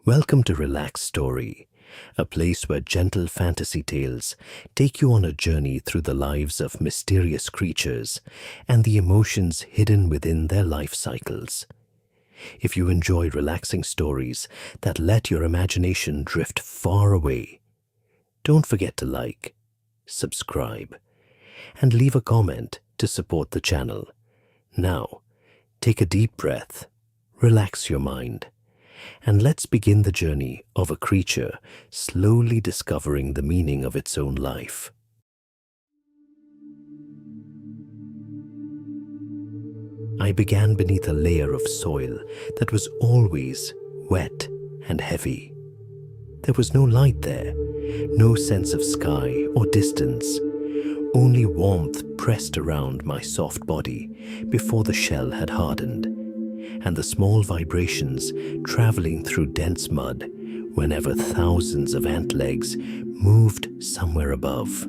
Welcome to Relax Story, a place where gentle fantasy tales take you on a journey through the lives of mysterious creatures and the emotions hidden within their life cycles. If you enjoy relaxing stories that let your imagination drift far away, don't forget to like, subscribe, and leave a comment to support the channel. Now, take a deep breath, relax your mind, and let's begin the journey of a creature slowly discovering the meaning of its own life. I began beneath a layer of soil that was always wet and heavy. There was no light there, no sense of sky or distance, only warmth pressed around my soft body before the shell had hardened, and the small vibrations traveling through dense mud whenever thousands of ant legs moved somewhere above.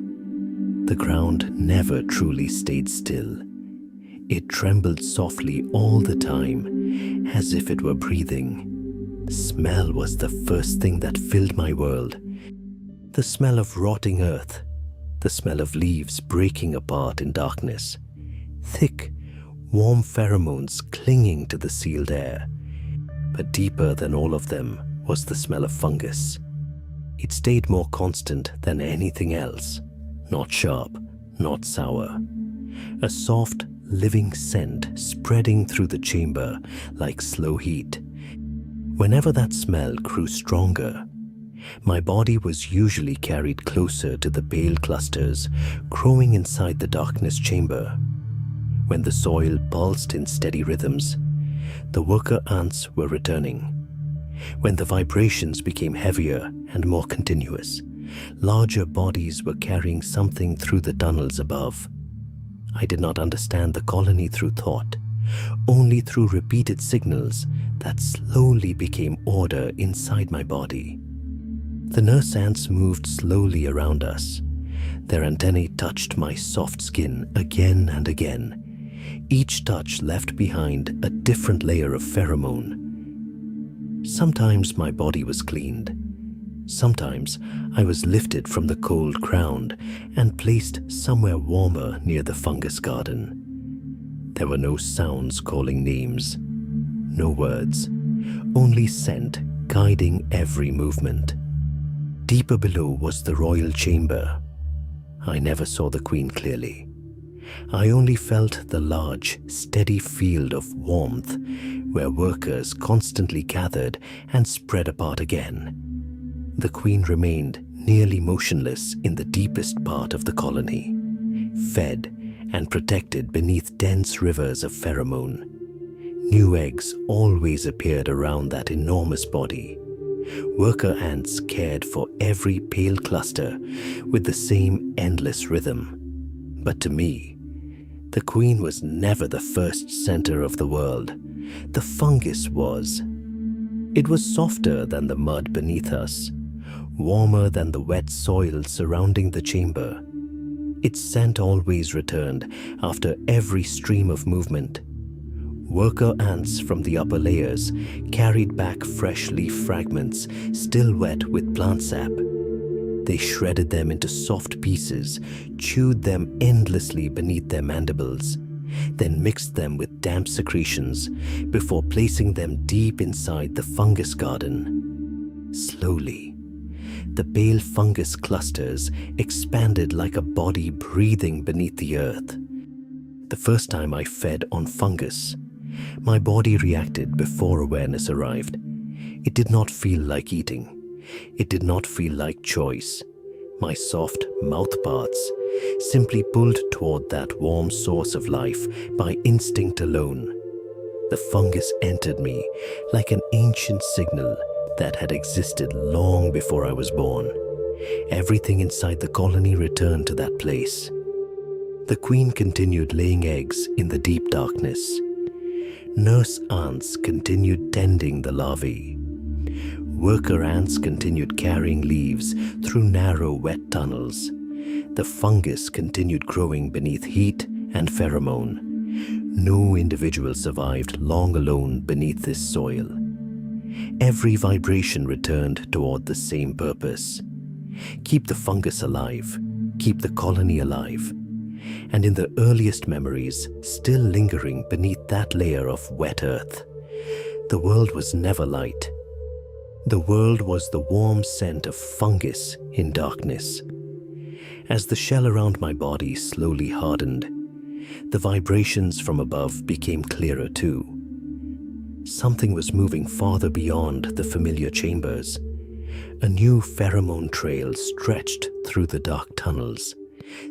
The ground never truly stayed still. It trembled softly all the time, as if it were breathing. Smell was the first thing that filled my world. The smell of rotting earth, the smell of leaves breaking apart in darkness, thick, warm pheromones clinging to the sealed air. But deeper than all of them was the smell of fungus. It stayed more constant than anything else, not sharp, not sour. A soft, living scent spreading through the chamber like slow heat. Whenever that smell grew stronger, my body was usually carried closer to the pale clusters growing inside the darkness chamber. When the soil pulsed in steady rhythms, the worker ants were returning. When the vibrations became heavier and more continuous, larger bodies were carrying something through the tunnels above. I did not understand the colony through thought, only through repeated signals that slowly became order inside my body. The nurse ants moved slowly around us. Their antennae touched my soft skin again and again. Each touch left behind a different layer of pheromone. Sometimes my body was cleaned. Sometimes I was lifted from the cold ground and placed somewhere warmer near the fungus garden. There were no sounds calling names, no words, only scent guiding every movement. Deeper below was the royal chamber. I never saw the queen clearly. I only felt the large, steady field of warmth where workers constantly gathered and spread apart again. The queen remained nearly motionless in the deepest part of the colony, fed and protected beneath dense rivers of pheromone. New eggs always appeared around that enormous body. Worker ants cared for every pale cluster with the same endless rhythm. But to me, the queen was never the first center of the world. The fungus was. It was softer than the mud beneath us, warmer than the wet soil surrounding the chamber. Its scent always returned after every stream of movement. Worker ants from the upper layers carried back fresh leaf fragments still wet with plant sap. They shredded them into soft pieces, chewed them endlessly beneath their mandibles, then mixed them with damp secretions before placing them deep inside the fungus garden. Slowly, the pale fungus clusters expanded like a body breathing beneath the earth. The first time I fed on fungus, my body reacted before awareness arrived. It did not feel like eating. It did not feel like choice. My soft mouth parts simply pulled toward that warm source of life by instinct alone. The fungus entered me like an ancient signal that had existed long before I was born. Everything inside the colony returned to that place. The queen continued laying eggs in the deep darkness. Nurse ants continued tending the larvae. Worker ants continued carrying leaves through narrow, wet tunnels. The fungus continued growing beneath heat and pheromone. No individual survived long alone beneath this soil. Every vibration returned toward the same purpose. Keep the fungus alive, keep the colony alive. And in the earliest memories, still lingering beneath that layer of wet earth, the world was never light. The world was the warm scent of fungus in darkness. As the shell around my body slowly hardened, the vibrations from above became clearer too. Something was moving farther beyond the familiar chambers. A new pheromone trail stretched through the dark tunnels,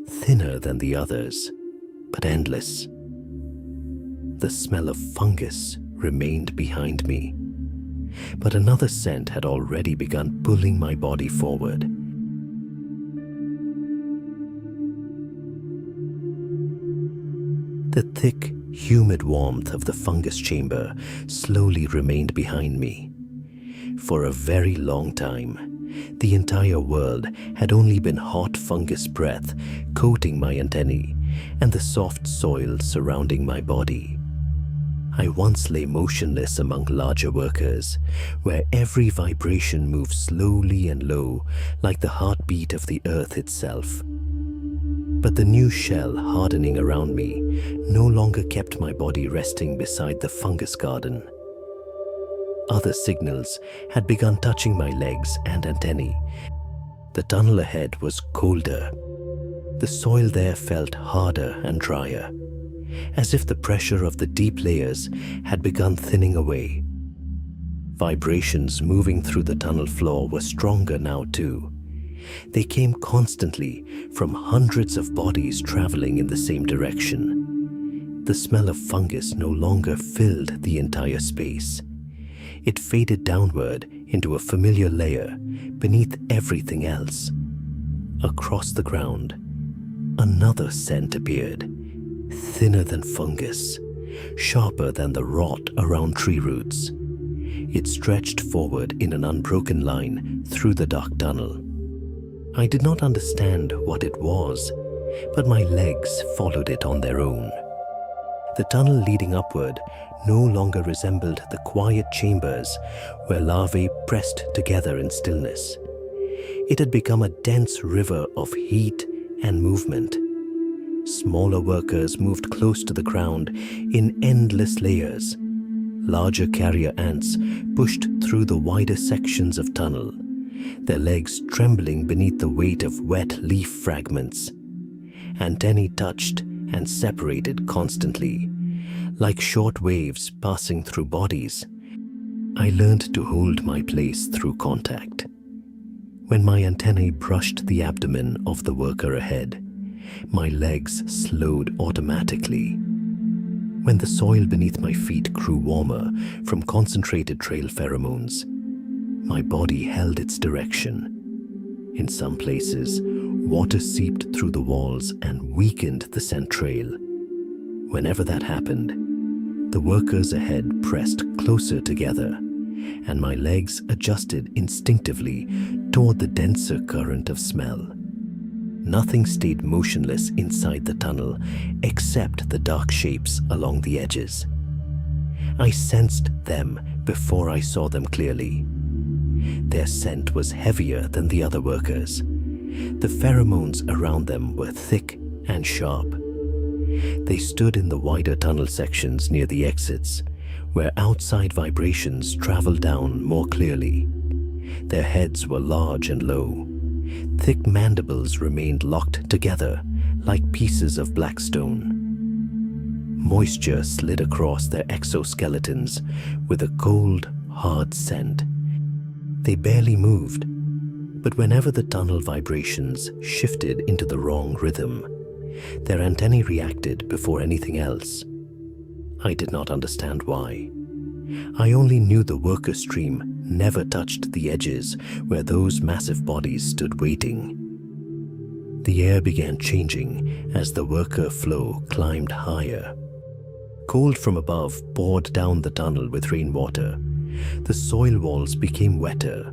thinner than the others, but endless. The smell of fungus remained behind me, but another scent had already begun pulling my body forward. The thick, humid warmth of the fungus chamber slowly remained behind me. For a very long time, the entire world had only been hot fungus breath coating my antennae and the soft soil surrounding my body. I once lay motionless among larger workers, where every vibration moved slowly and low like the heartbeat of the earth itself. But the new shell hardening around me no longer kept my body resting beside the fungus garden. Other signals had begun touching my legs and antennae. The tunnel ahead was colder. The soil there felt harder and drier, as if the pressure of the deep layers had begun thinning away. Vibrations moving through the tunnel floor were stronger now too. They came constantly from hundreds of bodies traveling in the same direction. The smell of fungus no longer filled the entire space. It faded downward into a familiar layer beneath everything else. Across the ground, another scent appeared, thinner than fungus, sharper than the rot around tree roots. It stretched forward in an unbroken line through the dark tunnel. I did not understand what it was, but my legs followed it on their own. The tunnel leading upward no longer resembled the quiet chambers where larvae pressed together in stillness. It had become a dense river of heat and movement. Smaller workers moved close to the ground in endless layers. Larger carrier ants pushed through the wider sections of tunnel, their legs trembling beneath the weight of wet leaf fragments. Antennae touched and separated constantly, like short waves passing through bodies. I learned to hold my place through contact. When my antennae brushed the abdomen of the worker ahead, my legs slowed automatically. When the soil beneath my feet grew warmer from concentrated trail pheromones, my body held its direction. In some places, water seeped through the walls and weakened the scent trail. Whenever that happened, the workers ahead pressed closer together, and my legs adjusted instinctively toward the denser current of smell. Nothing stayed motionless inside the tunnel except the dark shapes along the edges. I sensed them before I saw them clearly. Their scent was heavier than the other workers. The pheromones around them were thick and sharp. They stood in the wider tunnel sections near the exits, where outside vibrations traveled down more clearly. Their heads were large and low. Thick mandibles remained locked together like pieces of black stone. Moisture slid across their exoskeletons with a cold, hard scent. They barely moved, but whenever the tunnel vibrations shifted into the wrong rhythm, their antennae reacted before anything else. I did not understand why. I only knew the worker stream never touched the edges where those massive bodies stood waiting. The air began changing as the worker flow climbed higher. Cold from above poured down the tunnel with rainwater. The soil walls became wetter.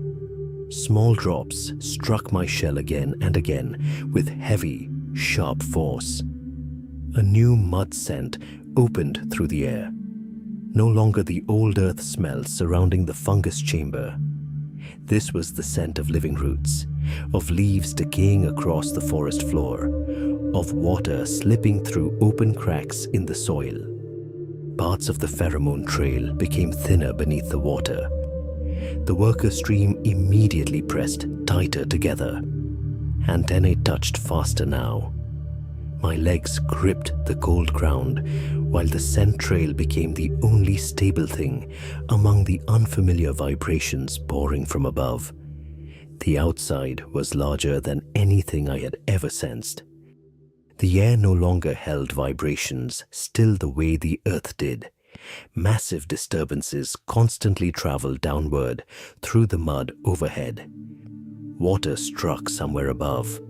Small drops struck my shell again and again with heavy, sharp force. A new mud scent opened through the air. No longer the old earth smell surrounding the fungus chamber. This was the scent of living roots, of leaves decaying across the forest floor, of water slipping through open cracks in the soil. Parts of the pheromone trail became thinner beneath the water. The worker stream immediately pressed tighter together. Antennae touched faster now. My legs gripped the cold ground, while the scent trail became the only stable thing among the unfamiliar vibrations pouring from above. The outside was larger than anything I had ever sensed. The air no longer held vibrations still the way the earth did. Massive disturbances constantly traveled downward through the mud overhead. Water struck somewhere above.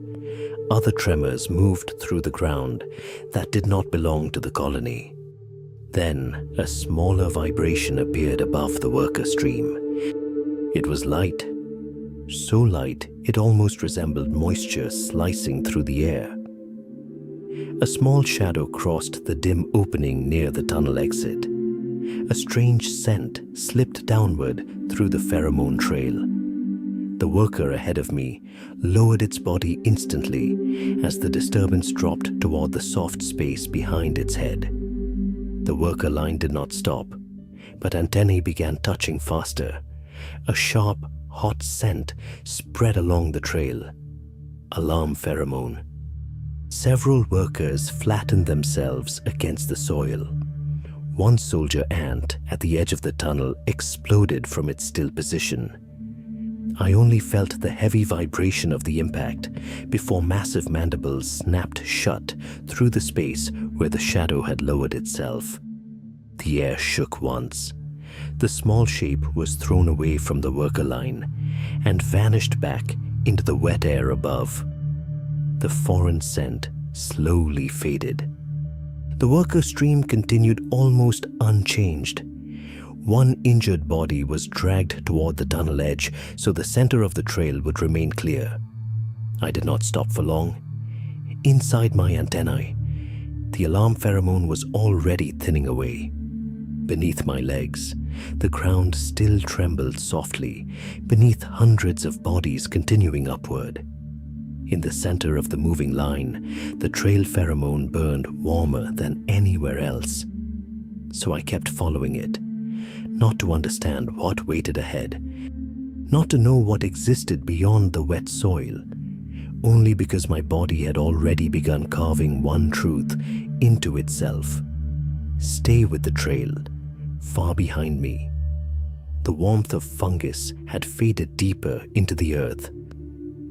Other tremors moved through the ground that did not belong to the colony. Then a smaller vibration appeared above the worker stream. It was light, so light it almost resembled moisture slicing through the air. A small shadow crossed the dim opening near the tunnel exit. A strange scent slipped downward through the pheromone trail. The worker ahead of me lowered its body instantly as the disturbance dropped toward the soft space behind its head. The worker line did not stop, but antennae began touching faster. A sharp, hot scent spread along the trail. Alarm pheromone. Several workers flattened themselves against the soil. One soldier ant at the edge of the tunnel exploded from its still position. I only felt the heavy vibration of the impact before massive mandibles snapped shut through the space where the shadow had lowered itself. The air shook once. The small shape was thrown away from the worker line and vanished back into the wet air above. The foreign scent slowly faded. The worker stream continued almost unchanged. One injured body was dragged toward the tunnel edge so the center of the trail would remain clear. I did not stop for long. Inside my antennae, the alarm pheromone was already thinning away. Beneath my legs, the ground still trembled softly, beneath hundreds of bodies continuing upward. In the center of the moving line, the trail pheromone burned warmer than anywhere else. So I kept following it, not to understand what waited ahead, not to know what existed beyond the wet soil, only because my body had already begun carving one truth into itself. Stay with the trail, far behind me. The warmth of fungus had faded deeper into the earth.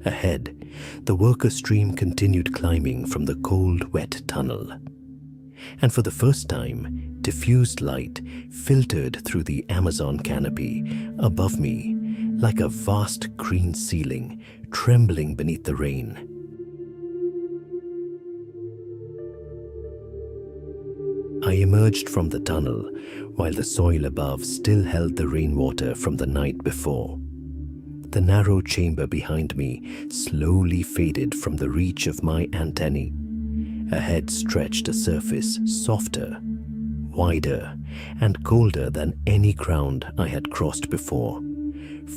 Ahead, the worker stream continued climbing from the cold, wet tunnel. And for the first time, diffused light filtered through the Amazon canopy above me like a vast green ceiling trembling beneath the rain. I emerged from the tunnel while the soil above still held the rainwater from the night before. The narrow chamber behind me slowly faded from the reach of my antennae. Ahead stretched a surface softer, wider, and colder than any ground I had crossed before.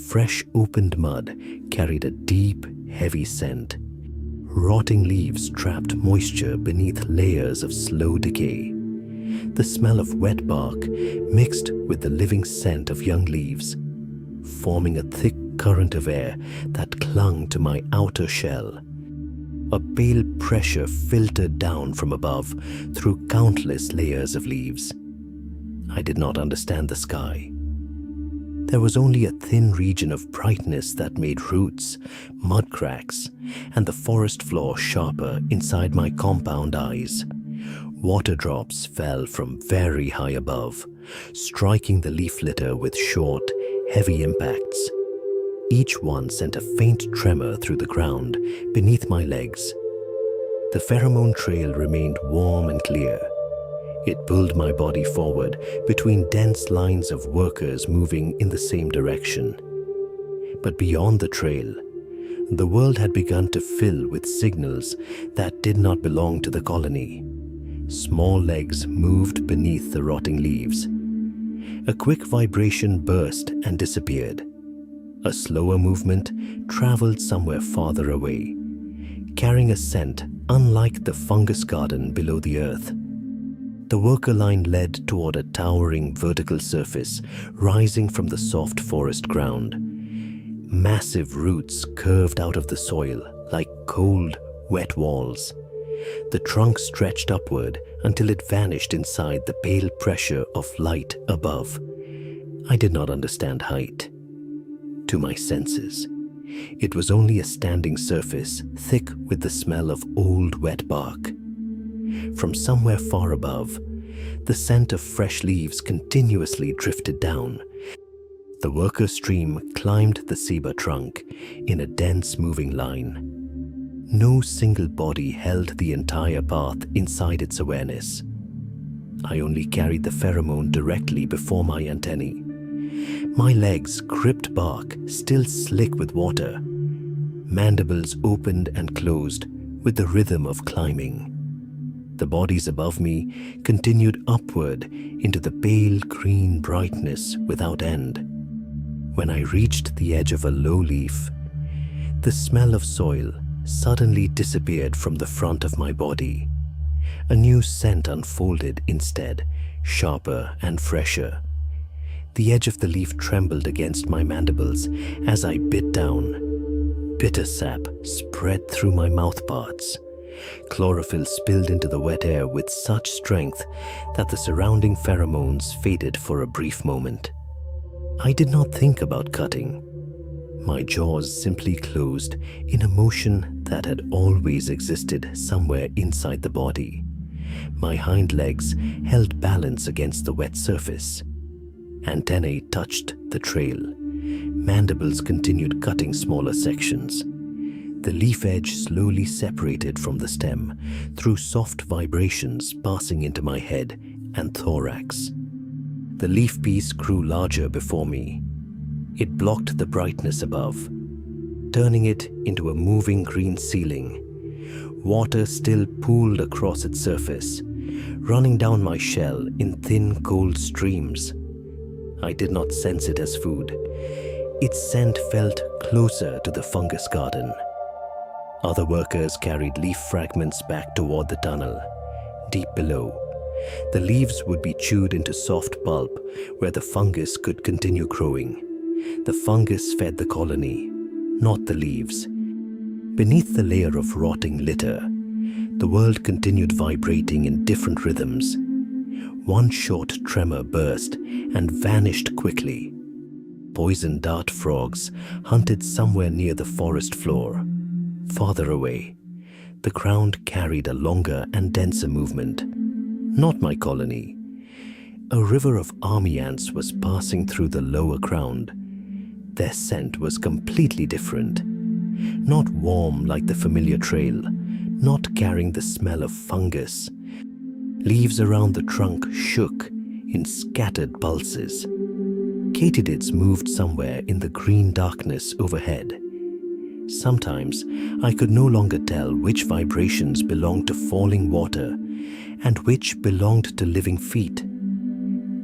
Fresh opened mud carried a deep, heavy scent. Rotting leaves trapped moisture beneath layers of slow decay. The smell of wet bark mixed with the living scent of young leaves, forming a thick current of air that clung to my outer shell. A pale pressure filtered down from above through countless layers of leaves. I did not understand the sky. There was only a thin region of brightness that made roots, mud cracks, and the forest floor sharper inside my compound eyes. Water drops fell from very high above, striking the leaf litter with short, heavy impacts. Each one sent a faint tremor through the ground beneath my legs. The pheromone trail remained warm and clear. It pulled my body forward between dense lines of workers moving in the same direction. But beyond the trail, the world had begun to fill with signals that did not belong to the colony. Small legs moved beneath the rotting leaves. A quick vibration burst and disappeared. A slower movement traveled somewhere farther away, carrying a scent unlike the fungus garden below the earth. The worker line led toward a towering vertical surface rising from the soft forest ground. Massive roots curved out of the soil like cold, wet walls. The trunk stretched upward until it vanished inside the pale pressure of light above. I did not understand height. To my senses, it was only a standing surface thick with the smell of old wet bark. From somewhere far above, the scent of fresh leaves continuously drifted down. The worker stream climbed the ceiba trunk in a dense moving line. No single body held the entire path inside its awareness. I only carried the pheromone directly before my antennae. My legs gripped bark, still slick with water. Mandibles opened and closed with the rhythm of climbing. The bodies above me continued upward into the pale green brightness without end. When I reached the edge of a low leaf, the smell of soil suddenly disappeared from the front of my body. A new scent unfolded instead, sharper and fresher. The edge of the leaf trembled against my mandibles as I bit down. Bitter sap spread through my mouth parts. Chlorophyll spilled into the wet air with such strength that the surrounding pheromones faded for a brief moment. I did not think about cutting. My jaws simply closed in a motion that had always existed somewhere inside the body. My hind legs held balance against the wet surface. Antennae touched the trail. Mandibles continued cutting smaller sections. The leaf edge slowly separated from the stem through soft vibrations passing into my head and thorax. The leaf piece grew larger before me. It blocked the brightness above, turning it into a moving green ceiling. Water still pooled across its surface, running down my shell in thin, cold streams. I did not sense it as food. Its scent felt closer to the fungus garden. Other workers carried leaf fragments back toward the tunnel. Deep below, the leaves would be chewed into soft pulp where the fungus could continue growing. The fungus fed the colony, not the leaves. Beneath the layer of rotting litter, the world continued vibrating in different rhythms. One short tremor burst and vanished quickly. Poison dart frogs hunted somewhere near the forest floor. Farther away, the ground carried a longer and denser movement. Not my colony. A river of army ants was passing through the lower ground. Their scent was completely different. Not warm like the familiar trail, not carrying the smell of fungus. Leaves around the trunk shook in scattered pulses. Katydids moved somewhere in the green darkness overhead. Sometimes I could no longer tell which vibrations belonged to falling water and which belonged to living feet.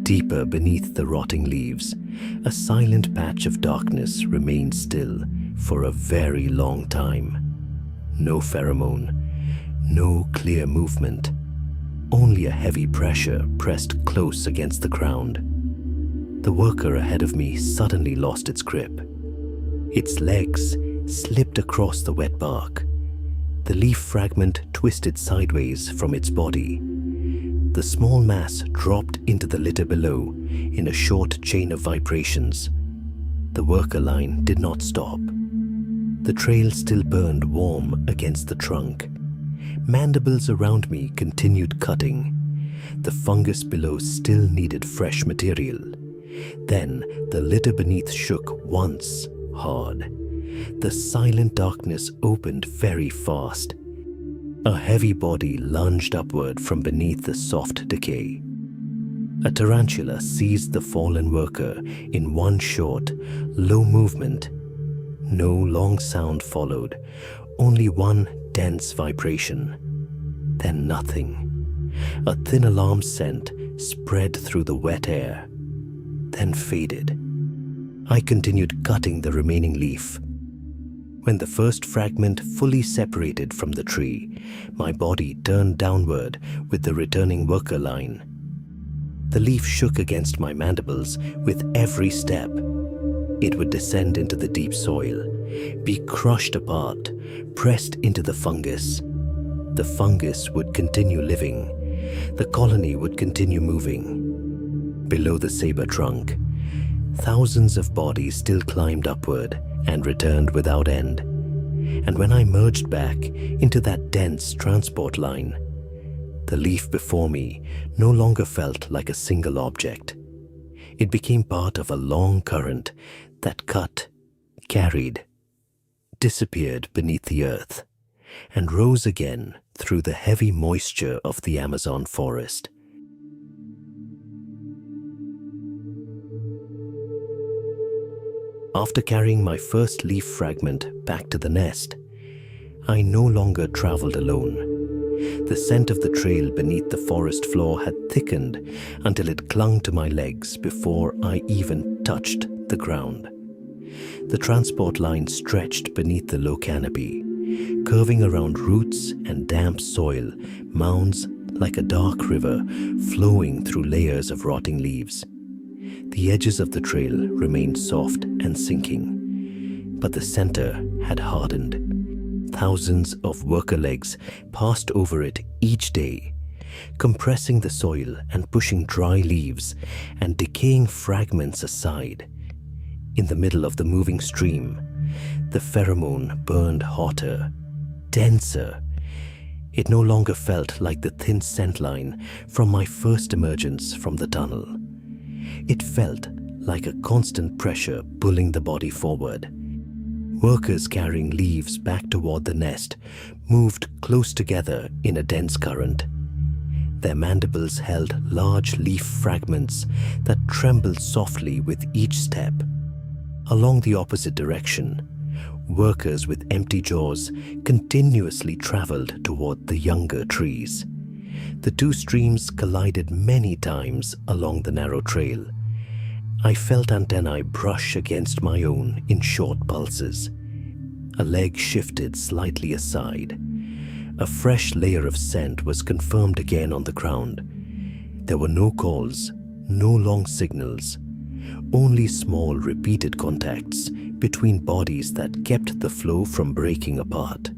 Deeper beneath the rotting leaves, a silent patch of darkness remained still for a very long time. No pheromone, no clear movement, only a heavy pressure pressed close against the ground. The worker ahead of me suddenly lost its grip. Its legs slipped across the wet bark. The leaf fragment twisted sideways from its body. The small mass dropped into the litter below in a short chain of vibrations. The worker line did not stop. The trail still burned warm against the trunk. Mandibles around me continued cutting. The fungus below still needed fresh material. Then the litter beneath shook once, hard. The silent darkness opened very fast. A heavy body lunged upward from beneath the soft decay. A tarantula seized the fallen worker in one short, low movement. No long sound followed, only one dense vibration. Then nothing. A thin alarm scent spread through the wet air. then faded. I continued cutting the remaining leaf. When the first fragment fully separated from the tree, my body turned downward with the returning worker line. The leaf shook against my mandibles with every step. It would descend into the deep soil, be crushed apart, pressed into the fungus. The fungus would continue living. The colony would continue moving. Below the saber trunk, thousands of bodies still climbed upward and returned without end. And when I merged back into that dense transport line, the leaf before me no longer felt like a single object. It became part of a long current that cut, carried, disappeared beneath the earth, and rose again through the heavy moisture of the Amazon forest. After carrying my first leaf fragment back to the nest, I no longer traveled alone. The scent of the trail beneath the forest floor had thickened until it clung to my legs before I even touched the ground. The transport line stretched beneath the low canopy, curving around roots and damp soil mounds like a dark river flowing through layers of rotting leaves. The edges of the trail remained soft and sinking, but the center had hardened. Thousands of worker legs passed over it each day, compressing the soil and pushing dry leaves and decaying fragments aside. In the middle of the moving stream, the pheromone burned hotter, denser. It no longer felt like the thin scent line from my first emergence from the tunnel. It felt like a constant pressure pulling the body forward. Workers carrying leaves back toward the nest moved close together in a dense current. Their mandibles held large leaf fragments that trembled softly with each step. Along the opposite direction, workers with empty jaws continuously traveled toward the younger trees. The two streams collided many times along the narrow trail. I felt antennae brush against my own in short pulses. A leg shifted slightly aside. A fresh layer of scent was confirmed again on the ground. There were no calls, no long signals, only small repeated contacts between bodies that kept the flow from breaking apart.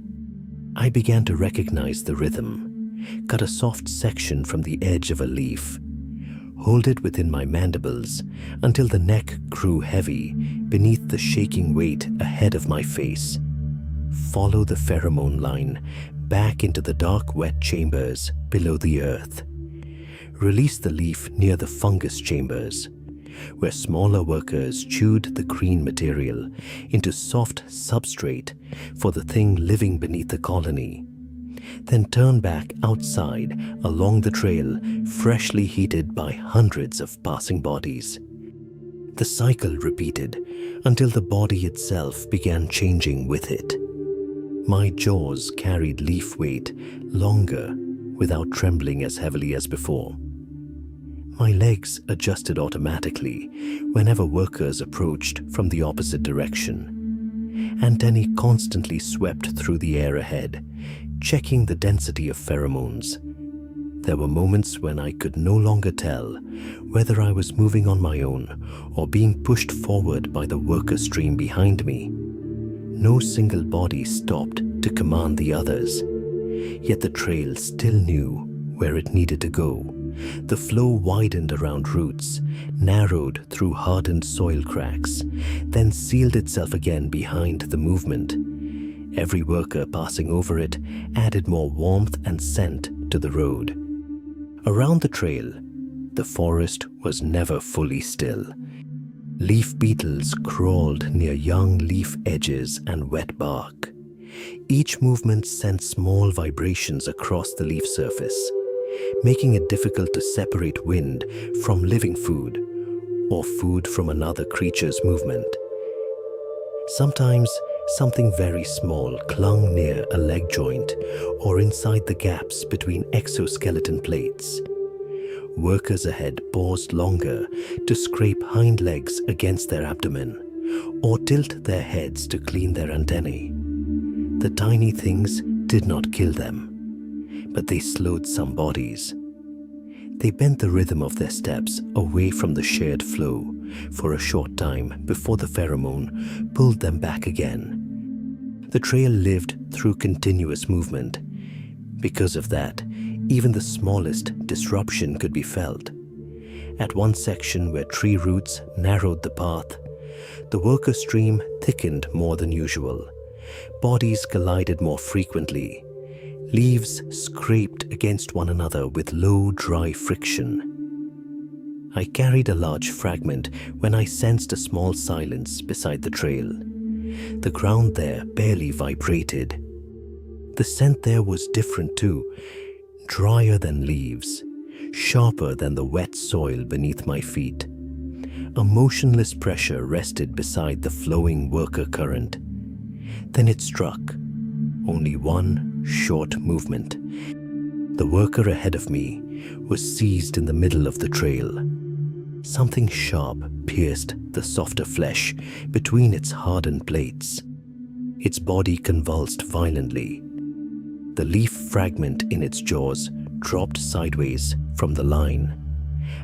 I began to recognize the rhythm, cut a soft section from the edge of a leaf, hold it within my mandibles until the neck grew heavy beneath the shaking weight ahead of my face. Follow the pheromone line back into the dark, wet chambers below the earth. Release the leaf near the fungus chambers, where smaller workers chewed the green material into soft substrate for the thing living beneath the colony. Then turn back outside along the trail, freshly heated by hundreds of passing bodies. The cycle repeated until the body itself began changing with it. My jaws carried leaf weight longer without trembling as heavily as before. My legs adjusted automatically whenever workers approached from the opposite direction. Antennae constantly swept through the air ahead, checking the density of pheromones. There were moments when I could no longer tell whether I was moving on my own or being pushed forward by the worker stream behind me. No single body stopped to command the others, yet the trail still knew where it needed to go. The flow widened around roots, narrowed through hardened soil cracks, then sealed itself again behind the movement. Every worker passing over it added more warmth and scent to the road. Around the trail, the forest was never fully still. Leaf beetles crawled near young leaf edges and wet bark. Each movement sent small vibrations across the leaf surface, making it difficult to separate wind from living food or food from another creature's movement. Sometimes something very small clung near a leg joint or inside the gaps between exoskeleton plates. workers ahead paused longer to scrape hind legs against their abdomen or tilt their heads to clean their antennae. The tiny things did not kill them, but they slowed some bodies. They bent the rhythm of their steps away from the shared flow for a short time before the pheromone pulled them back again. The trail lived through continuous movement. Because of that, even the smallest disruption could be felt. At one section where tree roots narrowed the path, the worker stream thickened more than usual. Bodies collided more frequently. Leaves scraped against one another with low, dry friction. I carried a large fragment when I sensed a small silence beside the trail. The ground there barely vibrated. The scent there was different too, drier than leaves, sharper than the wet soil beneath my feet. A motionless pressure rested beside the flowing worker current. Then it struck. Only one short movement. The worker ahead of me was seized in the middle of the trail. Something sharp pierced the softer flesh between its hardened plates. Its body convulsed violently. The leaf fragment in its jaws dropped sideways from the line.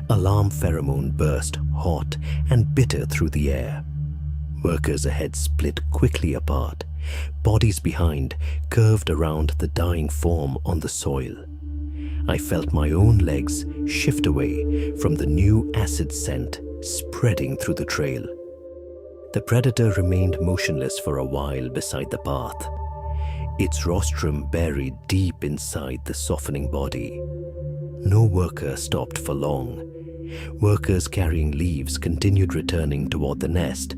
Alarm pheromone burst hot and bitter through the air. Workers ahead split quickly apart. Bodies behind curved around the dying form on the soil. I felt my own legs shift away from the new acid scent spreading through the trail. The predator remained motionless for a while beside the path, its rostrum buried deep inside the softening body. No worker stopped for long. Workers carrying leaves continued returning toward the nest.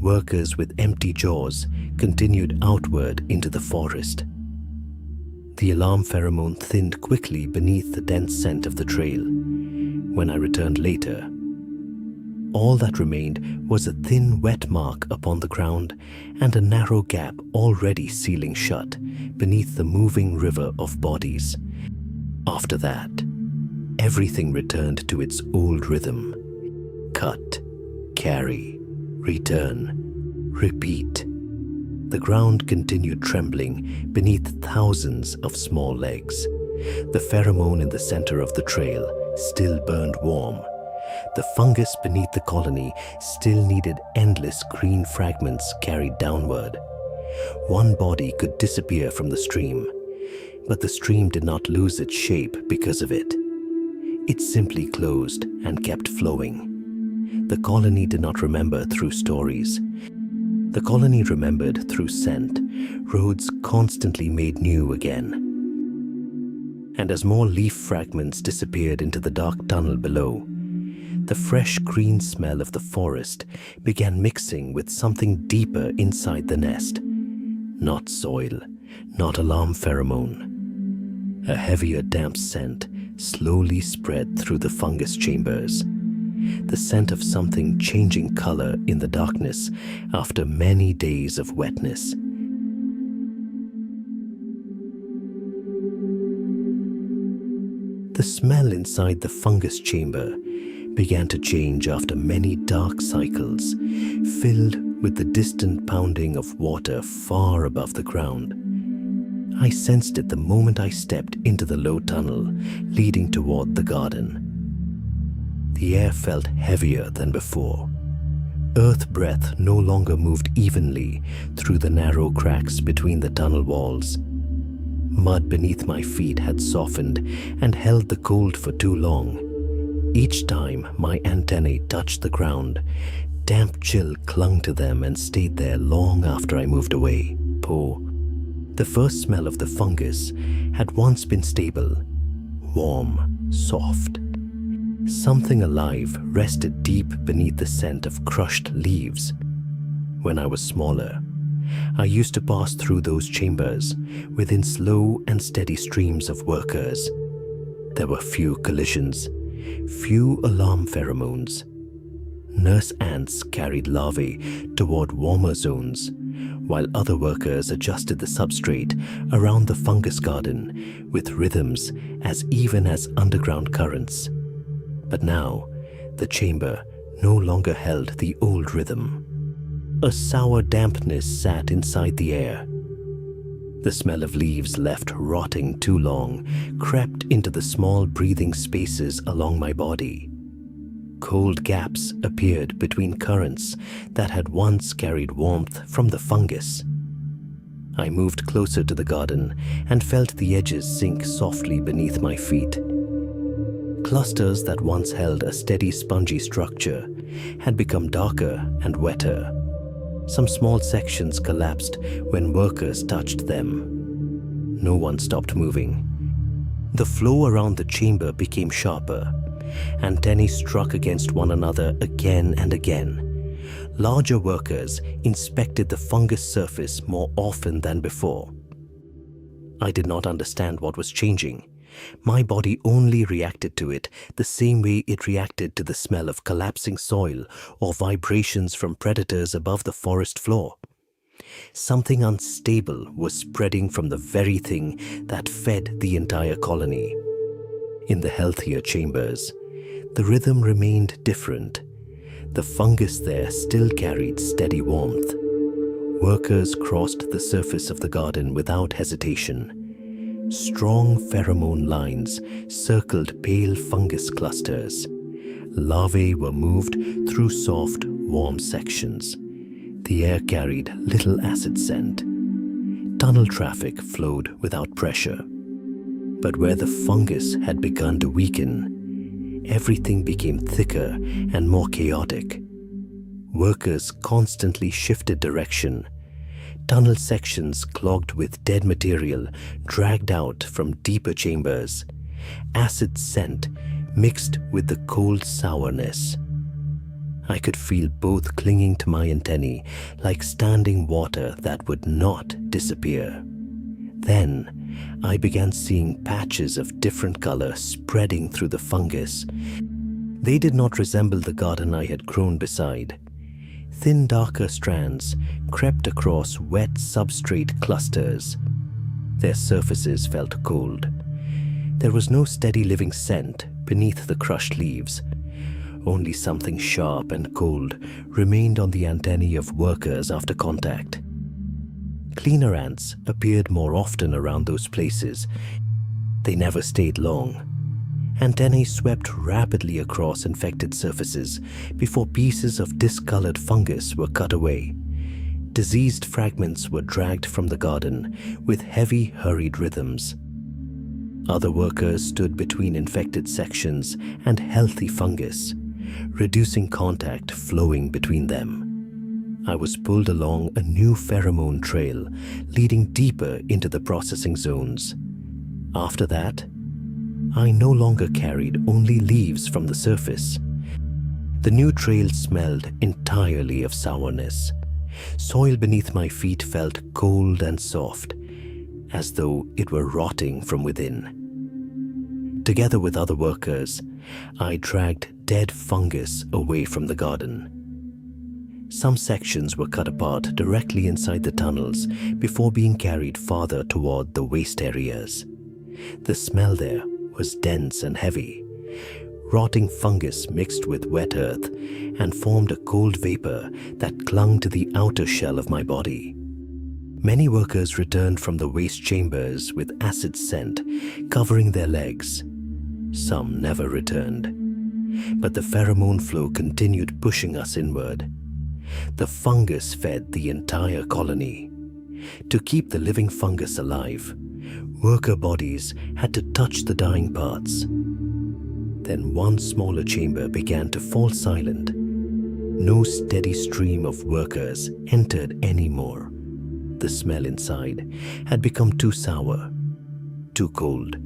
Workers with empty jaws continued outward into the forest. The alarm pheromone thinned quickly beneath the dense scent of the trail. When I returned later, all that remained was a thin wet mark upon the ground and a narrow gap already sealing shut beneath the moving river of bodies. After that, everything returned to its old rhythm. Cut, carry, return, repeat. The ground continued trembling beneath thousands of small legs. The pheromone in the center of the trail still burned warm. The fungus beneath the colony still needed endless green fragments carried downward. One body could disappear from the stream, but the stream did not lose its shape because of it. It simply closed and kept flowing. The colony did not remember through stories. The colony remembered through scent, roads constantly made new again. And as more leaf fragments disappeared into the dark tunnel below, the fresh green smell of the forest began mixing with something deeper inside the nest. Not soil, not alarm pheromone. A heavier damp scent slowly spread through the fungus chambers. The scent of something changing color in the darkness after many days of wetness. The smell inside the fungus chamber began to change after many dark cycles, filled with the distant pounding of water far above the ground. I sensed it the moment I stepped into the low tunnel leading toward the garden. The air felt heavier than before. Earth breath no longer moved evenly through the narrow cracks between the tunnel walls. Mud beneath my feet had softened and held the cold for too long. Each time my antennae touched the ground, damp chill clung to them and stayed there long after I moved away. The first smell of the fungus had once been stable, warm, soft. Something alive rested deep beneath the scent of crushed leaves. When I was smaller, I used to pass through those chambers within slow and steady streams of workers. There were few collisions, few alarm pheromones. Nurse ants carried larvae toward warmer zones, while other workers adjusted the substrate around the fungus garden with rhythms as even as underground currents. But now, the chamber no longer held the old rhythm. A sour dampness sat inside the air. The smell of leaves left rotting too long crept into the small breathing spaces along my body. Cold gaps appeared between currents that had once carried warmth from the fungus. I moved closer to the garden and felt the edges sink softly beneath my feet. Clusters that once held a steady spongy structure had become darker and wetter. Some small sections collapsed when workers touched them. No one stopped moving. The flow around the chamber became sharper. Antennae struck against one another again and again. Larger workers inspected the fungus surface more often than before. I did not understand what was changing. My body only reacted to it the same way it reacted to the smell of collapsing soil or vibrations from predators above the forest floor. Something unstable was spreading from the very thing that fed the entire colony. In the healthier chambers, the rhythm remained different. The fungus there still carried steady warmth. Workers crossed the surface of the garden without hesitation. Strong pheromone lines circled pale fungus clusters. Larvae were moved through soft, warm sections. The air carried little acid scent. Tunnel traffic flowed without pressure. But where the fungus had begun to weaken, everything became thicker and more chaotic. Workers constantly shifted direction. Tunnel sections clogged with dead material dragged out from deeper chambers. Acid scent mixed with the cold sourness. I could feel both clinging to my antennae like standing water that would not disappear. Then I began seeing patches of different color spreading through the fungus. They did not resemble the garden I had grown beside. Thin, darker strands crept across wet substrate clusters. Their surfaces felt cold. There was no steady living scent beneath the crushed leaves. Only something sharp and cold remained on the antennae of workers after contact. Cleaner ants appeared more often around those places. They never stayed long. Antennae swept rapidly across infected surfaces before pieces of discolored fungus were cut away. Diseased fragments were dragged from the garden with heavy, hurried rhythms. Other workers stood between infected sections and healthy fungus, reducing contact flowing between them. I was pulled along a new pheromone trail leading deeper into the processing zones. After that, I no longer carried only leaves from the surface. The new trail smelled entirely of sourness. Soil beneath my feet felt cold and soft, as though it were rotting from within. Together with other workers, I dragged dead fungus away from the garden. Some sections were cut apart directly inside the tunnels before being carried farther toward the waste areas. The smell there was dense and heavy. Rotting fungus mixed with wet earth and formed a cold vapor that clung to the outer shell of my body. Many workers returned from the waste chambers with acid scent covering their legs. Some never returned. But the pheromone flow continued pushing us inward. The fungus fed the entire colony. To keep the living fungus alive, worker bodies had to touch the dying parts. Then one smaller chamber began to fall silent. No steady stream of workers entered anymore. The smell inside had become too sour, too cold.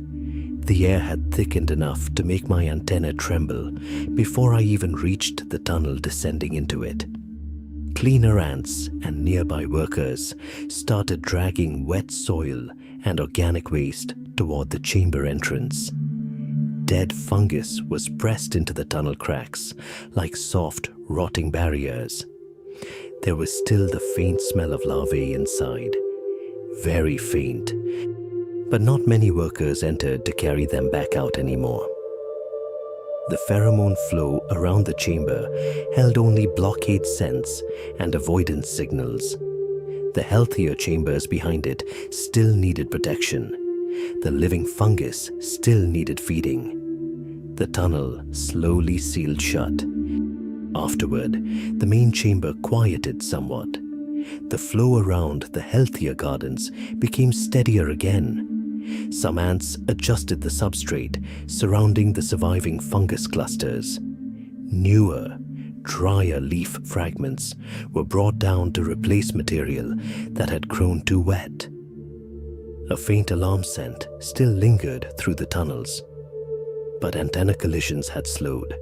The air had thickened enough to make my antenna tremble before I even reached the tunnel descending into it. Cleaner ants and nearby workers started dragging wet soil and organic waste toward the chamber entrance. Dead fungus was pressed into the tunnel cracks like soft, rotting barriers. There was still the faint smell of larvae inside, very faint, but not many workers entered to carry them back out anymore. The pheromone flow around the chamber held only blockade scents and avoidance signals. The healthier chambers behind it still needed protection. The living fungus still needed feeding. The tunnel slowly sealed shut. Afterward, the main chamber quieted somewhat. The flow around the healthier gardens became steadier again. Some ants adjusted the substrate surrounding the surviving fungus clusters. Newer, drier leaf fragments were brought down to replace material that had grown too wet. A faint alarm scent still lingered through the tunnels, but antenna collisions had slowed.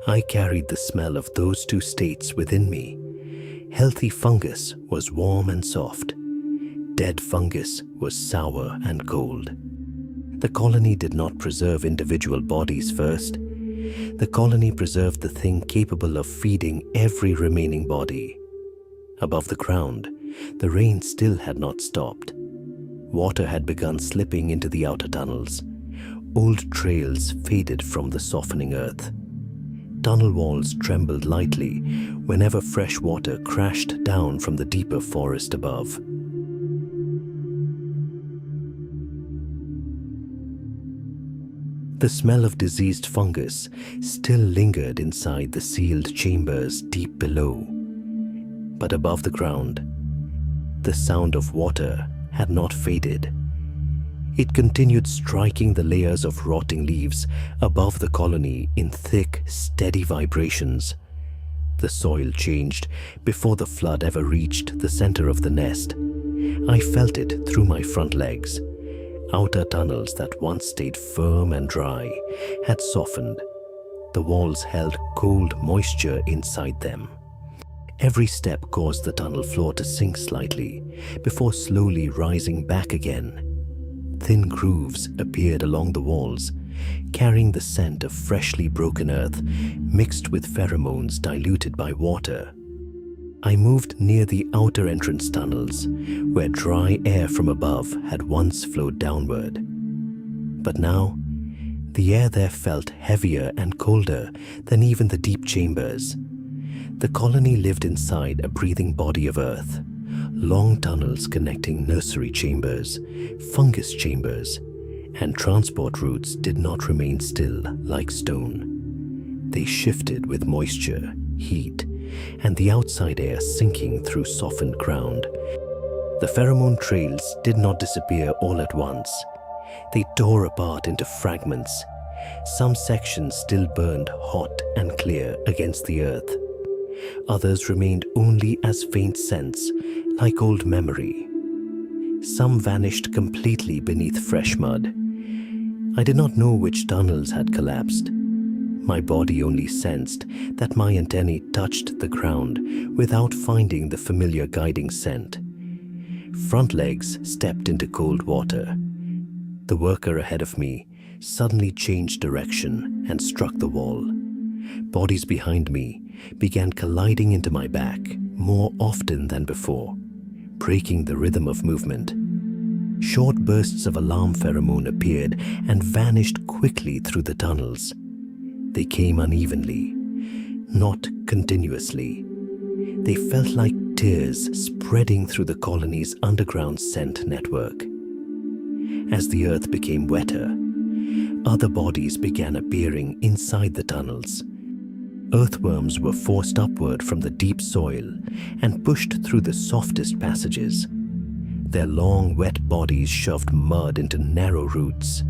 I carried the smell of those two states within me. Healthy fungus was warm and soft. Dead fungus was sour and cold. The colony did not preserve individual bodies first. The colony preserved the thing capable of feeding every remaining body. Above the ground, the rain still had not stopped. Water had begun slipping into the outer tunnels. Old trails faded from the softening earth. Tunnel walls trembled lightly whenever fresh water crashed down from the deeper forest above. The smell of diseased fungus still lingered inside the sealed chambers deep below. But above the ground, the sound of water had not faded. It continued striking the layers of rotting leaves above the colony in thick, steady vibrations. The soil changed before the flood ever reached the center of the nest. I felt it through my front legs. Outer tunnels that once stayed firm and dry had softened. The walls held cold moisture inside them. Every step caused the tunnel floor to sink slightly before slowly rising back again. Thin grooves appeared along the walls, carrying the scent of freshly broken earth mixed with pheromones diluted by water. I moved near the outer entrance tunnels, where dry air from above had once flowed downward. But now, the air there felt heavier and colder than even the deep chambers. The colony lived inside a breathing body of earth. Long tunnels connecting nursery chambers, fungus chambers, and transport routes did not remain still like stone. They shifted with moisture, heat, and the outside air sinking through softened ground. The pheromone trails did not disappear all at once. They tore apart into fragments. Some sections still burned hot and clear against the earth. Others remained only as faint scents, like old memory. Some vanished completely beneath fresh mud. I did not know which tunnels had collapsed. My body only sensed that my antennae touched the ground without finding the familiar guiding scent. Front legs stepped into cold water. The worker ahead of me suddenly changed direction and struck the wall. Bodies behind me began colliding into my back more often than before, breaking the rhythm of movement. Short bursts of alarm pheromone appeared and vanished quickly through the tunnels. They came unevenly, not continuously. They felt like tears spreading through the colony's underground scent network. As the earth became wetter, other bodies began appearing inside the tunnels. Earthworms were forced upward from the deep soil and pushed through the softest passages. Their long, wet bodies shoved mud into narrow roots.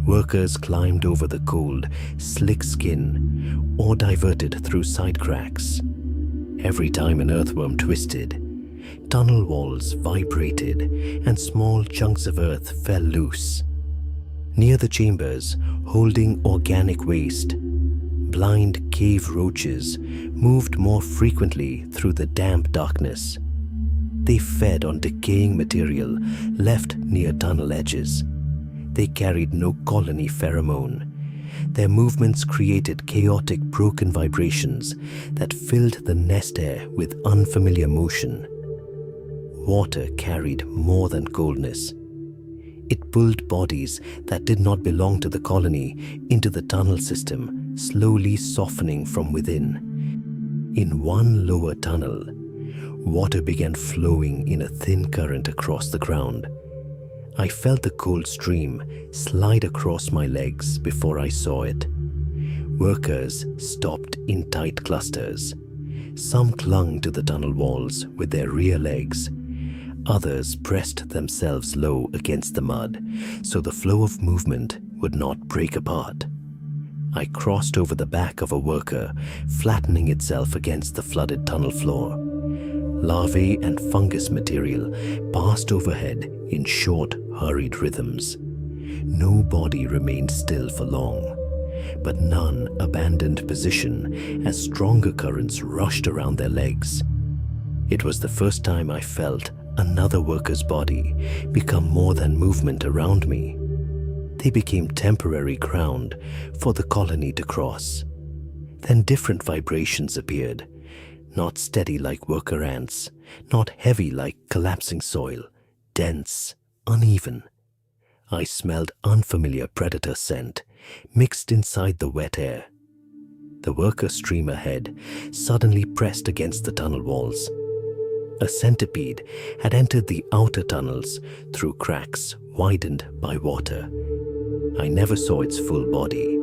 Workers climbed over the cold, slick skin or diverted through side cracks. Every time an earthworm twisted, tunnel walls vibrated and small chunks of earth fell loose. Near the chambers, holding organic waste, blind cave roaches moved more frequently through the damp darkness. They fed on decaying material left near tunnel edges. They carried no colony pheromone. Their movements created chaotic, broken vibrations that filled the nest air with unfamiliar motion. Water carried more than coldness. It pulled bodies that did not belong to the colony into the tunnel system, slowly softening from within. In one lower tunnel, water began flowing in a thin current across the ground. I felt the cold stream slide across my legs before I saw it. Workers stopped in tight clusters. Some clung to the tunnel walls with their rear legs. Others pressed themselves low against the mud so the flow of movement would not break apart. I crossed over the back of a worker, flattening itself against the flooded tunnel floor. Larvae and fungus material passed overhead in short, hurried rhythms. No body remained still for long, but none abandoned position as stronger currents rushed around their legs. It was the first time I felt another worker's body become more than movement around me. They became temporary ground for the colony to cross. Then different vibrations appeared, not steady like worker ants, not heavy like collapsing soil, dense, uneven. I smelled unfamiliar predator scent mixed inside the wet air. The worker stream ahead suddenly pressed against the tunnel walls. A centipede had entered the outer tunnels through cracks widened by water. I never saw its full body,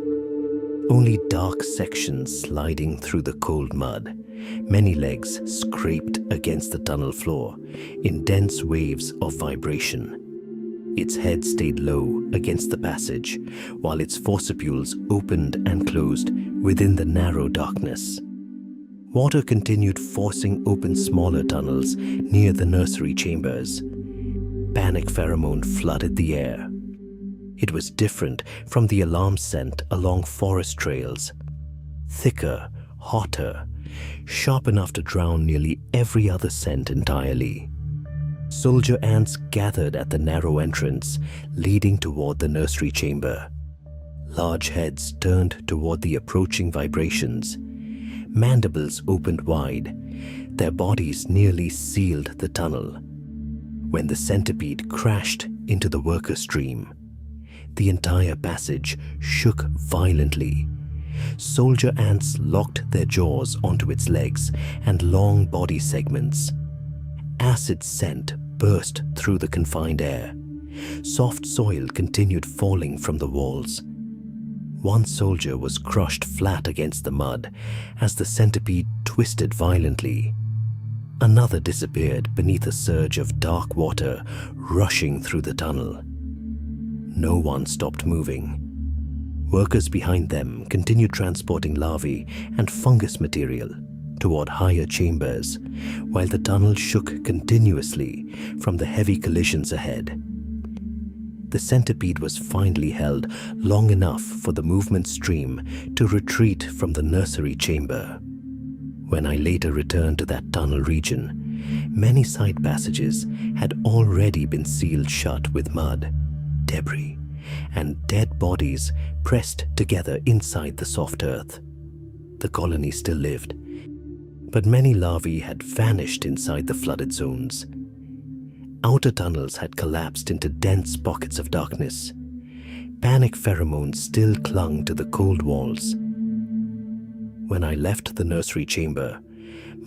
only dark sections sliding through the cold mud. Many legs scraped against the tunnel floor in dense waves of vibration. Its head stayed low against the passage, while its forcipules opened and closed within the narrow darkness. Water continued forcing open smaller tunnels near the nursery chambers. Panic pheromone flooded the air. It was different from the alarm scent along forest trails. Thicker, hotter, sharp enough to drown nearly every other scent entirely. Soldier ants gathered at the narrow entrance leading toward the nursery chamber. Large heads turned toward the approaching vibrations. Mandibles opened wide. Their bodies nearly sealed the tunnel. When the centipede crashed into the worker stream, the entire passage shook violently. Soldier ants locked their jaws onto its legs and long body segments. Acid scent burst through the confined air. Soft soil continued falling from the walls. One soldier was crushed flat against the mud as the centipede twisted violently. Another disappeared beneath a surge of dark water rushing through the tunnel. No one stopped moving. Workers behind them continued transporting larvae and fungus material toward higher chambers, while the tunnel shook continuously from the heavy collisions ahead. The centipede was finally held long enough for the movement stream to retreat from the nursery chamber. When I later returned to that tunnel region, many side passages had already been sealed shut with mud, debris, and dead bodies pressed together inside the soft earth. The colony still lived, but many larvae had vanished inside the flooded zones. Outer tunnels had collapsed into dense pockets of darkness. Panic pheromones still clung to the cold walls. When I left the nursery chamber,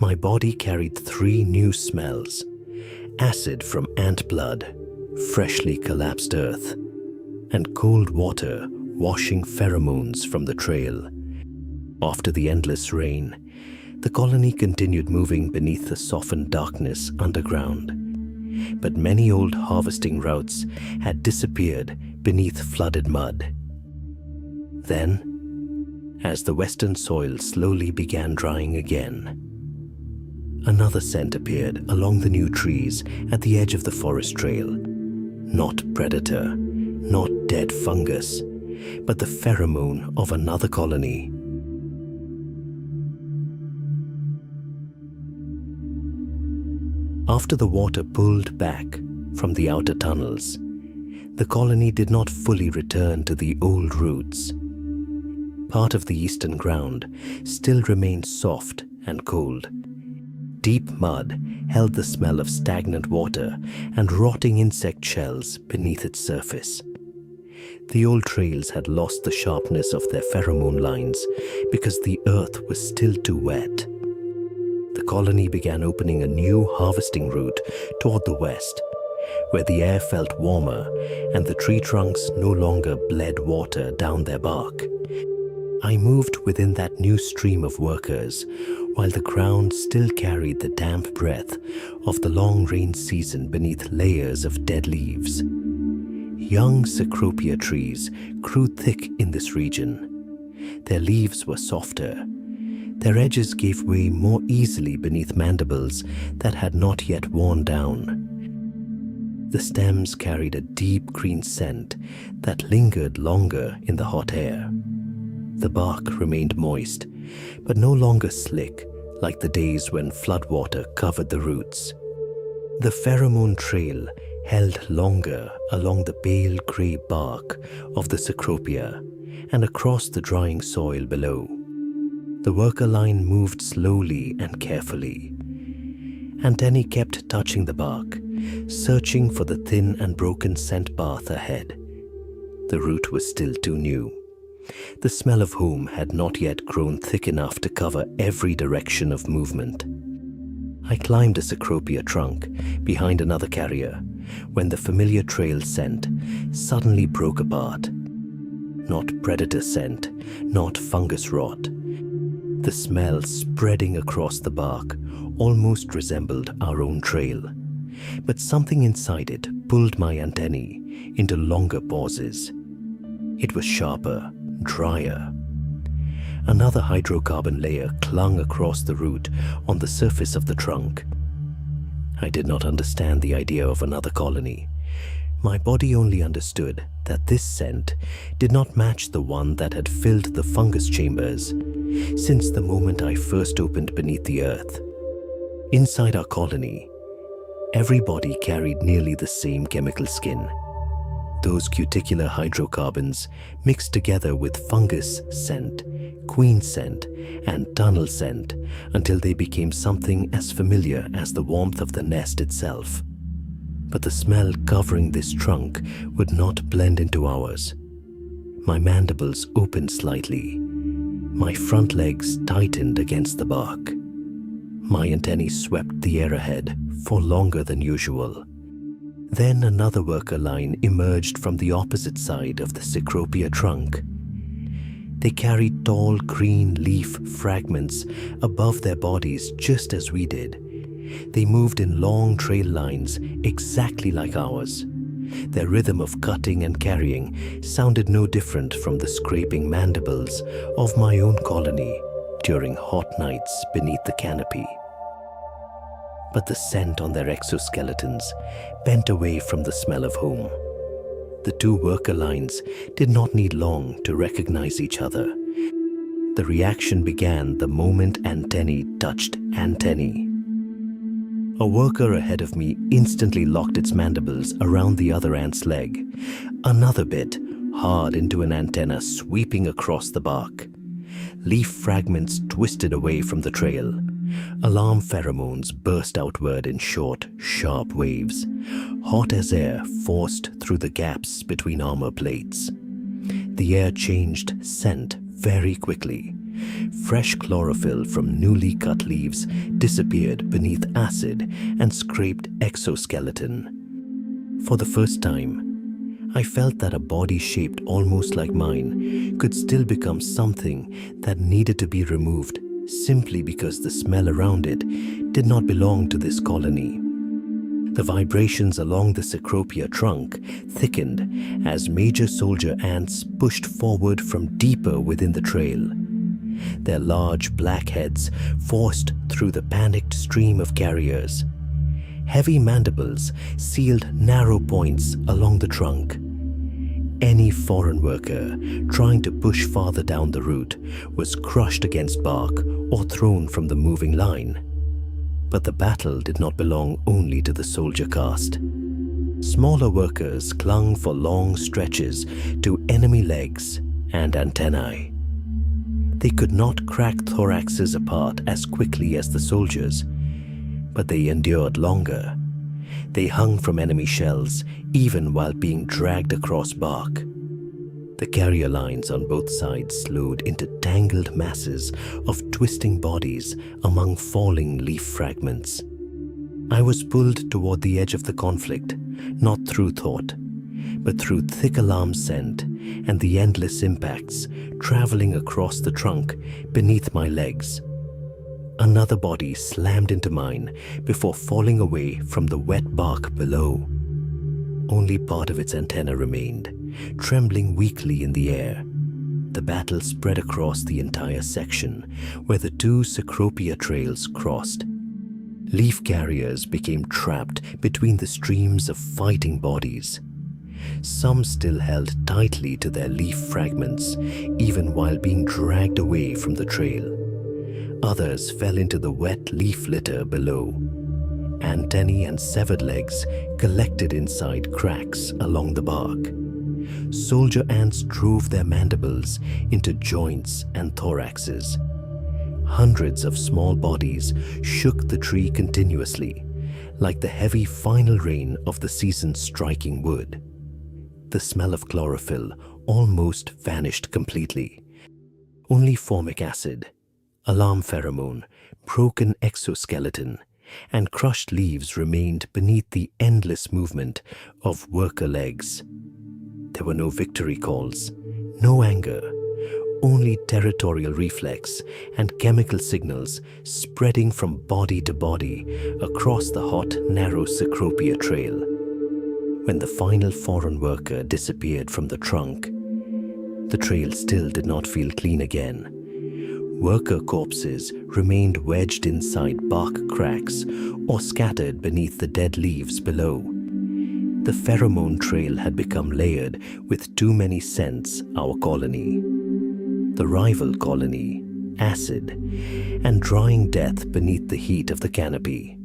my body carried 3 new smells: acid from ant blood, freshly collapsed earth, and cold water washing pheromones from the trail. After the endless rain, the colony continued moving beneath the softened darkness underground. But many old harvesting routes had disappeared beneath flooded mud. Then, as the western soil slowly began drying again, another scent appeared along the new trees at the edge of the forest trail. Not predator, not dead fungus, but the pheromone of another colony. After the water pulled back from the outer tunnels, the colony did not fully return to the old roots. Part of the eastern ground still remained soft and cold. deep mud held the smell of stagnant water and rotting insect shells beneath its surface. The old trails had lost the sharpness of their pheromone lines because the earth was still too wet. The colony began opening a new harvesting route toward the west, where the air felt warmer and the tree trunks no longer bled water down their bark. I moved within that new stream of workers, while the ground still carried the damp breath of the long rain season beneath layers of dead leaves. Young cecropia trees grew thick in this region. Their leaves were softer. Their edges gave way more easily beneath mandibles that had not yet worn down. The stems carried a deep green scent that lingered longer in the hot air. The bark remained moist, but no longer slick like the days when floodwater covered the roots. The pheromone trail held longer along the pale grey bark of the cecropia and across the drying soil below. The worker line moved slowly and carefully. Antennae kept touching the bark, searching for the thin and broken scent path ahead. The route was still too new, the smell of whom had not yet grown thick enough to cover every direction of movement. I climbed a cecropia trunk behind another carrier when the familiar trail scent suddenly broke apart. Not predator scent, not fungus rot. The smell spreading across the bark almost resembled our own trail, but something inside it pulled my antennae into longer pauses. It was sharper, drier. Another hydrocarbon layer clung across the root on the surface of the trunk. I did not understand the idea of another colony. My body only understood that this scent did not match the one that had filled the fungus chambers since the moment I first opened beneath the earth. Inside our colony, every body carried nearly the same chemical skin. Those cuticular hydrocarbons mixed together with fungus scent, queen scent, and tunnel scent until they became something as familiar as the warmth of the nest itself. But the smell covering this trunk would not blend into ours. My mandibles opened slightly. My front legs tightened against the bark. My antennae swept the air ahead for longer than usual. Then another worker line emerged from the opposite side of the cecropia trunk. They carried tall green leaf fragments above their bodies just as we did. They moved in long trail lines exactly like ours. Their rhythm of cutting and carrying sounded no different from the scraping mandibles of my own colony during hot nights beneath the canopy. But the scent on their exoskeletons bent away from the smell of home. The two worker lines did not need long to recognize each other. The reaction began the moment antennae touched antennae. A worker ahead of me instantly locked its mandibles around the other ant's leg. Another bit, hard into an antenna sweeping across the bark. Leaf fragments twisted away from the trail. Alarm pheromones burst outward in short, sharp waves, hot as air forced through the gaps between armor plates. The air changed scent very quickly. Fresh chlorophyll from newly cut leaves disappeared beneath acid and scraped exoskeleton. For the first time, I felt that a body shaped almost like mine could still become something that needed to be removed simply because the smell around it did not belong to this colony. The vibrations along the cecropia trunk thickened as major soldier ants pushed forward from deeper within the trail. Their large black heads forced through the panicked stream of carriers. Heavy mandibles sealed narrow points along the trunk. Any foreign worker trying to push farther down the route was crushed against bark or thrown from the moving line. But the battle did not belong only to the soldier caste. Smaller workers clung for long stretches to enemy legs and antennae. They could not crack thoraxes apart as quickly as the soldiers, but they endured longer. They hung from enemy shells even while being dragged across bark. The carrier lines on both sides slowed into tangled masses of twisting bodies among falling leaf fragments. I was pulled toward the edge of the conflict, not through thought, but through thick alarm scent and the endless impacts traveling across the trunk beneath my legs. Another body slammed into mine before falling away from the wet bark below. Only part of its antenna remained, trembling weakly in the air. The battle spread across the entire section where the two Cecropia trails crossed. Leaf carriers became trapped between the streams of fighting bodies. Some still held tightly to their leaf fragments, even while being dragged away from the trail. Others fell into the wet leaf litter below. Antennae and severed legs collected inside cracks along the bark. Soldier ants drove their mandibles into joints and thoraxes. Hundreds of small bodies shook the tree continuously, like the heavy final rain of the season striking wood. The smell of chlorophyll almost vanished completely. Only formic acid, alarm pheromone, broken exoskeleton, and crushed leaves remained beneath the endless movement of worker legs. There were no victory calls, no anger, only territorial reflex and chemical signals spreading from body to body across the hot, narrow Cecropia trail. When the final foreign worker disappeared from the trunk, the trail still did not feel clean again. Worker corpses remained wedged inside bark cracks or scattered beneath the dead leaves below. The pheromone trail had become layered with too many scents our colony. The rival colony, acid, and drying death beneath the heat of the canopy.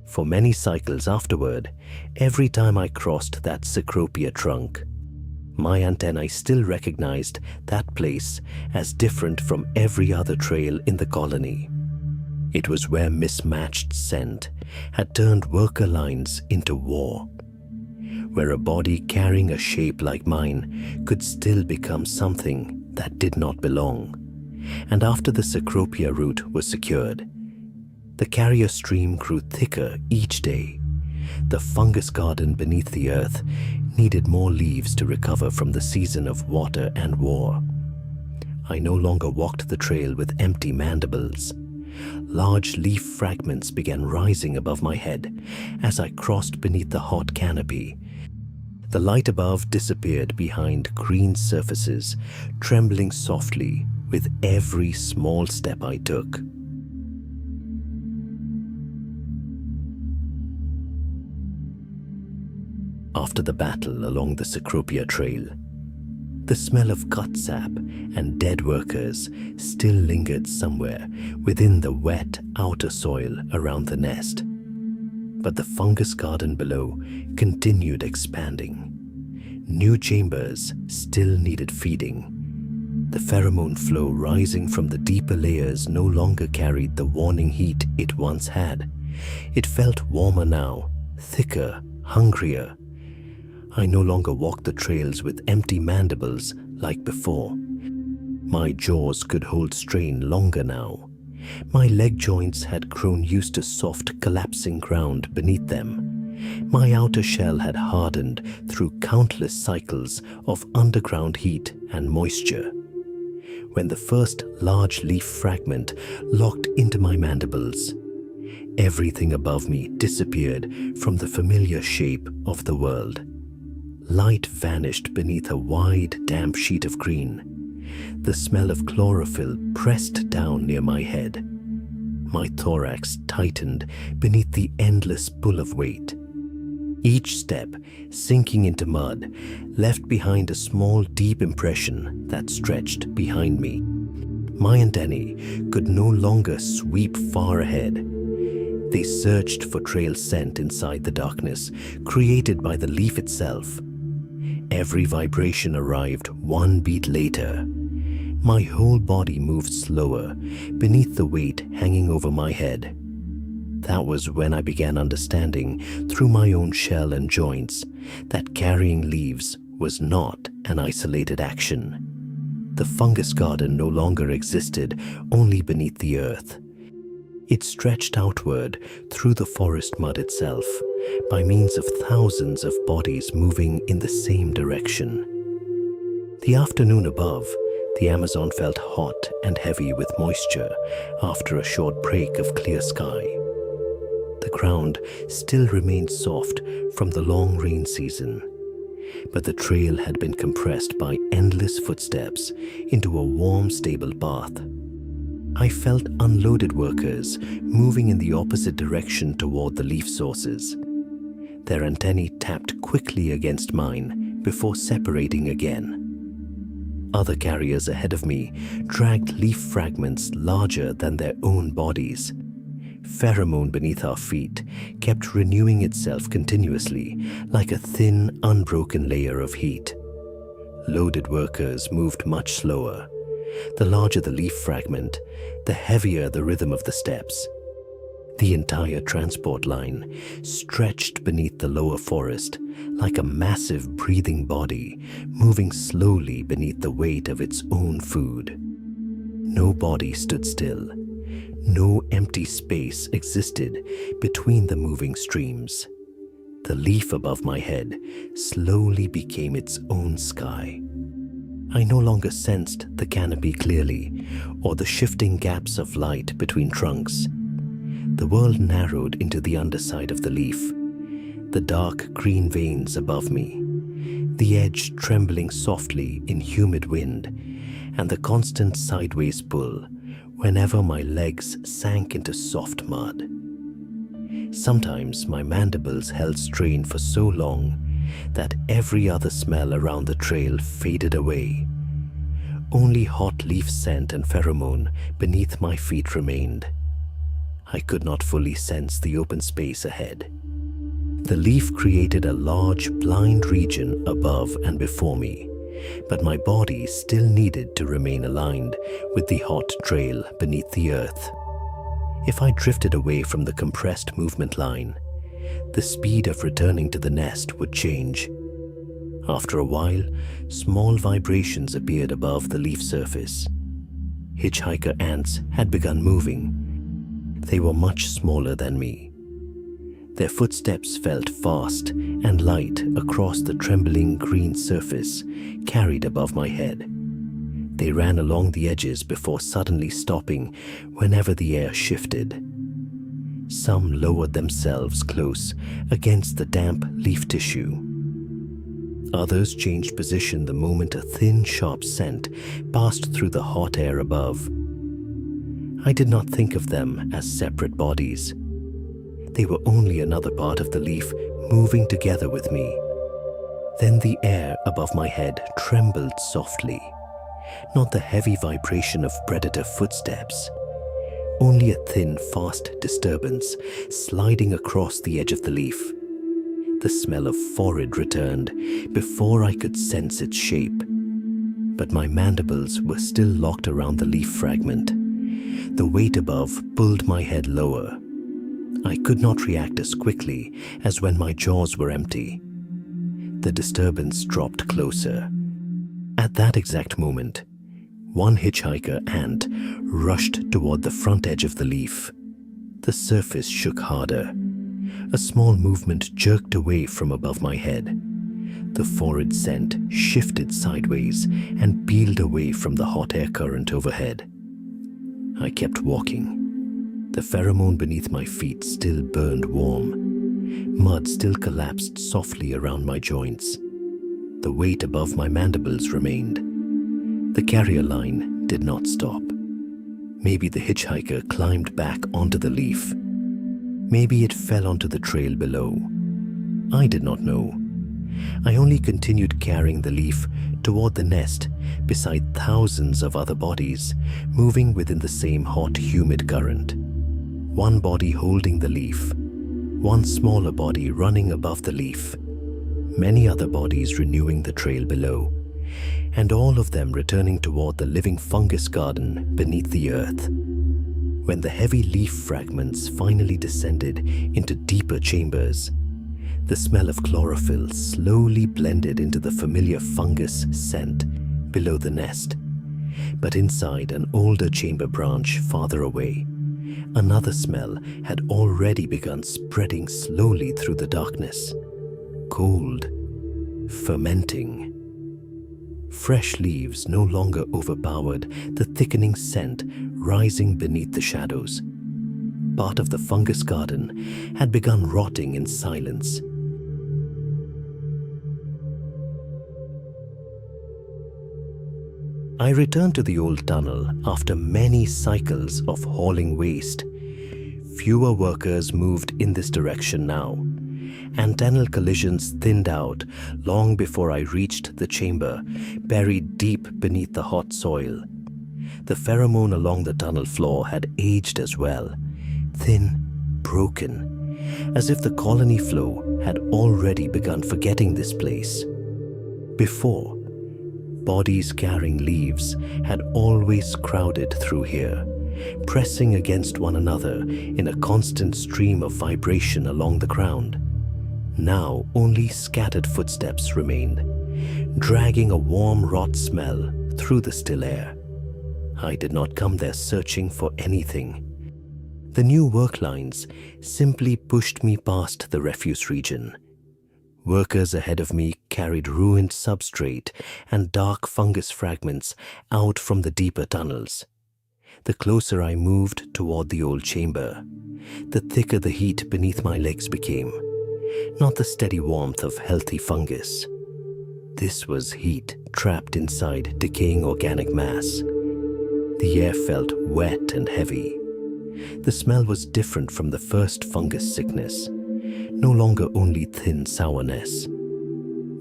For many cycles afterward, every time I crossed that Cecropia trunk, my antennae still recognized that place as different from every other trail in the colony. It was where mismatched scent had turned worker lines into war, where a body carrying a shape like mine could still become something that did not belong. And after the Cecropia route was secured, the carrier stream grew thicker each day. The fungus garden beneath the earth needed more leaves to recover from the season of water and war. I no longer walked the trail with empty mandibles. Large leaf fragments began rising above my head as I crossed beneath the hot canopy. The light above disappeared behind green surfaces, trembling softly with every small step I took. After the battle along the Cecropia trail, the smell of cut sap and dead workers still lingered somewhere within the wet outer soil around the nest. But the fungus garden below continued expanding. New chambers still needed feeding. The pheromone flow rising from the deeper layers no longer carried the warning heat it once had. It felt warmer now, thicker, hungrier. I no longer walked the trails with empty mandibles like before. My jaws could hold strain longer now. My leg joints had grown used to soft, collapsing ground beneath them. My outer shell had hardened through countless cycles of underground heat and moisture. When the first large leaf fragment locked into my mandibles, everything above me disappeared from the familiar shape of the world. Light vanished beneath a wide, damp sheet of green. The smell of chlorophyll pressed down near my head. My thorax tightened beneath the endless pull of weight. Each step, sinking into mud, left behind a small, deep impression that stretched behind me. My antennae could no longer sweep far ahead. They searched for trail scent inside the darkness created by the leaf itself. Every vibration arrived one beat later. My whole body moved slower beneath the weight hanging over my head. That was when I began understanding, through my own shell and joints, that carrying leaves was not an isolated action. The fungus garden no longer existed only beneath the earth. It stretched outward through the forest mud itself by means of thousands of bodies moving in the same direction. The afternoon above, the Amazon felt hot and heavy with moisture after a short break of clear sky. The ground still remained soft from the long rain season, but the trail had been compressed by endless footsteps into a warm, stable path. I felt unloaded workers moving in the opposite direction toward the leaf sources. Their antennae tapped quickly against mine before separating again. Other carriers ahead of me dragged leaf fragments larger than their own bodies. Pheromone beneath our feet kept renewing itself continuously, like a thin, unbroken layer of heat. Loaded workers moved much slower. The larger the leaf fragment, the heavier the rhythm of the steps. The entire transport line stretched beneath the lower forest like a massive breathing body moving slowly beneath the weight of its own food. No body stood still. No empty space existed between the moving streams. The leaf above my head slowly became its own sky. I no longer sensed the canopy clearly or the shifting gaps of light between trunks. The world narrowed into the underside of the leaf, the dark green veins above me, the edge trembling softly in humid wind, and the constant sideways pull whenever my legs sank into soft mud. Sometimes my mandibles held strain for so long that every other smell around the trail faded away. Only hot leaf scent and pheromone beneath my feet remained. I could not fully sense the open space ahead. The leaf created a large, blind region above and before me, but my body still needed to remain aligned with the hot trail beneath the earth. If I drifted away from the compressed movement line, the speed of returning to the nest would change. After a while, small vibrations appeared above the leaf surface. Hitchhiker ants had begun moving. They were much smaller than me. Their footsteps felt fast and light across the trembling green surface carried above my head. They ran along the edges before suddenly stopping whenever the air shifted. Some lowered themselves close against the damp leaf tissue. Others changed position the moment a thin, sharp scent passed through the hot air above. I did not think of them as separate bodies. They were only another part of the leaf moving together with me. Then the air above my head trembled softly, not the heavy vibration of predator footsteps, only a thin, fast disturbance sliding across the edge of the leaf. The smell of forehead returned before I could sense its shape, but my mandibles were still locked around the leaf fragment. The weight above pulled my head lower. I could not react as quickly as when my jaws were empty. The disturbance dropped closer. At that exact moment, one hitchhiker ant rushed toward the front edge of the leaf. The surface shook harder. A small movement jerked away from above my head. The forehead scent shifted sideways and peeled away from the hot air current overhead. I kept walking. The pheromone beneath my feet still burned warm. Mud still collapsed softly around my joints. The weight above my mandibles remained. The carrier line did not stop. Maybe the hitchhiker climbed back onto the leaf. Maybe it fell onto the trail below. I did not know. I only continued carrying the leaf toward the nest beside thousands of other bodies moving within the same hot, humid current. One body holding the leaf, one smaller body running above the leaf, many other bodies renewing the trail below, and all of them returning toward the living fungus garden beneath the earth. When the heavy leaf fragments finally descended into deeper chambers, the smell of chlorophyll slowly blended into the familiar fungus scent below the nest. But inside an older chamber branch farther away, another smell had already begun spreading slowly through the darkness. Cold, fermenting. Fresh leaves no longer overpowered the thickening scent rising beneath the shadows. Part of the fungus garden had begun rotting in silence. I returned to the old tunnel after many cycles of hauling waste. Fewer workers moved in this direction now. Antennal collisions thinned out long before I reached the chamber, buried deep beneath the hot soil. The pheromone along the tunnel floor had aged as well, thin, broken, as if the colony flow had already begun forgetting this place. Before, bodies carrying leaves had always crowded through here, pressing against one another in a constant stream of vibration along the ground. Now only scattered footsteps remained, dragging a warm rot smell through the still air. I did not come there searching for anything. The new work lines simply pushed me past the refuse region. Workers ahead of me carried ruined substrate and dark fungus fragments out from the deeper tunnels. The closer I moved toward the old chamber, the thicker the heat beneath my legs became, not the steady warmth of healthy fungus. This was heat trapped inside decaying organic mass. The air felt wet and heavy. The smell was different from the first fungus sickness, no longer only thin sourness.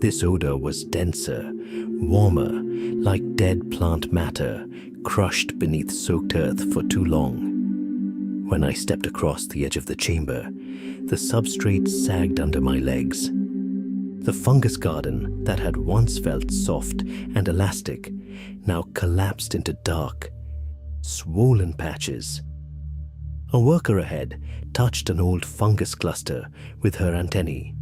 This odor was denser, warmer, like dead plant matter crushed beneath soaked earth for too long. When I stepped across the edge of the chamber, the substrate sagged under my legs. The fungus garden that had once felt soft and elastic now collapsed into dark, swollen patches. A worker ahead touched an old fungus cluster with her antennae,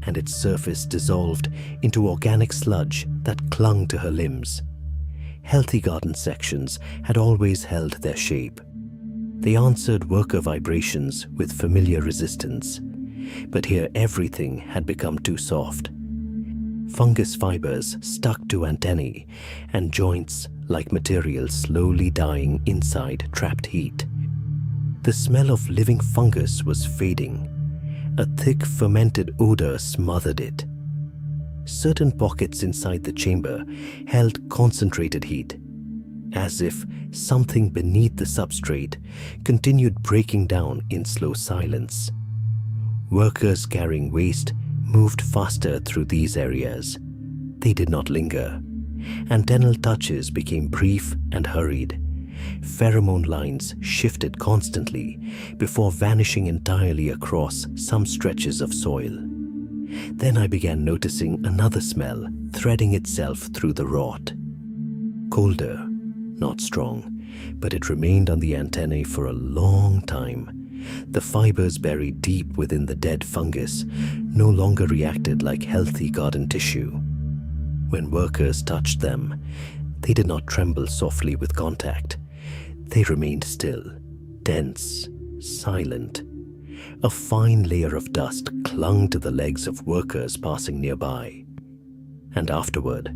and its surface dissolved into organic sludge that clung to her limbs. Healthy garden sections had always held their shape. They answered worker vibrations with familiar resistance, but here everything had become too soft. Fungus fibers stuck to antennae, and joints like material slowly dying inside trapped heat. The smell of living fungus was fading. A thick fermented odor smothered it. Certain pockets inside the chamber held concentrated heat, as if something beneath the substrate continued breaking down in slow silence. Workers carrying waste moved faster through these areas. They did not linger. Antennal touches became brief and hurried. Pheromone lines shifted constantly before vanishing entirely across some stretches of soil. Then I began noticing another smell threading itself through the rot. Colder, not strong, but it remained on the antennae for a long time. The fibers buried deep within the dead fungus no longer reacted like healthy garden tissue. When workers touched them, they did not tremble softly with contact. They remained still, dense, silent. A fine layer of dust clung to the legs of workers passing nearby. And afterward,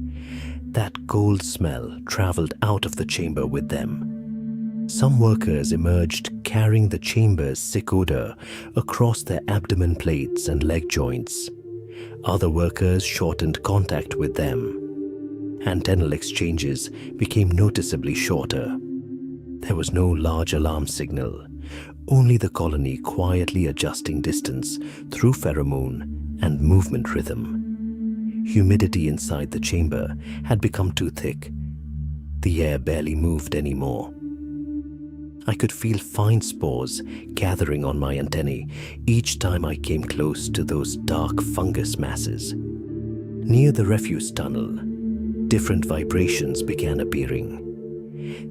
that cold smell traveled out of the chamber with them. Some workers emerged carrying the chamber's sick odor across their abdomen plates and leg joints. Other workers shortened contact with them. Antennal exchanges became noticeably shorter. There was no large alarm signal, only the colony quietly adjusting distance through pheromone and movement rhythm. Humidity inside the chamber had become too thick. The air barely moved anymore. I could feel fine spores gathering on my antennae each time I came close to those dark fungus masses. Near the refuse tunnel, different vibrations began appearing.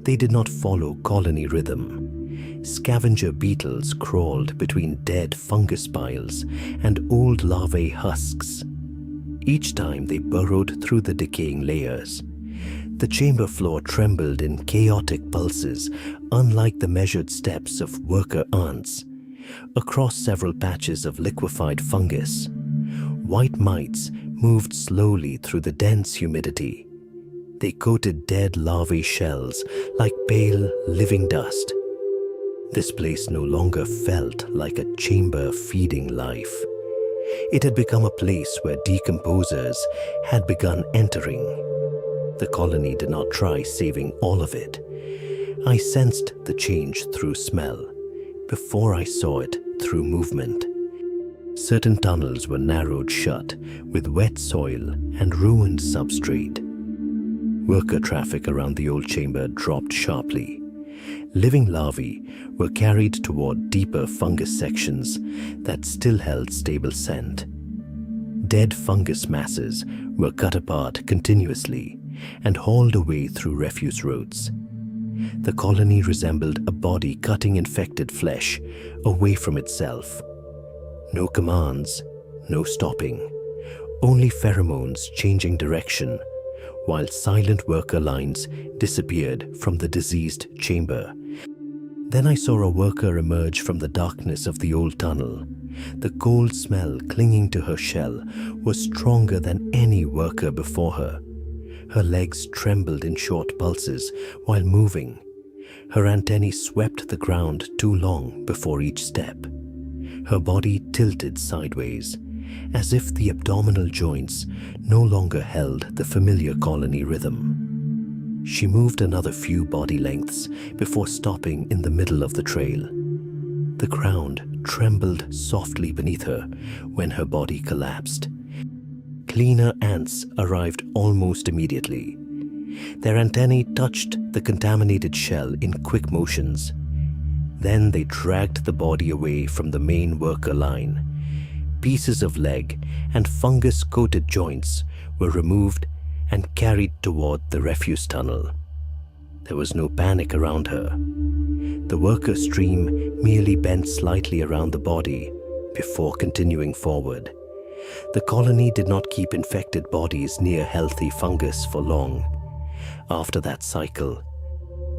They did not follow colony rhythm. scavenger beetles crawled between dead fungus piles and old larvae husks. Each time they burrowed through the decaying layers. The chamber floor trembled in chaotic pulses, unlike the measured steps of worker ants. Across several patches of liquefied fungus, white mites moved slowly through the dense humidity. They coated dead larvae shells like pale, living dust. This place no longer felt like a chamber feeding life. It had become a place where decomposers had begun entering. The colony did not try saving all of it. I sensed the change through smell, before I saw it through movement. Certain tunnels were narrowed shut with wet soil and ruined substrate. Worker traffic around the old chamber dropped sharply. Living larvae were carried toward deeper fungus sections that still held stable scent. Dead fungus masses were cut apart continuously and hauled away through refuse roads. The colony resembled a body cutting infected flesh away from itself. No commands, no stopping, only pheromones changing direction, while silent worker lines disappeared from the diseased chamber. Then I saw a worker emerge from the darkness of the old tunnel. The cold smell clinging to her shell was stronger than any worker before her. Her legs trembled in short pulses while moving. Her antennae swept the ground too long before each step. Her body tilted sideways, as if the abdominal joints no longer held the familiar colony rhythm. She moved another few body lengths before stopping in the middle of the trail. The ground trembled softly beneath her when her body collapsed. Cleaner ants arrived almost immediately. Their antennae touched the contaminated shell in quick motions. Then they dragged the body away from the main worker line. Pieces of leg and fungus-coated joints were removed and carried toward the refuse tunnel. There was no panic around her. The worker stream merely bent slightly around the body before continuing forward. The colony did not keep infected bodies near healthy fungus for long. After that cycle,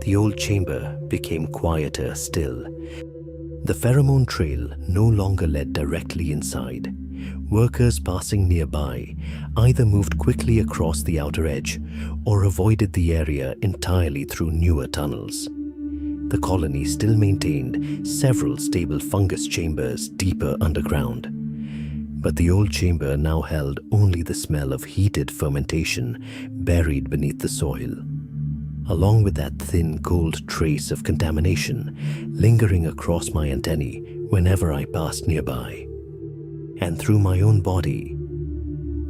the old chamber became quieter still. The pheromone trail no longer led directly inside. Workers passing nearby either moved quickly across the outer edge or avoided the area entirely through newer tunnels. The colony still maintained several stable fungus chambers deeper underground. But the old chamber now held only the smell of heated fermentation buried beneath the soil, along with that thin, cold trace of contamination lingering across my antennae whenever I passed nearby. And through my own body,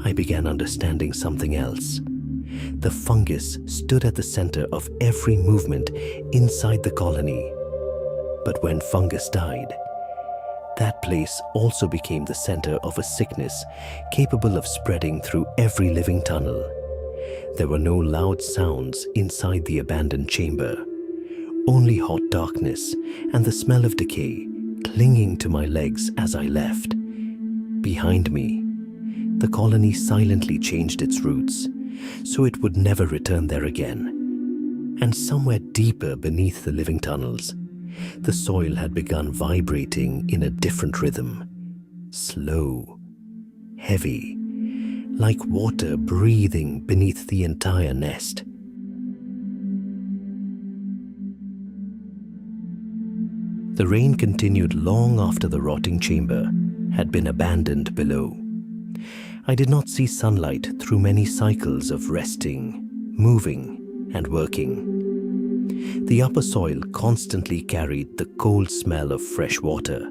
I began understanding something else. The fungus stood at the center of every movement inside the colony. But when fungus died, that place also became the center of a sickness capable of spreading through every living tunnel. There were no loud sounds inside the abandoned chamber, only hot darkness and the smell of decay clinging to my legs as I left. Behind me, the colony silently changed its routes, so it would never return there again. And somewhere deeper beneath the living tunnels, the soil had begun vibrating in a different rhythm, slow, heavy, like water breathing beneath the entire nest. The rain continued long after the rotting chamber had been abandoned below. I did not see sunlight through many cycles of resting, moving, and working. The upper soil constantly carried the cold smell of fresh water.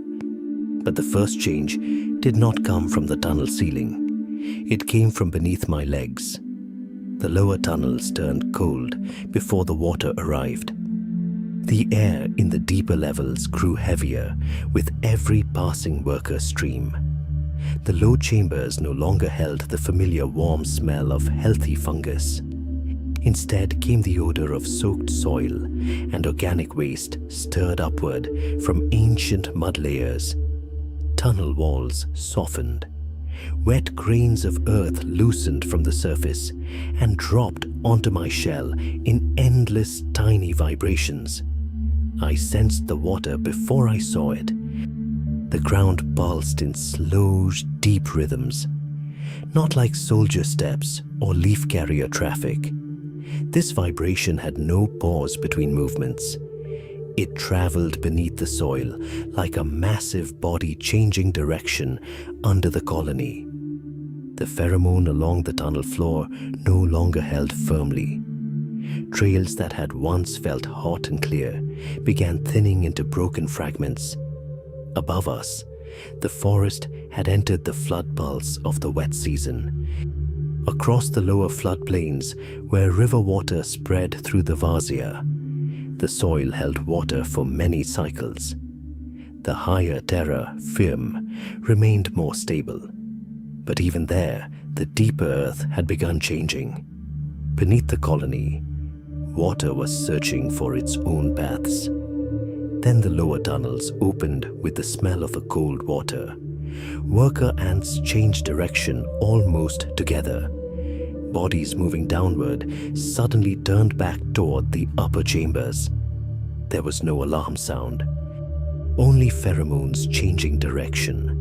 But the first change did not come from the tunnel ceiling. It came from beneath my legs. The lower tunnels turned cold before the water arrived. The air in the deeper levels grew heavier with every passing worker stream. The low chambers no longer held the familiar warm smell of healthy fungus. Instead came the odor of soaked soil and organic waste stirred upward from ancient mud layers. Tunnel walls softened. Wet grains of earth loosened from the surface and dropped onto my shell in endless tiny vibrations. I sensed the water before I saw it. The ground pulsed in slow, deep rhythms, not like soldier steps or leaf carrier traffic. This vibration had no pause between movements. It traveled beneath the soil like a massive body changing direction under the colony. The pheromone along the tunnel floor no longer held firmly. Trails that had once felt hot and clear began thinning into broken fragments. Above us, the forest had entered the flood pulse of the wet season. Across the lower floodplains, where river water spread through the Vazia, the soil held water for many cycles. The higher terra firme remained more stable. But even there, the deeper earth had begun changing. Beneath the colony, water was searching for its own paths. Then the lower tunnels opened with the smell of the cold water. Worker ants changed direction almost together. Bodies moving downward suddenly turned back toward the upper chambers. There was no alarm sound, only pheromones changing direction.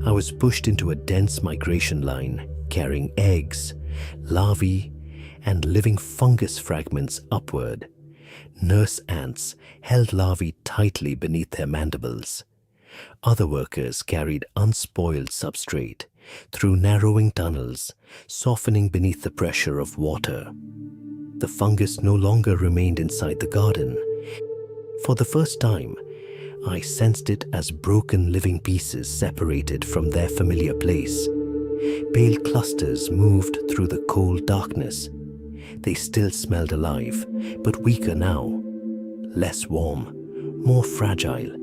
I was pushed into a dense migration line, carrying eggs, larvae, and living fungus fragments upward. Nurse ants held larvae tightly beneath their mandibles. Other workers carried unspoiled substrate through narrowing tunnels, softening beneath the pressure of water. The fungus no longer remained inside the garden. For the first time, I sensed it as broken living pieces separated from their familiar place. Pale clusters moved through the cold darkness. They still smelled alive, but weaker now. Less warm, more fragile,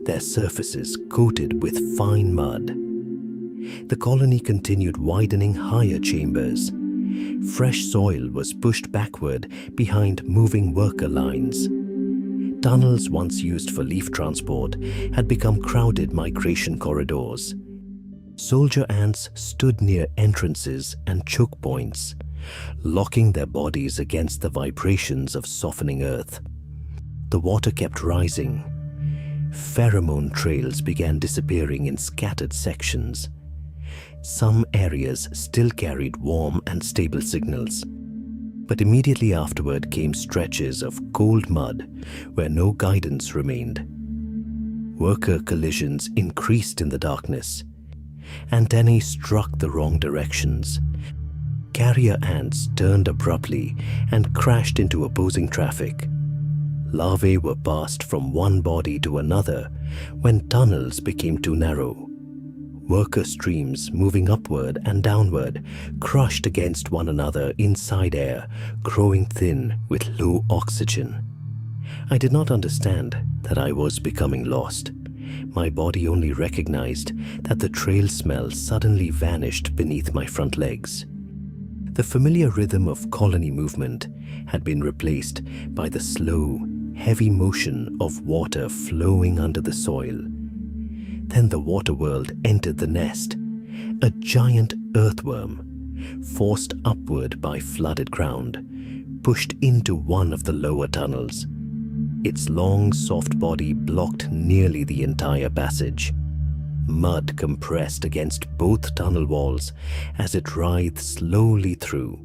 their surfaces coated with fine mud. The colony continued widening higher chambers. Fresh soil was pushed backward behind moving worker lines. Tunnels once used for leaf transport had become crowded migration corridors. Soldier ants stood near entrances and choke points, locking their bodies against the vibrations of softening earth. The water kept rising. Pheromone trails began disappearing in scattered sections. Some areas still carried warm and stable signals, but immediately afterward came stretches of cold mud where no guidance remained. Worker collisions increased in the darkness. Antennae struck the wrong directions. Carrier ants turned abruptly and crashed into opposing traffic. Larvae were passed from one body to another when tunnels became too narrow. Worker streams moving upward and downward crushed against one another inside air, growing thin with low oxygen. I did not understand that I was becoming lost. My body only recognized that the trail smell suddenly vanished beneath my front legs. The familiar rhythm of colony movement had been replaced by the slow, heavy motion of water flowing under the soil. Then the water world entered the nest, a giant earthworm, forced upward by flooded ground, pushed into one of the lower tunnels. Its long, soft body blocked nearly the entire passage. Mud compressed against both tunnel walls as it writhed slowly through.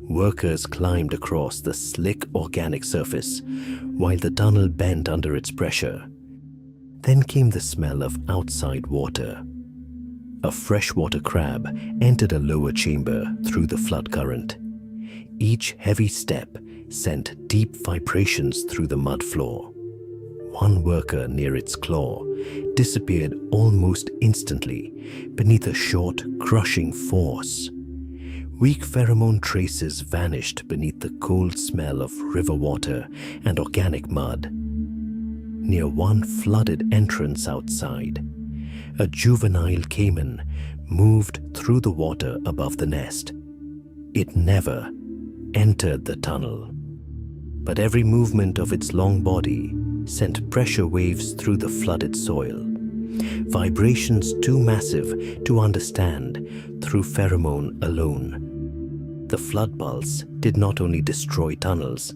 Workers climbed across the slick organic surface while the tunnel bent under its pressure. Then came the smell of outside water. A freshwater crab entered a lower chamber through the flood current. Each heavy step sent deep vibrations through the mud floor. One worker near its claw disappeared almost instantly beneath a short, crushing force. Weak pheromone traces vanished beneath the cold smell of river water and organic mud. Near one flooded entrance outside, a juvenile caiman moved through the water above the nest. It never entered the tunnel. But every movement of its long body sent pressure waves through the flooded soil, vibrations too massive to understand through pheromone alone. The flood pulse did not only destroy tunnels,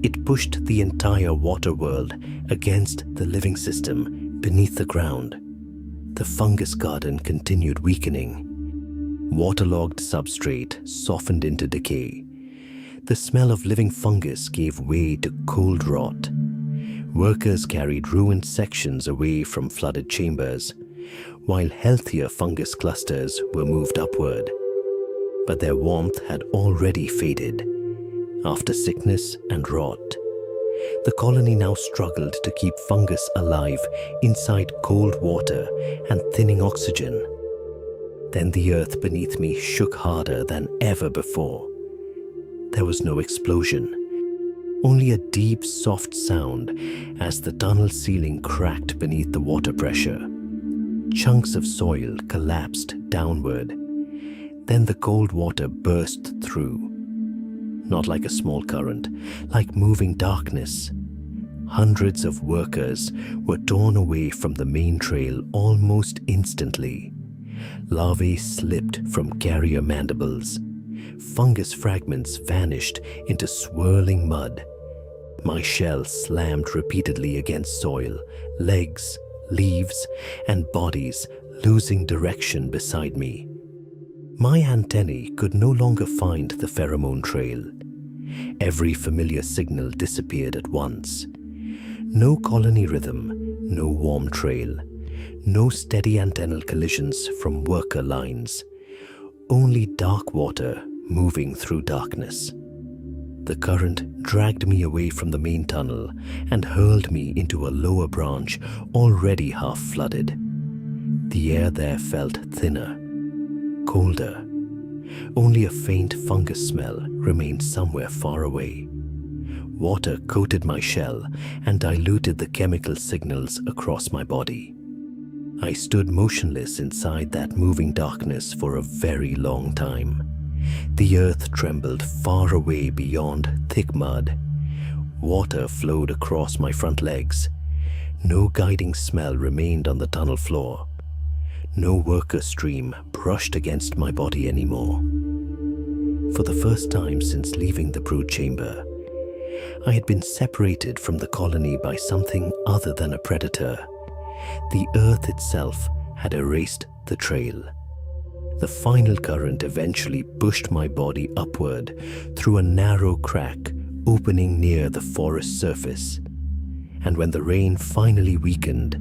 it pushed the entire water world against the living system beneath the ground. The fungus garden continued weakening. Waterlogged substrate softened into decay. The smell of living fungus gave way to cold rot. Workers carried ruined sections away from flooded chambers, while healthier fungus clusters were moved upward. But their warmth had already faded. After sickness and rot, the colony now struggled to keep fungus alive inside cold water and thinning oxygen. Then the earth beneath me shook harder than ever before. There was no explosion, only a deep, soft sound as the tunnel ceiling cracked beneath the water pressure. Chunks of soil collapsed downward. Then the cold water burst through. Not like a small current, like moving darkness. Hundreds of workers were torn away from the main trail almost instantly. Larvae slipped from carrier mandibles. Fungus fragments vanished into swirling mud. My shell slammed repeatedly against soil, legs, leaves, and bodies losing direction beside me. My antennae could no longer find the pheromone trail. Every familiar signal disappeared at once. No colony rhythm, no warm trail, no steady antennal collisions from worker lines. Only dark water moving through darkness. The current dragged me away from the main tunnel and hurled me into a lower branch already half flooded. The air there felt thinner, colder. Only a faint fungus smell remained somewhere far away. Water coated my shell and diluted the chemical signals across my body. I stood motionless inside that moving darkness for a very long time. The earth trembled far away beyond thick mud. Water flowed across my front legs. No guiding smell remained on the tunnel floor. No worker stream brushed against my body anymore. For the first time since leaving the brood chamber, I had been separated from the colony by something other than a predator. The earth itself had erased the trail. The final current eventually pushed my body upward through a narrow crack opening near the forest surface. And when the rain finally weakened,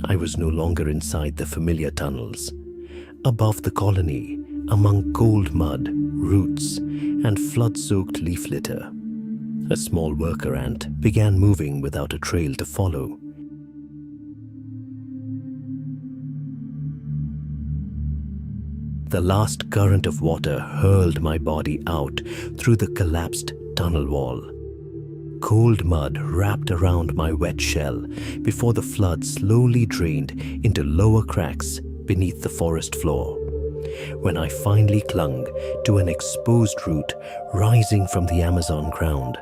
I was no longer inside the familiar tunnels. Above the colony, among cold mud, roots, and flood-soaked leaf litter, a small worker ant began moving without a trail to follow. The last current of water hurled my body out through the collapsed tunnel wall. Cold mud wrapped around my wet shell before the flood slowly drained into lower cracks beneath the forest floor. When I finally clung to an exposed root rising from the Amazon ground,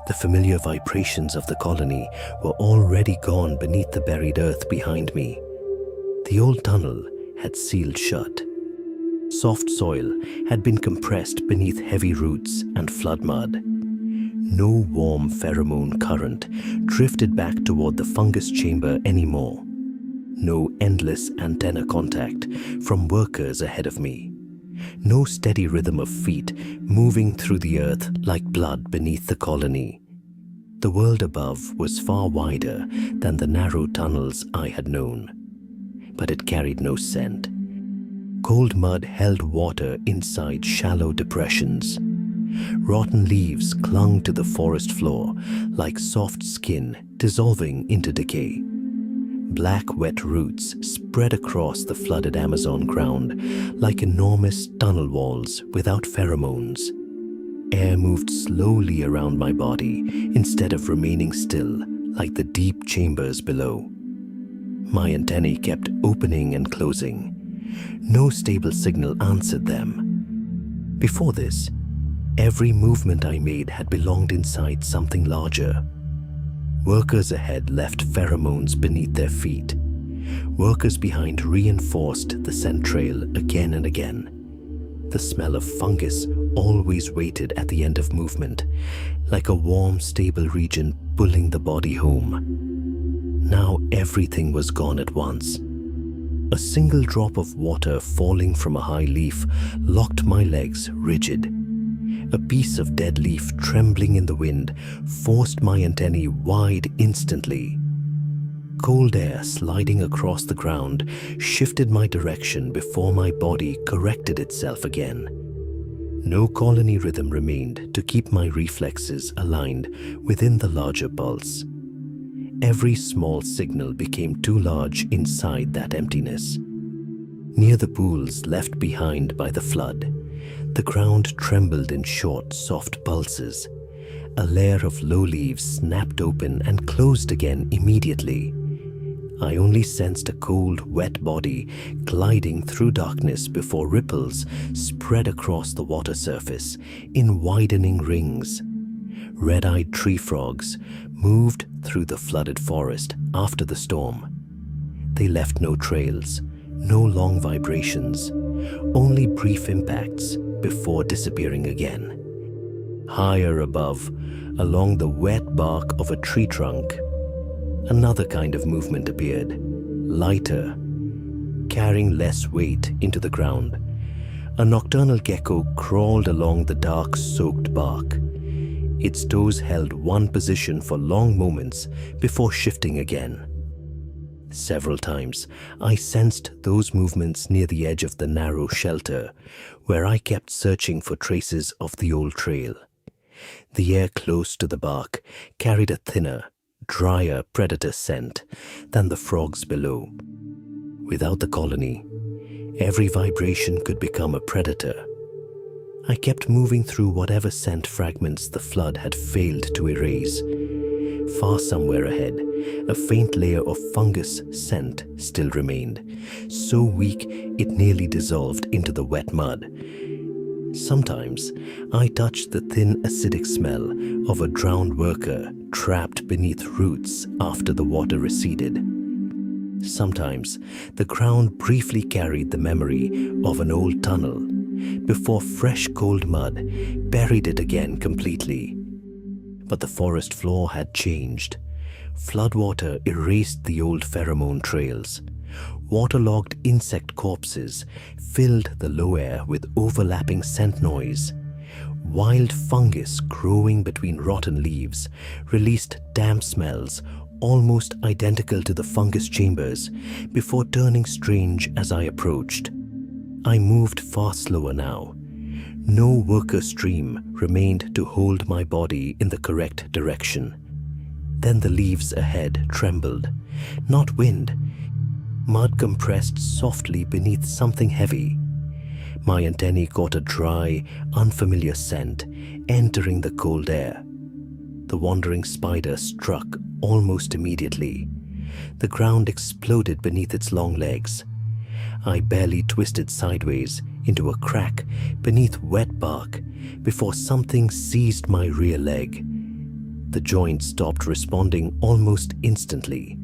the familiar vibrations of the colony were already gone beneath the buried earth behind me. The old tunnel had sealed shut. Soft soil had been compressed beneath heavy roots and flood mud. No warm pheromone current drifted back toward the fungus chamber anymore. No endless antenna contact from workers ahead of me. No steady rhythm of feet moving through the earth like blood beneath the colony. The world above was far wider than the narrow tunnels I had known, but it carried no scent. Cold mud held water inside shallow depressions. Rotten leaves clung to the forest floor like soft skin dissolving into decay. Black wet roots spread across the flooded Amazon ground like enormous tunnel walls without pheromones. Air moved slowly around my body instead of remaining still like the deep chambers below. My antennae kept opening and closing. No stable signal answered them. Before this, Every movement I made had belonged inside something larger. Workers ahead left pheromones beneath their feet. Workers behind reinforced the scent trail again and again. The smell of fungus always waited at the end of movement, like a warm, stable region pulling the body home. Now everything was gone at once. A single drop of water falling from a high leaf locked my legs rigid. A piece of dead leaf trembling in the wind forced my antennae wide instantly. Cold air sliding across the ground shifted my direction before my body corrected itself again. No colony rhythm remained to keep my reflexes aligned within the larger pulse. Every small signal became too large inside that emptiness. Near the pools left behind by the flood, the ground trembled in short, soft pulses. A layer of low leaves snapped open and closed again immediately. I only sensed a cold, wet body gliding through darkness before ripples spread across the water surface in widening rings. Red-eyed tree frogs moved through the flooded forest after the storm. They left no trails, no long vibrations, only brief impacts before disappearing again. Higher above, along the wet bark of a tree trunk, another kind of movement appeared, lighter, carrying less weight into the ground. A nocturnal gecko crawled along the dark, soaked bark. Its toes held one position for long moments before shifting again. Several times, I sensed those movements near the edge of the narrow shelter, where I kept searching for traces of the old trail. The air close to the bark carried a thinner, drier predator scent than the frogs below. Without the colony, every vibration could become a predator. I kept moving through whatever scent fragments the flood had failed to erase. Far somewhere ahead, a faint layer of fungus scent still remained, so weak it nearly dissolved into the wet mud. Sometimes I touched the thin acidic smell of a drowned worker trapped beneath roots after the water receded. Sometimes the ground briefly carried the memory of an old tunnel before fresh cold mud buried it again completely. But the forest floor had changed. Floodwater erased the old pheromone trails. Waterlogged insect corpses filled the low air with overlapping scent noise. Wild fungus growing between rotten leaves released damp smells almost identical to the fungus chambers before turning strange as I approached. I moved far slower now. No worker stream remained to hold my body in the correct direction. Then the leaves ahead trembled. Not wind. Mud compressed softly beneath something heavy. My antennae caught a dry, unfamiliar scent entering the cold air. The wandering spider struck almost immediately. The ground exploded beneath its long legs. I barely twisted sideways into a crack beneath wet bark before something seized my rear leg. The joint stopped responding almost instantly.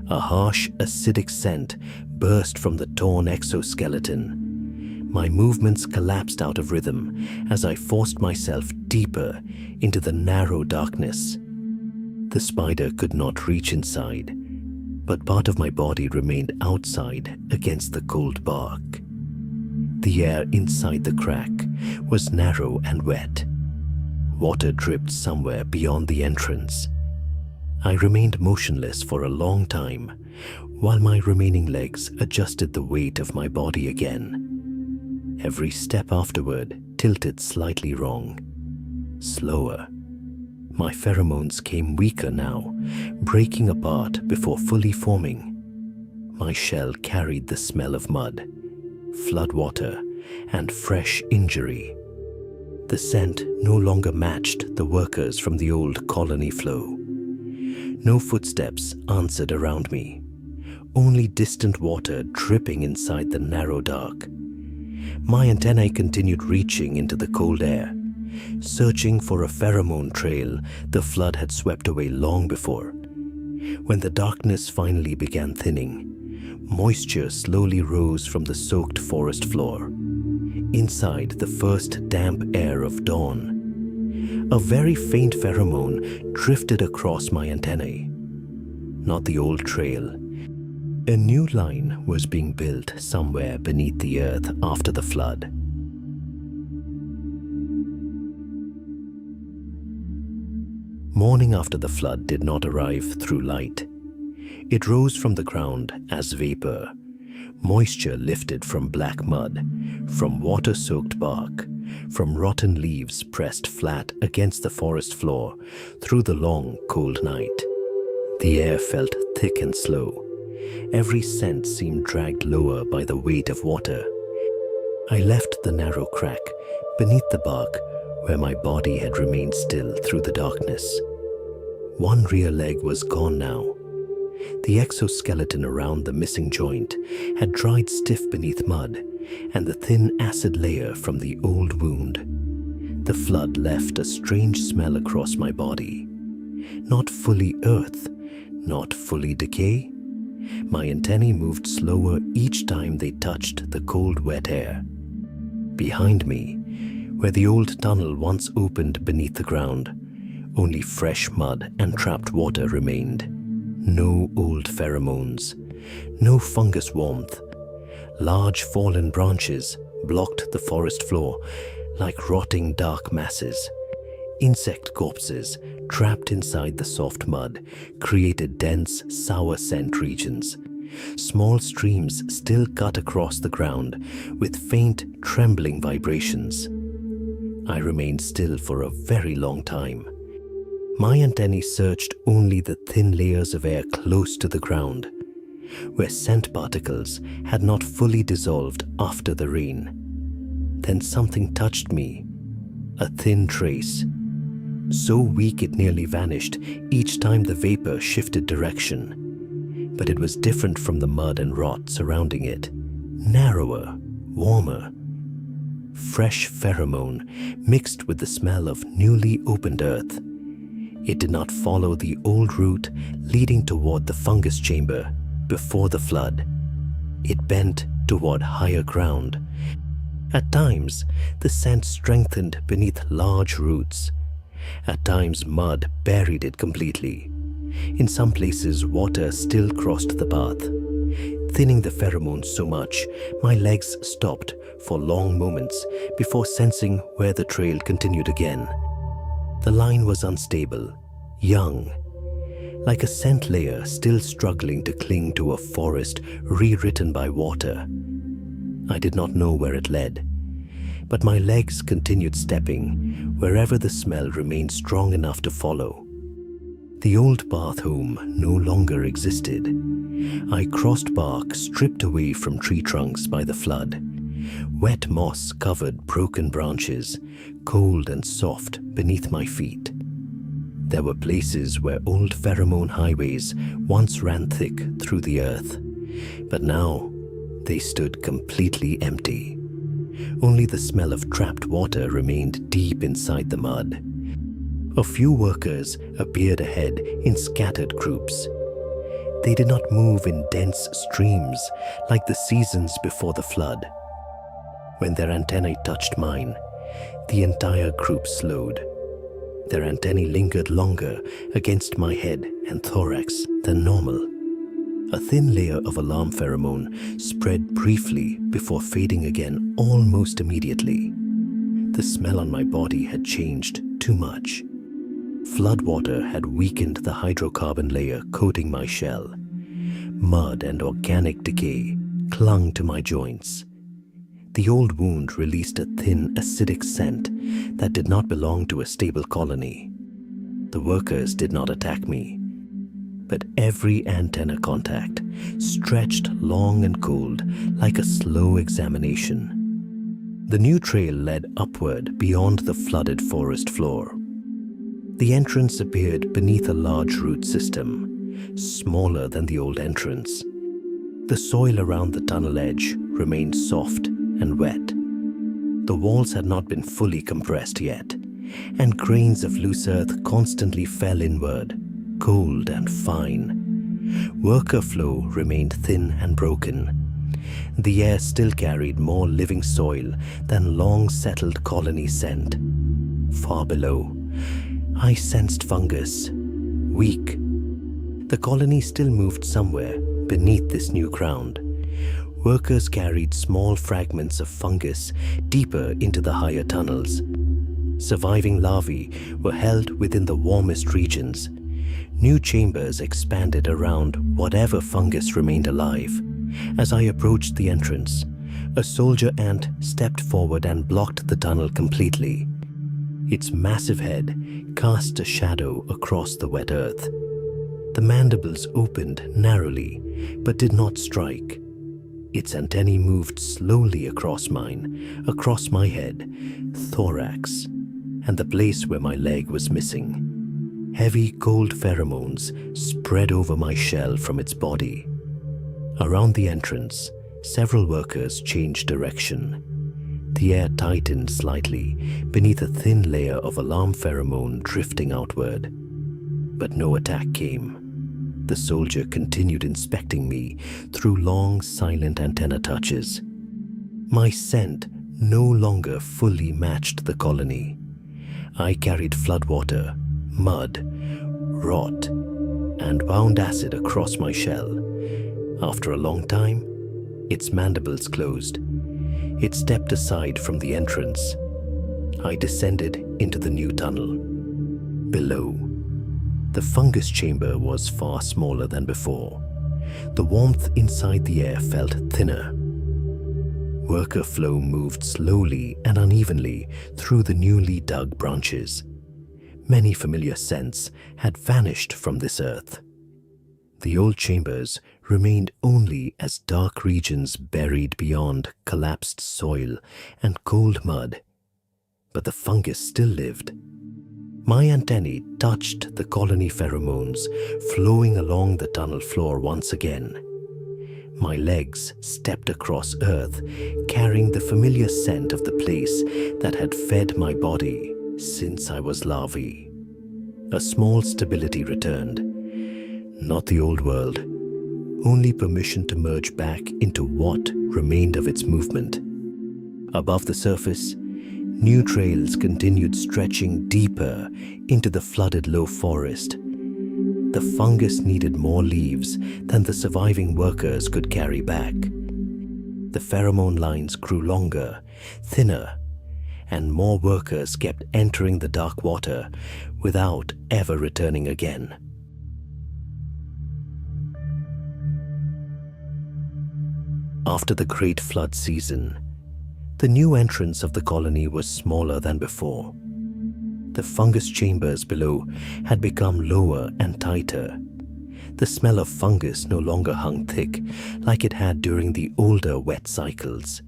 A harsh, acidic scent burst from the torn exoskeleton. My movements collapsed out of rhythm as I forced myself deeper into the narrow darkness. The spider could not reach inside, but part of my body remained outside against the cold bark. The air inside the crack was narrow and wet. Water dripped somewhere beyond the entrance. I remained motionless for a long time, while my remaining legs adjusted the weight of my body again. Every step afterward tilted slightly wrong, slower. My pheromones came weaker now, breaking apart before fully forming. My shell carried the smell of mud, floodwater, and fresh injury. The scent no longer matched the workers from the old colony flow. No footsteps answered around me, only distant water dripping inside the narrow dark. My antennae continued reaching into the cold air, searching for a pheromone trail the flood had swept away long before. When the darkness finally began thinning, moisture slowly rose from the soaked forest floor. Inside the first damp air of dawn, a very faint pheromone drifted across my antennae. Not the old trail. A new line was being built somewhere beneath the earth after the flood. Morning after the flood did not arrive through light. It rose from the ground as vapor. Moisture lifted from black mud, from water-soaked bark, from rotten leaves pressed flat against the forest floor through the long, cold night. The air felt thick and slow. Every scent seemed dragged lower by the weight of water. I left the narrow crack beneath the bark where my body had remained still through the darkness. One rear leg was gone now. The exoskeleton around the missing joint had dried stiff beneath mud and the thin acid layer from the old wound. The flood left a strange smell across my body. Not fully earth, not fully decay. My antennae moved slower each time they touched the cold, wet air. Behind me, where the old tunnel once opened beneath the ground, only fresh mud and trapped water remained. No old pheromones, no fungus warmth. Large fallen branches blocked the forest floor like rotting dark masses. Insect corpses trapped inside the soft mud created dense, sour scent regions. Small streams still cut across the ground with faint, trembling vibrations. I remained still for a very long time. My antennae searched only the thin layers of air close to the ground, where scent particles had not fully dissolved after the rain. Then something touched me, a thin trace, so weak it nearly vanished each time the vapor shifted direction. But it was different from the mud and rot surrounding it, narrower, warmer. Fresh pheromone mixed with the smell of newly opened earth. It did not follow the old route leading toward the fungus chamber before the flood. It bent toward higher ground. At times, the scent strengthened beneath large roots. At times, mud buried it completely. In some places, water still crossed the path. Thinning the pheromones so much, my legs stopped for long moments before sensing where the trail continued again. The line was unstable, young, like a scent layer still struggling to cling to a forest rewritten by water. I did not know where it led, but my legs continued stepping wherever the smell remained strong enough to follow. The old bath home no longer existed. I crossed bark stripped away from tree trunks by the flood. Wet moss covered broken branches, cold and soft beneath my feet. There were places where old pheromone highways once ran thick through the earth, but now they stood completely empty. Only the smell of trapped water remained deep inside the mud. A few workers appeared ahead in scattered groups. They did not move in dense streams like the seasons before the flood. When their antennae touched mine, the entire group slowed. Their antennae lingered longer against my head and thorax than normal. A thin layer of alarm pheromone spread briefly before fading again almost immediately. The smell on my body had changed too much. Floodwater had weakened the hydrocarbon layer coating my shell. Mud and organic decay clung to my joints. The old wound released a thin, acidic scent that did not belong to a stable colony. The workers did not attack me, but every antenna contact stretched long and cold like a slow examination. The new trail led upward beyond the flooded forest floor. The entrance appeared beneath a large root system, smaller than the old entrance. The soil around the tunnel edge remained soft and wet. The walls had not been fully compressed yet. and grains of loose earth constantly fell inward, cold and fine. Worker flow remained thin and broken. The air still carried more living soil than long-settled colony scent. Far below, I sensed fungus, weak. The colony still moved somewhere beneath this new ground. Workers carried small fragments of fungus deeper into the higher tunnels. Surviving larvae were held within the warmest regions. New chambers expanded around whatever fungus remained alive. As I approached the entrance, a soldier ant stepped forward and blocked the tunnel completely. Its massive head cast a shadow across the wet earth. The mandibles opened narrowly, but did not strike. Its antennae moved slowly across mine, across my head, thorax, and the place where my leg was missing. Heavy, cold pheromones spread over my shell from its body. Around the entrance, several workers changed direction. The air tightened slightly beneath a thin layer of alarm pheromone drifting outward. But no attack came. The soldier continued inspecting me through long, silent antenna touches. My scent no longer fully matched the colony. I carried floodwater, mud, rot, and bound acid across my shell. After a long time, its mandibles closed. It stepped aside from the entrance. I descended into the new tunnel. Below, the fungus chamber was far smaller than before. The warmth inside the air felt thinner. Worker flow moved slowly and unevenly through the newly dug branches. Many familiar scents had vanished from this earth. The old chambers remained only as dark regions buried beyond collapsed soil and cold mud. But the fungus still lived. My antennae touched the colony pheromones flowing along the tunnel floor once again. My legs stepped across earth, carrying the familiar scent of the place that had fed my body since I was larvae. A small stability returned. Not the old world, only permission to merge back into what remained of its movement. Above the surface, new trails continued stretching deeper into the flooded low forest. The fungus needed more leaves than the surviving workers could carry back. The pheromone lines grew longer, thinner, and more workers kept entering the dark water without ever returning again. After the great flood season, the new entrance of the colony was smaller than before. The fungus chambers below had become lower and tighter. The smell of fungus no longer hung thick like it had during the older wet cycles.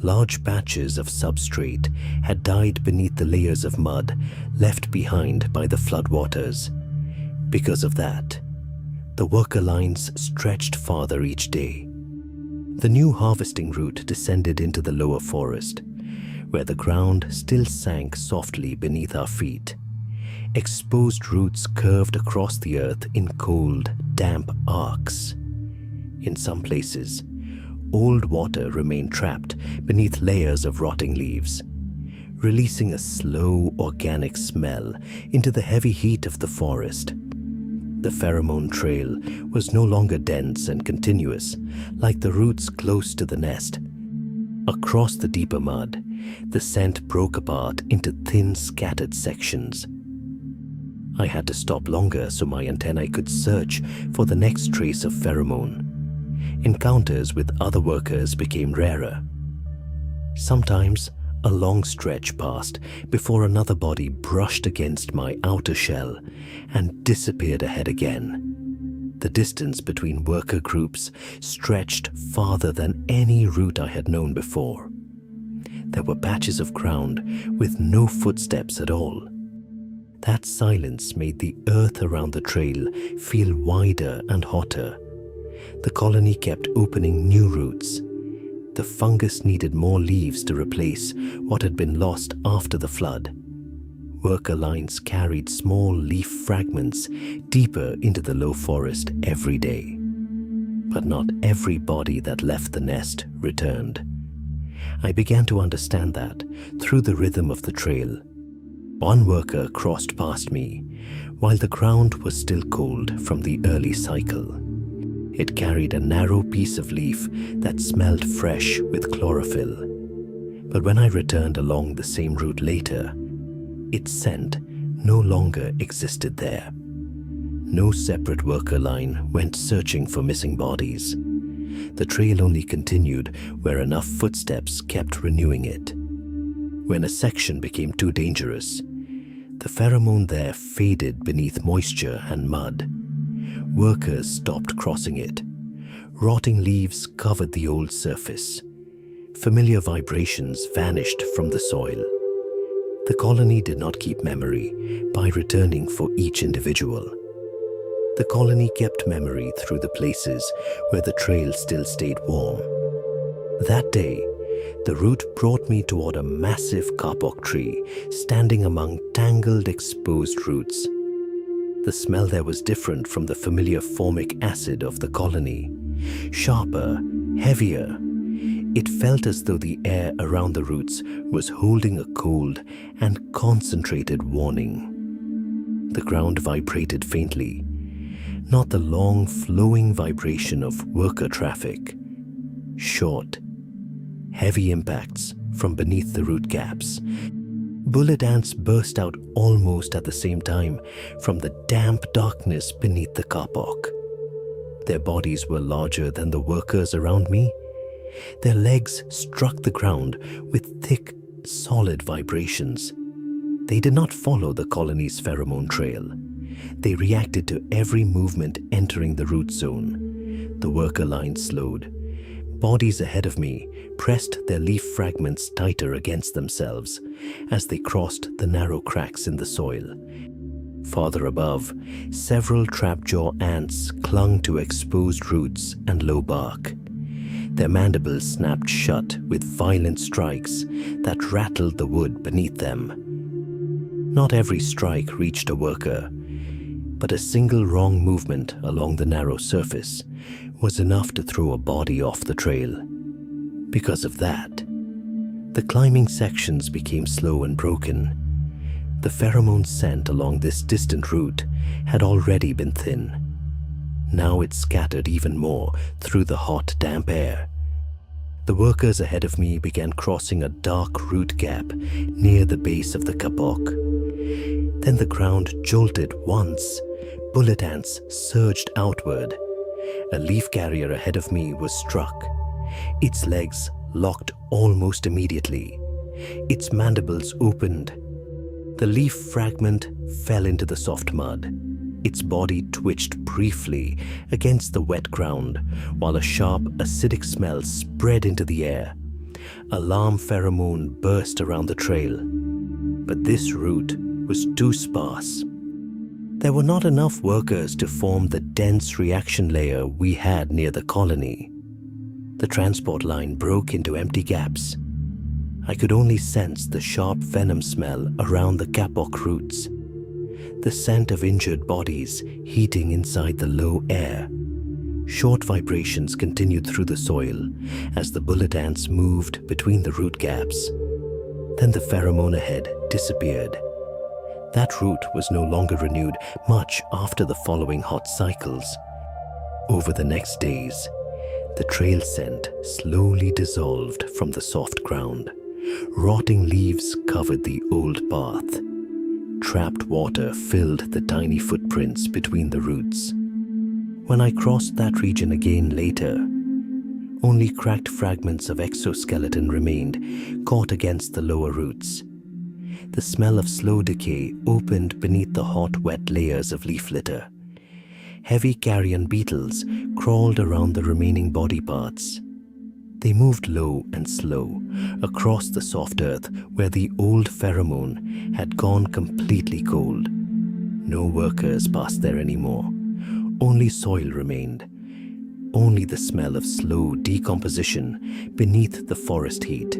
Large patches of substrate had died beneath the layers of mud left behind by the floodwaters. Because of that, the worker lines stretched farther each day. The new harvesting route descended into the lower forest, where the ground still sank softly beneath our feet. Exposed roots curved across the earth in cold, damp arcs. In some places, old water remained trapped beneath layers of rotting leaves, releasing a slow, organic smell into the heavy heat of the forest. The pheromone trail was no longer dense and continuous, like the roots close to the nest. Across the deeper mud, the scent broke apart into thin, scattered sections. I had to stop longer so my antennae could search for the next trace of pheromone. Encounters with other workers became rarer. Sometimes, a long stretch passed before another body brushed against my outer shell and disappeared ahead again. The distance between worker groups stretched farther than any route I had known before. There were patches of ground with no footsteps at all. That silence made the earth around the trail feel wider and hotter. The colony kept opening new routes. The fungus needed more leaves to replace what had been lost after the flood. worker lines carried small leaf fragments deeper into the low forest every day. But not every body that left the nest returned. I began to understand that through the rhythm of the trail. One worker crossed past me while the ground was still cold from the early cycle. It carried a narrow piece of leaf that smelled fresh with chlorophyll. But when I returned along the same route later, its scent no longer existed there. No separate worker line went searching for missing bodies. The trail only continued where enough footsteps kept renewing it. When a section became too dangerous, the pheromone there faded beneath moisture and mud. Workers stopped crossing it. Rotting leaves covered the old surface. Familiar vibrations vanished from the soil. The colony did not keep memory by returning for each individual. The colony kept memory through the places where the trail still stayed warm. That day, the route brought me toward a massive kapok tree standing among tangled exposed roots. The smell there was different from the familiar formic acid of the colony. Sharper, heavier. It felt as though the air around the roots was holding a cold and concentrated warning. The ground vibrated faintly, not the long flowing vibration of worker traffic. Short, heavy impacts from beneath the root gaps. Bullet ants burst out almost at the same time from the damp darkness beneath the kapok. Their bodies were larger than the workers around me. Their legs struck the ground with thick, solid vibrations. They did not follow the colony's pheromone trail. They reacted to every movement entering the root zone. The worker line slowed. Bodies ahead of me pressed their leaf fragments tighter against themselves as they crossed the narrow cracks in the soil. Farther above, several trapjaw ants clung to exposed roots and low bark. Their mandibles snapped shut with violent strikes that rattled the wood beneath them. Not every strike reached a worker, but a single wrong movement along the narrow surface was enough to throw a body off the trail. Because of that, the climbing sections became slow and broken. The pheromone scent along this distant route had already been thin. Now it scattered even more through the hot, damp air. The workers ahead of me began crossing a dark root gap near the base of the kapok. Then the ground jolted once. Bullet ants surged outward. A leaf carrier ahead of me was struck. Its legs locked almost immediately. Its mandibles opened. The leaf fragment fell into the soft mud. Its body twitched briefly against the wet ground, while a sharp, acidic smell spread into the air. Alarm pheromone burst around the trail. But this route was too sparse. There were not enough workers to form the dense reaction layer we had near the colony. The transport line broke into empty gaps. I could only sense the sharp venom smell around the kapok roots. The scent of injured bodies heating inside the low air. Short vibrations continued through the soil as the bullet ants moved between the root gaps. Then the pheromone ahead disappeared. That route was no longer renewed much after the following hot cycles. Over the next days, the trail scent slowly dissolved from the soft ground. Rotting leaves covered the old path. Trapped water filled the tiny footprints between the roots. When I crossed that region again later, only cracked fragments of exoskeleton remained, caught against the lower roots. The smell of slow decay opened beneath the hot, wet layers of leaf litter. Heavy carrion beetles crawled around the remaining body parts. They moved low and slow across the soft earth where the old pheromone had gone completely cold. No workers passed there anymore. Only soil remained. Only the smell of slow decomposition beneath the forest heat.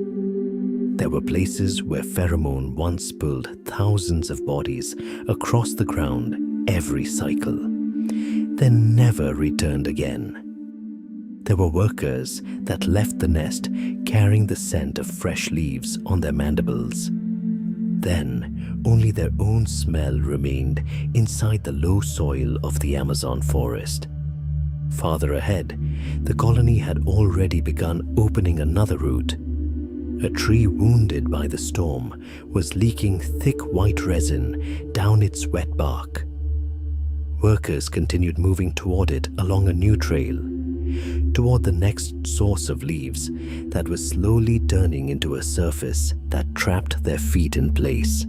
There were places where Pheromone once pulled thousands of bodies across the ground every cycle, then never returned again. There were workers that left the nest carrying the scent of fresh leaves on their mandibles. Then only their own smell remained inside the low soil of the Amazon forest. Farther ahead, the colony had already begun opening another route. A tree wounded by the storm was leaking thick white resin down its wet bark. Workers continued moving toward it along a new trail, toward the next source of leaves that was slowly turning into a surface that trapped their feet in place.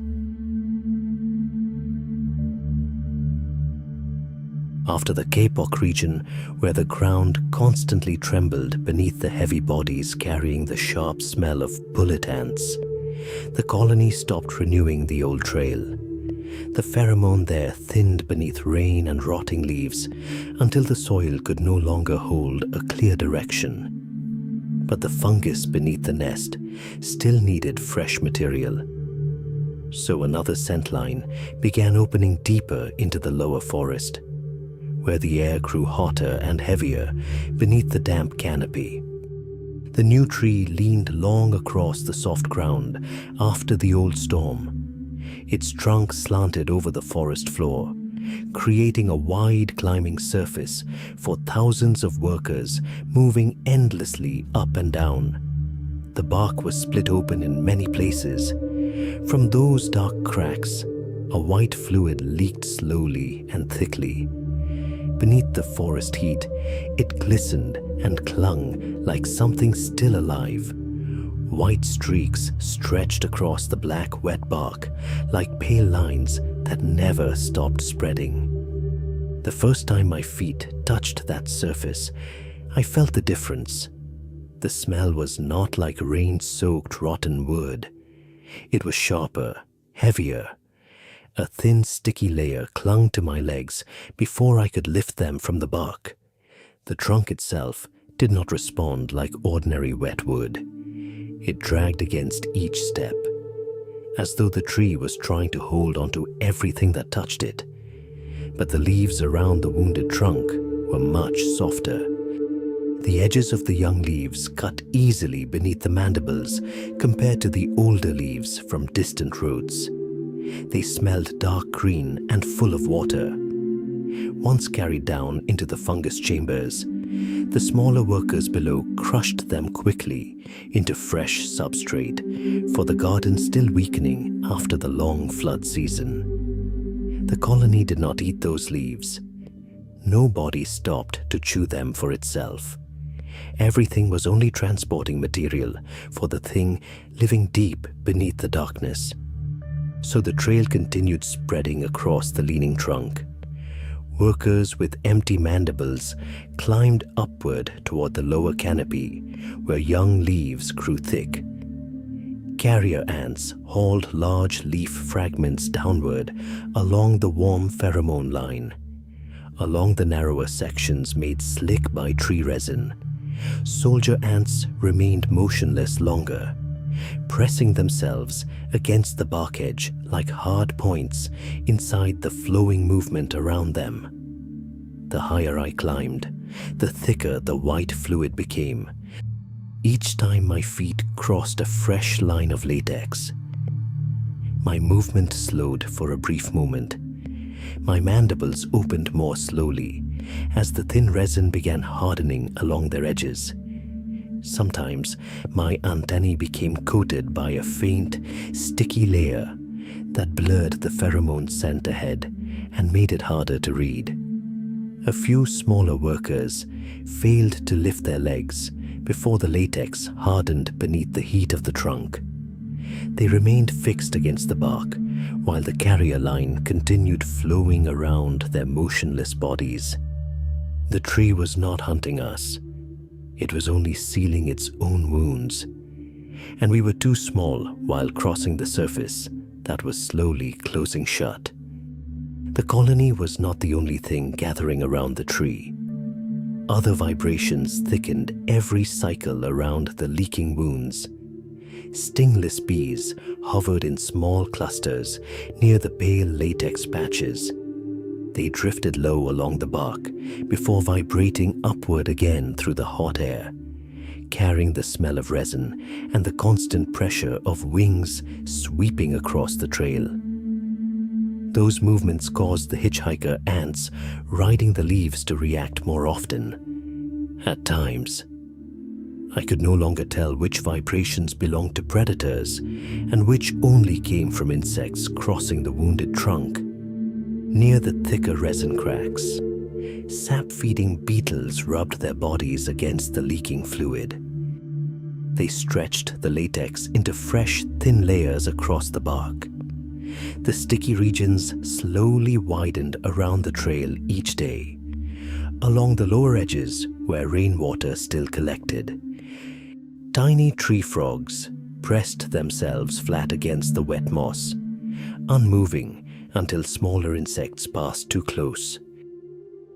After the Kapok region, where the ground constantly trembled beneath the heavy bodies carrying the sharp smell of bullet ants, the colony stopped renewing the old trail. The pheromone there thinned beneath rain and rotting leaves until the soil could no longer hold a clear direction. But the fungus beneath the nest still needed fresh material. So another scent line began opening deeper into the lower forest, where the air grew hotter and heavier beneath the damp canopy. The new tree leaned long across the soft ground after the old storm. Its trunk slanted over the forest floor, creating a wide climbing surface for thousands of workers moving endlessly up and down. The bark was split open in many places. From those dark cracks, a white fluid leaked slowly and thickly. Beneath the forest heat, it glistened and clung like something still alive. White streaks stretched across the black wet bark like pale lines that never stopped spreading. The first time my feet touched that surface, I felt the difference. The smell was not like rain-soaked rotten wood. It was sharper, heavier. A thin, sticky layer clung to my legs before I could lift them from the bark. The trunk itself did not respond like ordinary wet wood. It dragged against each step, as though the tree was trying to hold onto everything that touched it. But the leaves around the wounded trunk were much softer. The edges of the young leaves cut easily beneath the mandibles compared to the older leaves from distant roots. They smelled dark green and full of water. Once carried down into the fungus chambers, the smaller workers below crushed them quickly into fresh substrate for the garden still weakening after the long flood season. The colony did not eat those leaves. No body stopped to chew them for itself. Everything was only transporting material for the thing living deep beneath the darkness. So the trail continued spreading across the leaning trunk. Workers with empty mandibles climbed upward toward the lower canopy, where young leaves grew thick. Carrier ants hauled large leaf fragments downward along the warm pheromone line. Along the narrower sections made slick by tree resin, soldier ants remained motionless longer, pressing themselves against the bark edge like hard points inside the flowing movement around them. The higher I climbed, the thicker the white fluid became. Each time my feet crossed a fresh line of latex. My movement slowed for a brief moment. My mandibles opened more slowly as the thin resin began hardening along their edges. Sometimes my antennae became coated by a faint, sticky layer that blurred the pheromone scent ahead and made it harder to read. A few smaller workers failed to lift their legs before the latex hardened beneath the heat of the trunk. They remained fixed against the bark while the carrier line continued flowing around their motionless bodies. The tree was not hunting us. It was only sealing its own wounds, and we were too small while crossing the surface that was slowly closing shut. The colony was not the only thing gathering around the tree. Other vibrations thickened every cycle around the leaking wounds. Stingless bees hovered in small clusters near the pale latex patches. They drifted low along the bark before vibrating upward again through the hot air, carrying the smell of resin and the constant pressure of wings sweeping across the trail. Those movements caused the hitchhiker ants riding the leaves to react more often. At times, I could no longer tell which vibrations belonged to predators and which only came from insects crossing the wounded trunk. Near the thicker resin cracks, sap-feeding beetles rubbed their bodies against the leaking fluid. They stretched the latex into fresh, thin layers across the bark. The sticky regions slowly widened around the trail each day, along the lower edges where rainwater still collected. Tiny tree frogs pressed themselves flat against the wet moss, unmoving until smaller insects passed too close.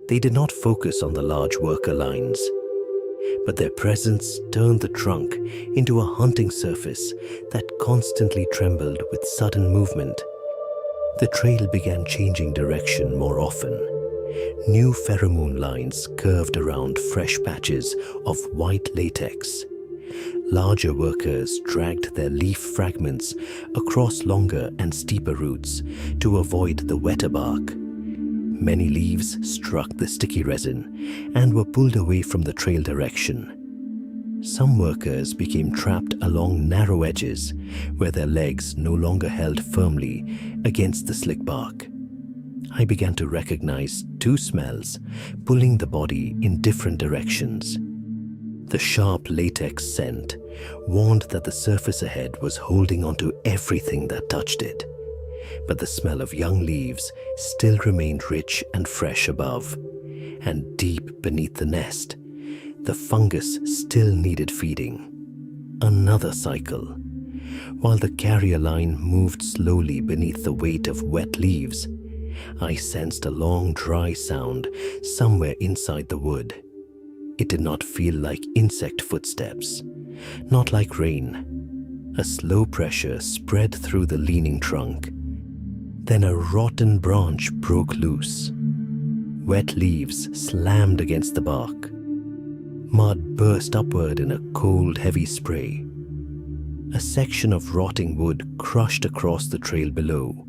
They did not focus on the large worker lines, but their presence turned the trunk into a hunting surface that constantly trembled with sudden movement. The trail began changing direction more often. New pheromone lines curved around fresh patches of white latex. Larger workers dragged their leaf fragments across longer and steeper roots to avoid the wetter bark. Many leaves struck the sticky resin and were pulled away from the trail direction. Some workers became trapped along narrow edges where their legs no longer held firmly against the slick bark. I began to recognize two smells pulling the body in different directions. The sharp latex scent warned that the surface ahead was holding onto everything that touched it, but the smell of young leaves still remained rich and fresh above, and deep beneath the nest, the fungus still needed feeding. Another cycle. While the carrier line moved slowly beneath the weight of wet leaves, I sensed a long, dry sound somewhere inside the wood. It did not feel like insect footsteps, not like rain. A slow pressure spread through the leaning trunk. Then a rotten branch broke loose. Wet leaves slammed against the bark. Mud burst upward in a cold, heavy spray. A section of rotting wood crushed across the trail below,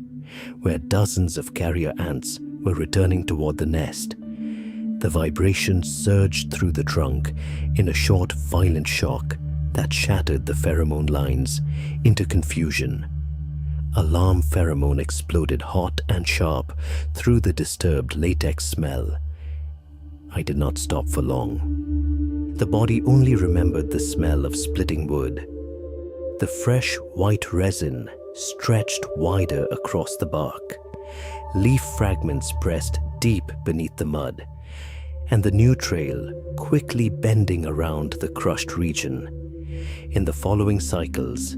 where dozens of carrier ants were returning toward the nest. The vibration surged through the trunk in a short, violent shock that shattered the pheromone lines into confusion. Alarm pheromone exploded hot and sharp through the disturbed latex smell. I did not stop for long. The body only remembered the smell of splitting wood. The fresh white resin stretched wider across the bark. Leaf fragments pressed deep beneath the mud, and the new trail quickly bending around the crushed region. In the following cycles,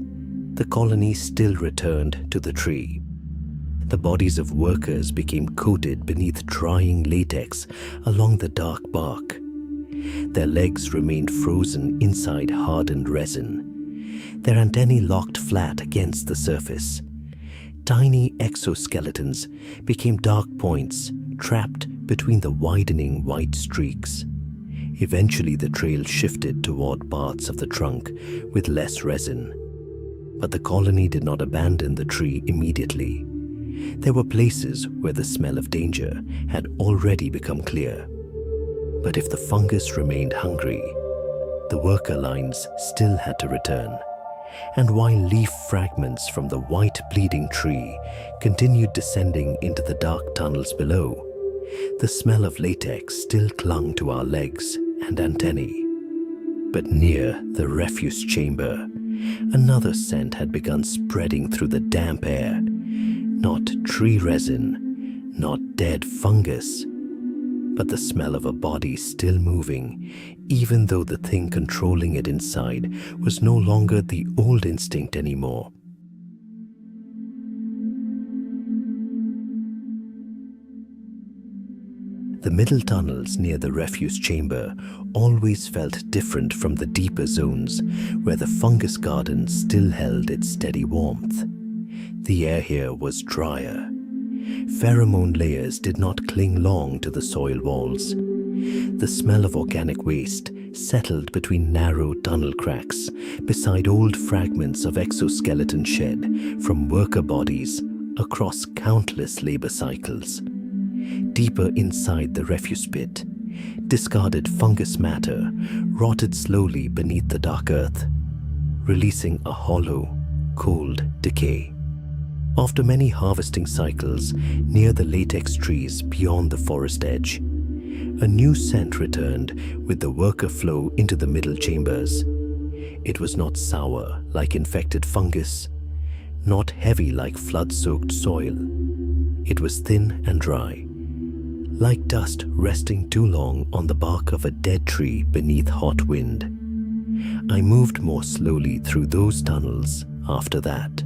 the colony still returned to the tree. The bodies of workers became coated beneath drying latex along the dark bark. Their legs remained frozen inside hardened resin, their antennae locked flat against the surface. Tiny exoskeletons became dark points trapped between the widening white streaks. Eventually, the trail shifted toward parts of the trunk with less resin. But the colony did not abandon the tree immediately. There were places where the smell of danger had already become clear. But if the fungus remained hungry, the worker lines still had to return. And while leaf fragments from the white bleeding tree continued descending into the dark tunnels below, the smell of latex still clung to our legs and antennae. But near the refuse chamber, another scent had begun spreading through the damp air. Not tree resin, not dead fungus, but the smell of a body still moving, even though the thing controlling it inside was no longer the old instinct anymore. The The middle tunnels near the refuse chamber always felt different from the deeper zones where the fungus garden still held its steady warmth. The air here was drier. Pheromone layers did not cling long to the soil walls. The smell of organic waste settled between narrow tunnel cracks beside old fragments of exoskeleton shed from worker bodies across countless labor cycles. Deeper inside the refuse pit, discarded fungus matter rotted slowly beneath the dark earth, releasing a hollow, cold decay. After many harvesting cycles near the latex trees beyond the forest edge, a new scent returned with the worker flow into the middle chambers. It was not sour like infected fungus, not heavy like flood-soaked soil. It was thin and dry, like dust resting too long on the bark of a dead tree beneath hot wind. I moved more slowly through those tunnels after that.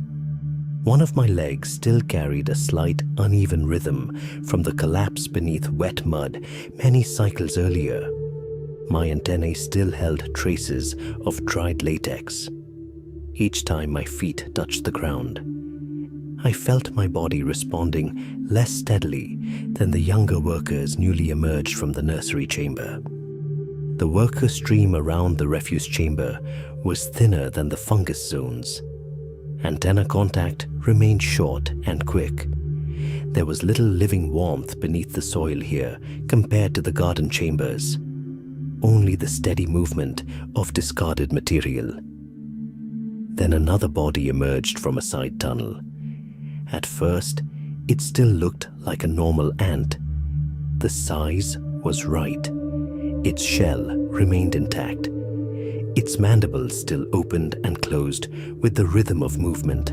One of my legs still carried a slight uneven rhythm from the collapse beneath wet mud many cycles earlier. My antennae still held traces of dried latex. Each time my feet touched the ground, I felt my body responding less steadily than the younger workers newly emerged from the nursery chamber. The worker stream around the refuse chamber was thinner than the fungus zones. Antenna contact remained short and quick. There was little living warmth beneath the soil here compared to the garden chambers. Only the steady movement of discarded material. Then another body emerged from a side tunnel. At first, it still looked like a normal ant. The size was right. Its shell remained intact. Its mandibles still opened and closed with the rhythm of movement.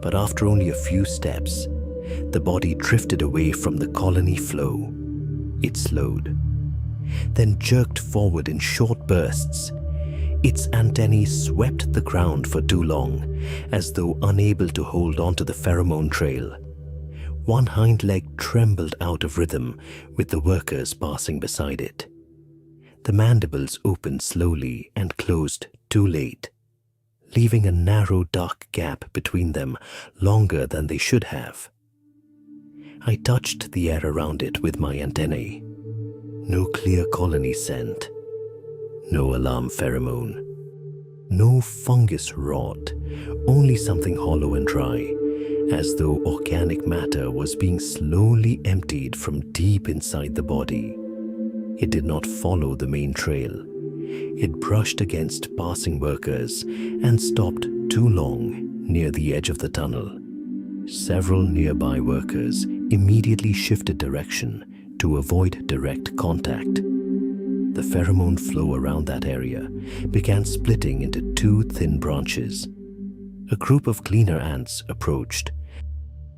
But after only a few steps, the body drifted away from the colony flow. It slowed, then jerked forward in short bursts. Its antennae swept the ground for too long, as though unable to hold onto the pheromone trail. One hind leg trembled out of rhythm with the workers passing beside it. The mandibles opened slowly and closed too late, leaving a narrow dark gap between them longer than they should have. I touched the air around it with my antennae. No clear colony scent. No alarm pheromone. No fungus rot, only something hollow and dry, as though organic matter was being slowly emptied from deep inside the body. It did not follow the main trail. It brushed against passing workers and stopped too long near the edge of the tunnel. Several nearby workers immediately shifted direction to avoid direct contact. The pheromone flow around that area began splitting into two thin branches. A group of cleaner ants approached.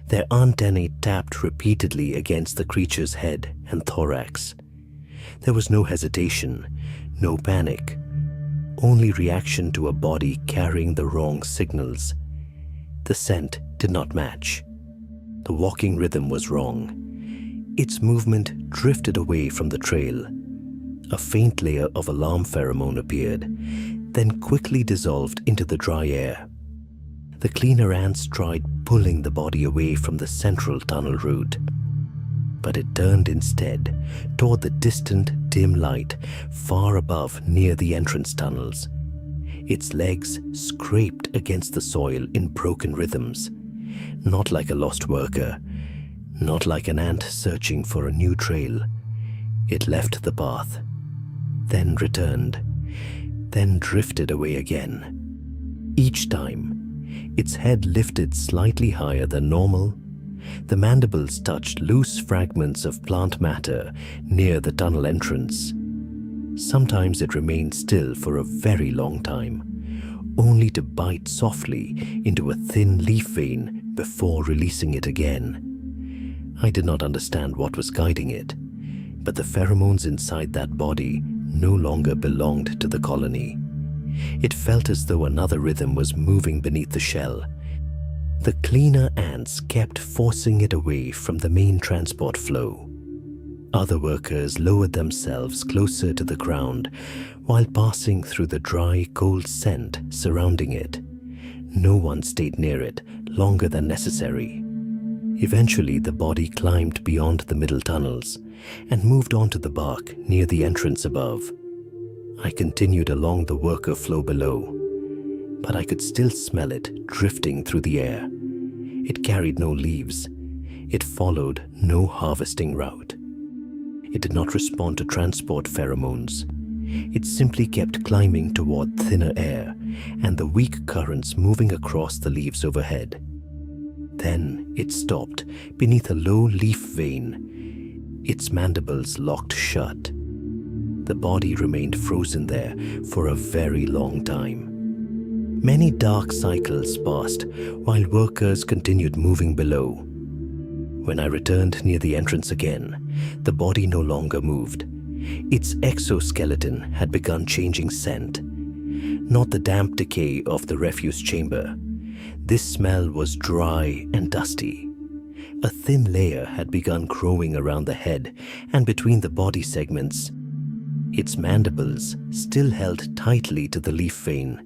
Their antennae tapped repeatedly against the creature's head and thorax. There was no hesitation, no panic, only reaction to a body carrying the wrong signals. The scent did not match. The walking rhythm was wrong. Its movement drifted away from the trail. A faint layer of alarm pheromone appeared, then quickly dissolved into the dry air. The cleaner ants tried pulling the body away from the central tunnel route, but it turned instead toward the distant, dim light far above near the entrance tunnels. Its legs scraped against the soil in broken rhythms, not like a lost worker, not like an ant searching for a new trail. It left the path, then returned, then drifted away again. Each time, its head lifted slightly higher than normal. The mandibles touched loose fragments of plant matter near the tunnel entrance. Sometimes it remained still for a very long time, only to bite softly into a thin leaf vein before releasing it again. I did not understand what was guiding it, but the pheromones inside that body no longer belonged to the colony. It felt as though another rhythm was moving beneath the shell. The cleaner ants kept forcing it away from the main transport flow. Other workers lowered themselves closer to the ground while passing through the dry, cold scent surrounding it. No one stayed near it longer than necessary. Eventually, the body climbed beyond the middle tunnels and moved onto the bark near the entrance above. I continued along the worker flow below, but I could still smell it drifting through the air. It carried no leaves. It followed no harvesting route. It did not respond to transport pheromones. It simply kept climbing toward thinner air and the weak currents moving across the leaves overhead. Then it stopped beneath a low leaf vein, its mandibles locked shut. The body remained frozen there for a very long time. Many dark cycles passed while workers continued moving below. When I returned near the entrance again, the body no longer moved. Its exoskeleton had begun changing scent. Not the damp decay of the refuse chamber. This smell was dry and dusty. A thin layer had begun growing around the head and between the body segments. Its mandibles still held tightly to the leaf vein.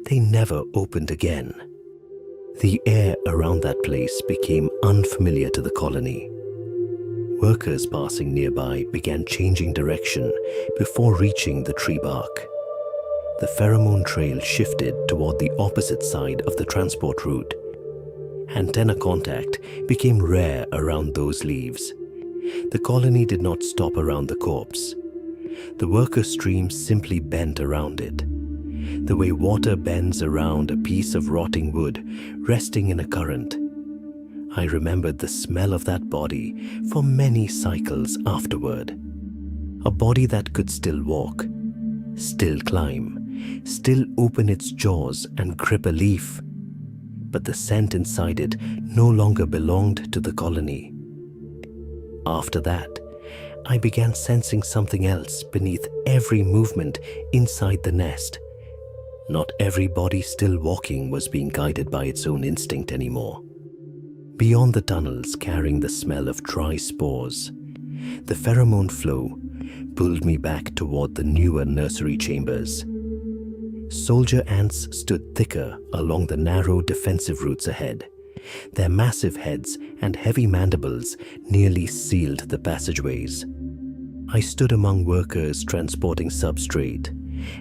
They never opened again. The air around that place became unfamiliar to the colony. Workers passing nearby began changing direction before reaching the tree bark. The pheromone trail shifted toward the opposite side of the transport route. Antenna contact became rare around those leaves. The colony did not stop around the corpse. The worker stream simply bent around it. The way water bends around a piece of rotting wood resting in a current. I remembered the smell of that body for many cycles afterward. A body that could still walk, still climb, still open its jaws and grip a leaf. But the scent inside it no longer belonged to the colony. After that, I began sensing something else beneath every movement inside the nest. Not every body still walking was being guided by its own instinct anymore. Beyond the tunnels carrying the smell of dry spores, the pheromone flow pulled me back toward the newer nursery chambers. Soldier ants stood thicker along the narrow defensive routes ahead. Their massive heads and heavy mandibles nearly sealed the passageways. I stood among workers transporting substrate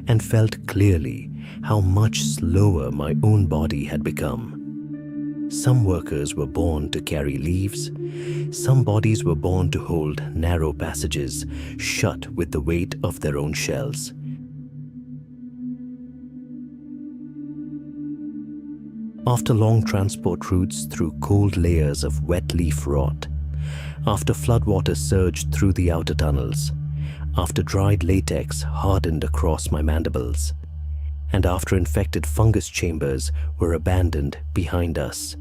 and felt clearly how much slower my own body had become. Some workers were born to carry leaves. Some bodies were born to hold narrow passages shut with the weight of their own shells. After long transport routes through cold layers of wet leaf rot, after floodwater surged through the outer tunnels, after dried latex hardened across my mandibles, and after infected fungus chambers were abandoned behind us,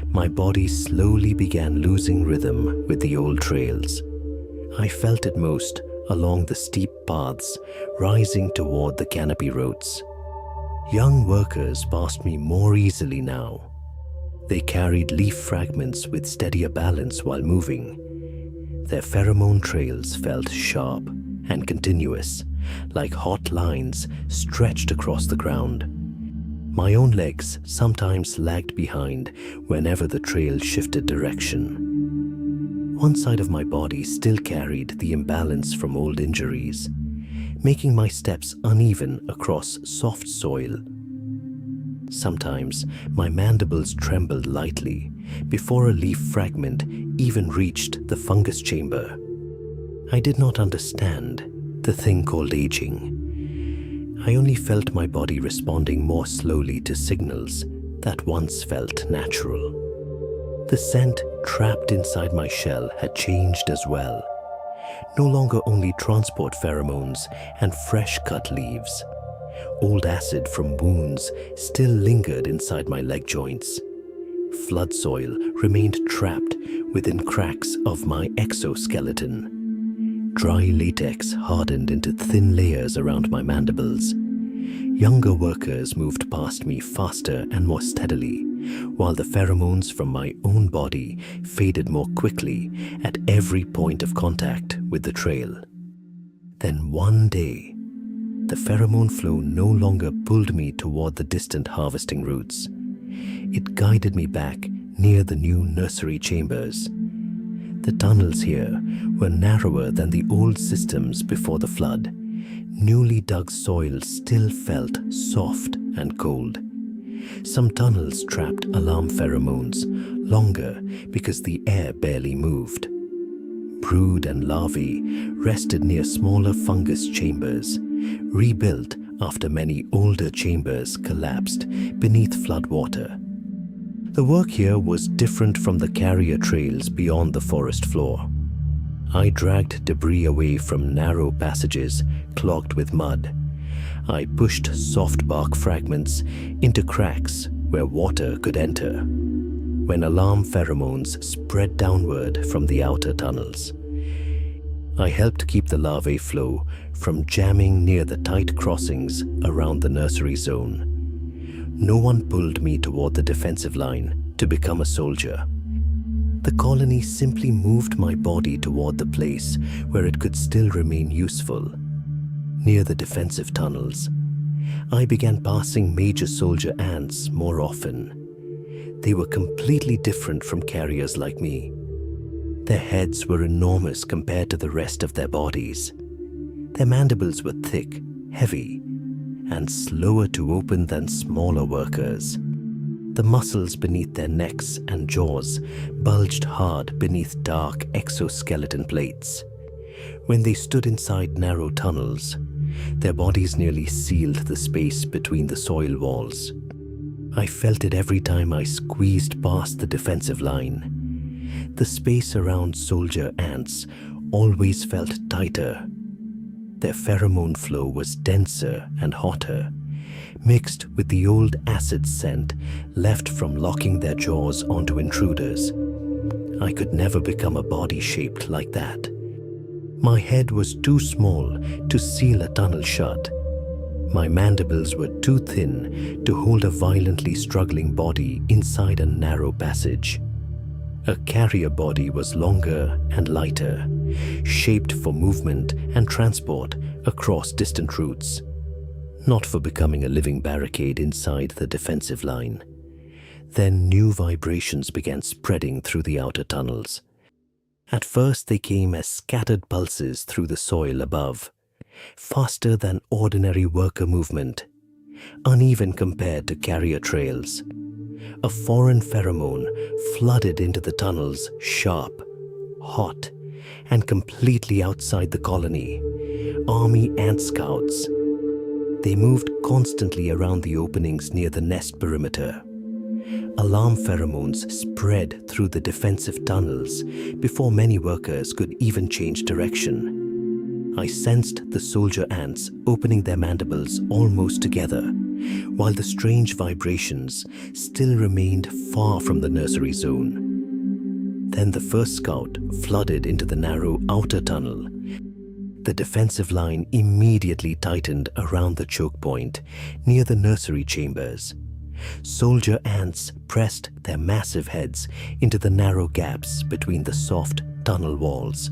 my body slowly began losing rhythm with the old trails. I felt it most along the steep paths rising toward the canopy roads. Young workers passed me more easily now. They carried leaf fragments with steadier balance while moving. Their pheromone trails felt sharp and continuous, like hot lines stretched across the ground. My own legs sometimes lagged behind whenever the trail shifted direction. One side of my body still carried the imbalance from old injuries, making my steps uneven across soft soil. Sometimes my mandibles trembled lightly before a leaf fragment even reached the fungus chamber. I did not understand the thing called aging. I only felt my body responding more slowly to signals that once felt natural. The scent trapped inside my shell had changed as well. No longer only transport pheromones and fresh cut leaves. Old acid from wounds still lingered inside my leg joints. Flood soil remained trapped within cracks of my exoskeleton. Dry latex hardened into thin layers around my mandibles. Younger workers moved past me faster and more steadily, while the pheromones from my own body faded more quickly at every point of contact with the trail. Then one day, the pheromone flow no longer pulled me toward the distant harvesting routes. It guided me back near the new nursery chambers. The tunnels here were narrower than the old systems before the flood. Newly dug soil still felt soft and cold. Some tunnels trapped alarm pheromones longer because the air barely moved. Brood and larvae rested near smaller fungus chambers, rebuilt after many older chambers collapsed beneath floodwater. The work here was different from the carrier trails beyond the forest floor. I dragged debris away from narrow passages clogged with mud. I pushed soft bark fragments into cracks where water could enter. When alarm pheromones spread downward from the outer tunnels, I helped keep the larvae flow from jamming near the tight crossings around the nursery zone. No one pulled me toward the defensive line to become a soldier. The colony simply moved my body toward the place where it could still remain useful. Near the defensive tunnels, I began passing major soldier ants more often. They were completely different from carriers like me. Their heads were enormous compared to the rest of their bodies. Their mandibles were thick, heavy, and slower to open than smaller workers. The muscles beneath their necks and jaws bulged hard beneath dark exoskeleton plates. When they stood inside narrow tunnels, their bodies nearly sealed the space between the soil walls. I felt it every time I squeezed past the defensive line. The space around soldier ants always felt tighter. Their pheromone flow was denser and hotter, mixed with the old acid scent left from locking their jaws onto intruders. I could never become a body shaped like that. My head was too small to seal a tunnel shut. My mandibles were too thin to hold a violently struggling body inside a narrow passage. A carrier body was longer and lighter, shaped for movement and transport across distant routes, not for becoming a living barricade inside the defensive line. Then new vibrations began spreading through the outer tunnels. At first they came as scattered pulses through the soil above, faster than ordinary worker movement, uneven compared to carrier trails. A foreign pheromone flooded into the tunnels, sharp, hot, and completely outside the colony. Army ant scouts. They moved constantly around the openings near the nest perimeter. Alarm pheromones spread through the defensive tunnels before many workers could even change direction. I sensed the soldier ants opening their mandibles almost together, while the strange vibrations still remained far from the nursery zone. Then the first scout flooded into the narrow outer tunnel. The defensive line immediately tightened around the choke point near the nursery chambers. Soldier ants pressed their massive heads into the narrow gaps between the soft tunnel walls.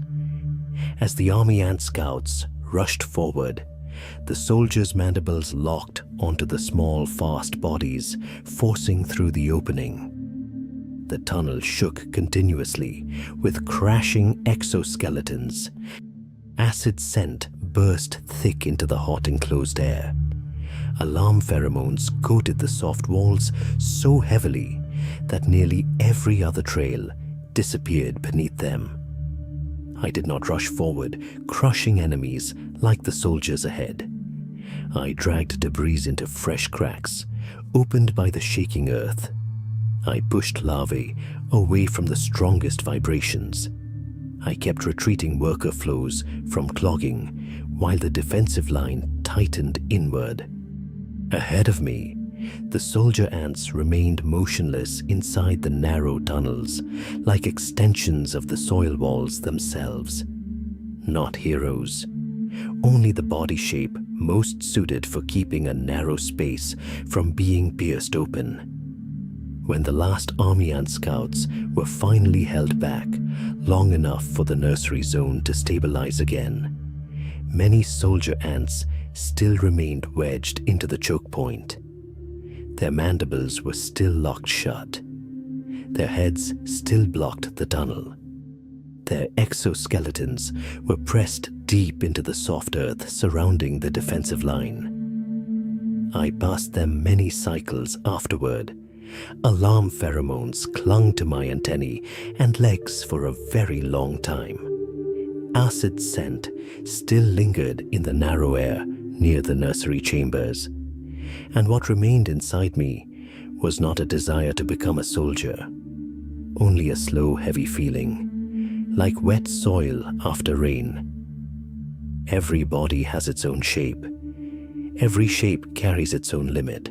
As the army ant scouts rushed forward, the soldiers' mandibles locked onto the small, fast bodies, forcing through the opening. The tunnel shook continuously, with crashing exoskeletons. Acid scent burst thick into the hot enclosed air. Alarm pheromones coated the soft walls so heavily that nearly every other trail disappeared beneath them. I did not rush forward, crushing enemies like the soldiers ahead. I dragged debris into fresh cracks, opened by the shaking earth. I pushed larvae away from the strongest vibrations. I kept retreating worker flows from clogging while the defensive line tightened inward. Ahead of me, the soldier ants remained motionless inside the narrow tunnels, like extensions of the soil walls themselves. Not heroes, only the body shape most suited for keeping a narrow space from being pierced open. when the last army ant scouts were finally held back long enough for the nursery zone to stabilize again, many soldier ants still remained wedged into the choke point. Their mandibles were still locked shut. Their heads still blocked the tunnel. Their exoskeletons were pressed deep into the soft earth surrounding the defensive line. I passed them many cycles afterward. Alarm pheromones clung to my antennae and legs for a very long time. Acid scent still lingered in the narrow air near the nursery chambers, and what remained inside me was not a desire to become a soldier, only a slow, heavy feeling, like wet soil after rain. Every body has its own shape. Every shape carries its own limit.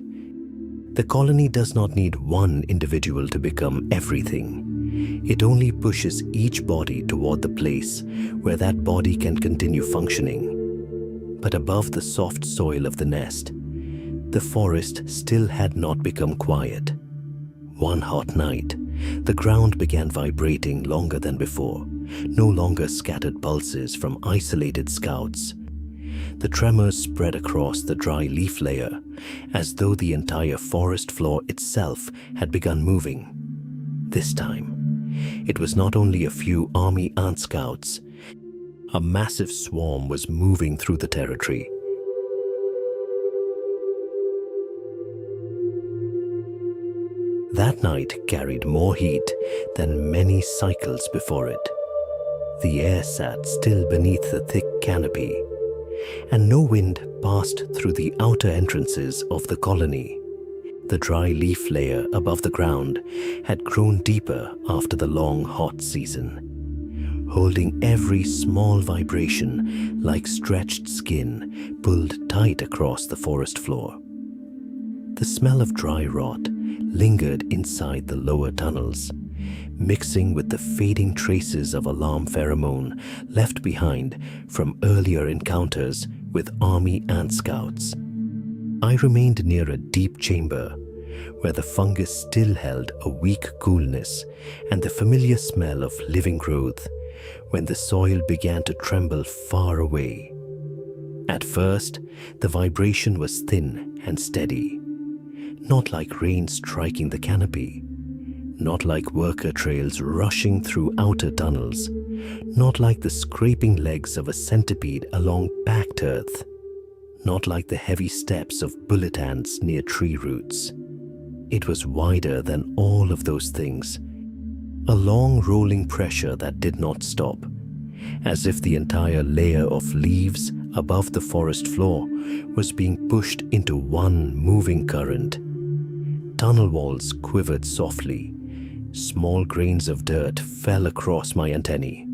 The colony does not need one individual to become everything. It only pushes each body toward the place where that body can continue functioning. But above the soft soil of the nest, the forest still had not become quiet. One hot night, the ground began vibrating longer than before, no longer scattered pulses from isolated scouts. The tremors spread across the dry leaf layer, as though the entire forest floor itself had begun moving. This time, it was not only a few army ant scouts. A massive swarm was moving through the territory. That night carried more heat than many cycles before it. The air sat still beneath the thick canopy, and no wind passed through the outer entrances of the colony. The dry leaf layer above the ground had grown deeper after the long hot season, holding every small vibration like stretched skin pulled tight across the forest floor. The smell of dry rot lingered inside the lower tunnels, mixing with the fading traces of alarm pheromone left behind from earlier encounters with army ant scouts. I remained near a deep chamber where the fungus still held a weak coolness and the familiar smell of living growth when the soil began to tremble far away. At first, the vibration was thin and steady, not like rain striking the canopy, not like worker trails rushing through outer tunnels, not like the scraping legs of a centipede along packed earth, not like the heavy steps of bullet ants near tree roots. It was wider than all of those things, a long rolling pressure that did not stop, as if the entire layer of leaves above the forest floor was being pushed into one moving current. Tunnel walls quivered softly. Small grains of dirt fell across my antennae.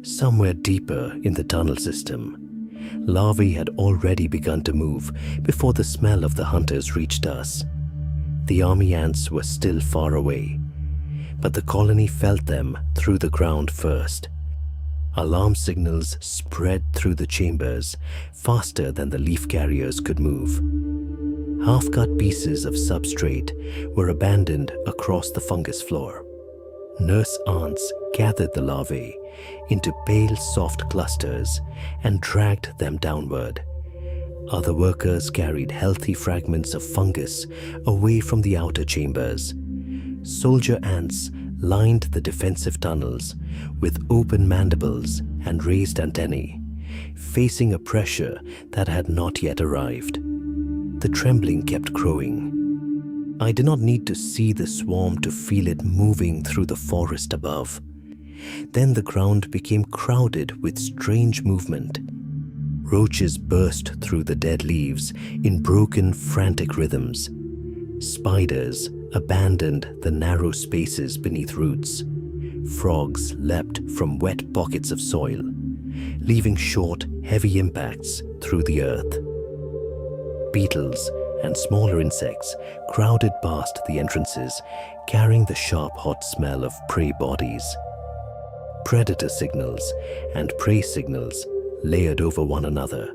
Somewhere deeper in the tunnel system, larvae had already begun to move before the smell of the hunters reached us. The army ants were still far away, but the colony felt them through the ground first. Alarm signals spread through the chambers faster than the leaf carriers could move. Half-cut pieces of substrate were abandoned across the fungus floor. Nurse ants gathered the larvae into pale, soft clusters and dragged them downward. Other workers carried healthy fragments of fungus away from the outer chambers. Soldier ants lined the defensive tunnels with open mandibles and raised antennae, facing a pressure that had not yet arrived. The trembling kept growing. I did not need to see the swarm to feel it moving through the forest above. Then the ground became crowded with strange movement. Roaches burst through the dead leaves in broken, frantic rhythms. Spiders abandoned the narrow spaces beneath roots. Frogs leapt from wet pockets of soil, leaving short, heavy impacts through the earth. Beetles and smaller insects crowded past the entrances, carrying the sharp, hot smell of prey bodies. Predator signals and prey signals layered over one another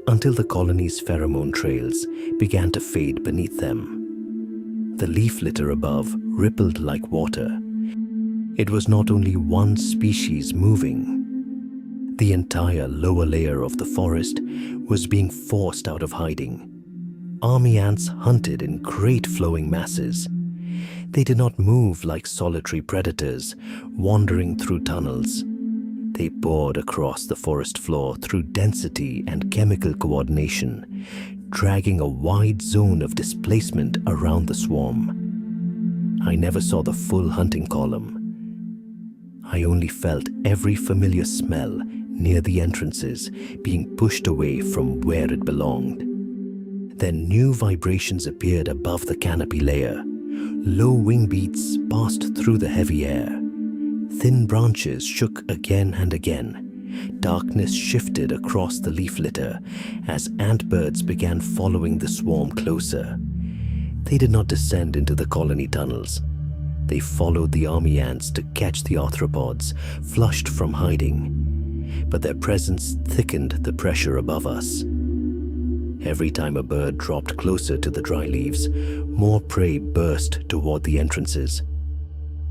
until the colony's pheromone trails began to fade beneath them. The leaf litter above rippled like water. It was not only one species moving. The entire lower layer of the forest was being forced out of hiding. Army ants hunted in great flowing masses. They did not move like solitary predators, wandering through tunnels. They poured across the forest floor through density and chemical coordination, dragging a wide zone of displacement around the swarm. I never saw the full hunting column. I only felt every familiar smell near the entrances being pushed away from where it belonged. Then new vibrations appeared above the canopy layer. Low wing beats passed through the heavy air. Thin branches shook again and again. Darkness shifted across the leaf litter as antbirds began following the swarm closer. They did not descend into the colony tunnels. They followed the army ants to catch the arthropods, flushed from hiding. But their presence thickened the pressure above us. Every time a bird dropped closer to the dry leaves, more prey burst toward the entrances.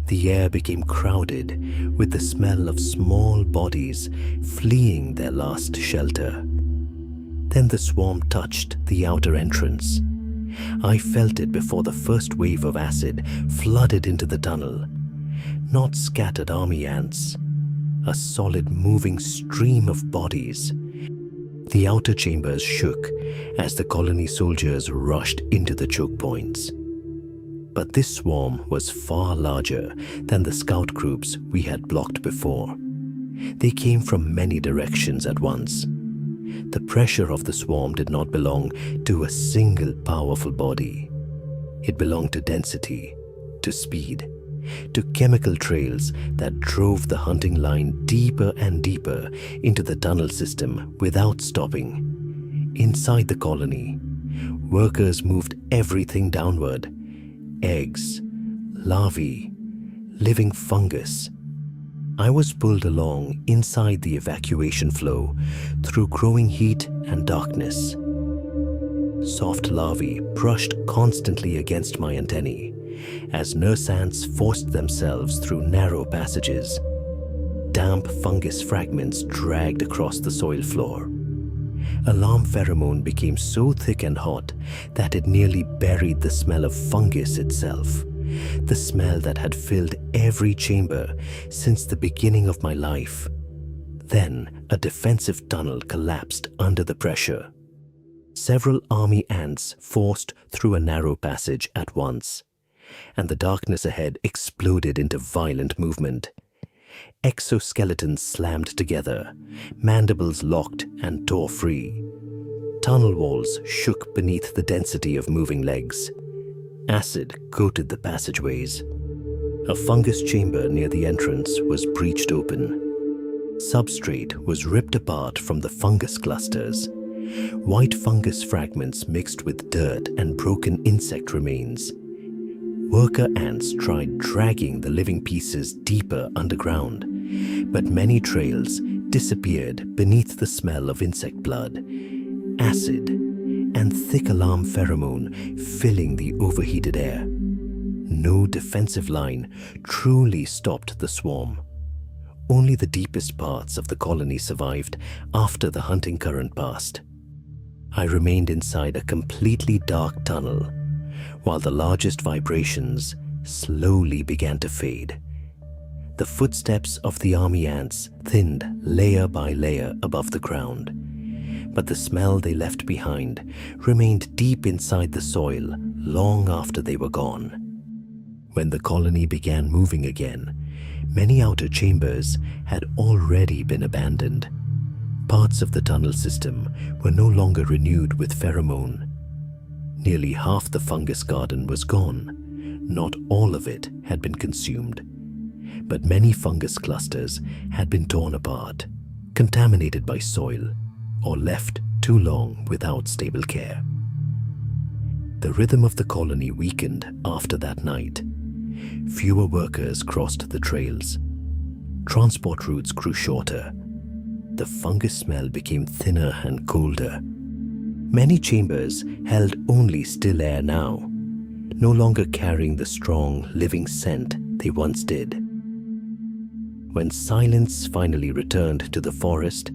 The air became crowded with the smell of small bodies fleeing their last shelter. Then the swarm touched the outer entrance. I felt it before the first wave of acid flooded into the tunnel. Not scattered army ants, a solid moving stream of bodies. The outer chambers shook as the colony soldiers rushed into the choke points. But this swarm was far larger than the scout groups we had blocked before. They came from many directions at once. The pressure of the swarm did not belong to a single powerful body. It belonged to density, to speed, to chemical trails that drove the hunting line deeper and deeper into the tunnel system without stopping. Inside the colony, workers moved everything downward: eggs, larvae, living fungus. I was pulled along inside the evacuation flow through growing heat and darkness. Soft larvae brushed constantly against my antennae as nurse ants forced themselves through narrow passages. Damp fungus fragments dragged across the soil floor. Alarm pheromone became so thick and hot that it nearly buried the smell of fungus itself. The smell that had filled every chamber since the beginning of my life. Then a defensive tunnel collapsed under the pressure. Several army ants forced through a narrow passage at once, and the darkness ahead exploded into violent movement. Exoskeletons slammed together, mandibles locked and tore free. Tunnel walls shook beneath the density of moving legs. Acid coated the passageways. A fungus chamber near the entrance was breached open. Substrate was ripped apart from the fungus clusters. White fungus fragments mixed with dirt and broken insect remains. Worker ants tried dragging the living pieces deeper underground, but many trails disappeared beneath the smell of insect blood, acid, and thick alarm pheromone filling the overheated air. No defensive line truly stopped the swarm. Only the deepest parts of the colony survived after the hunting current passed. I remained inside a completely dark tunnel, while the largest vibrations slowly began to fade. The footsteps of the army ants thinned layer by layer above the ground, but the smell they left behind remained deep inside the soil long after they were gone. When the colony began moving again, many outer chambers had already been abandoned. Parts of the tunnel system were no longer renewed with pheromone. Nearly half the fungus garden was gone. Not all of it had been consumed, but many fungus clusters had been torn apart, contaminated by soil, or left too long without stable care. The rhythm of the colony weakened after that night. Fewer workers crossed the trails. Transport routes grew shorter. The fungus smell became thinner and colder. Many chambers held only still air now. no longer carrying the strong, living scent they once did. When silence finally returned to the forest,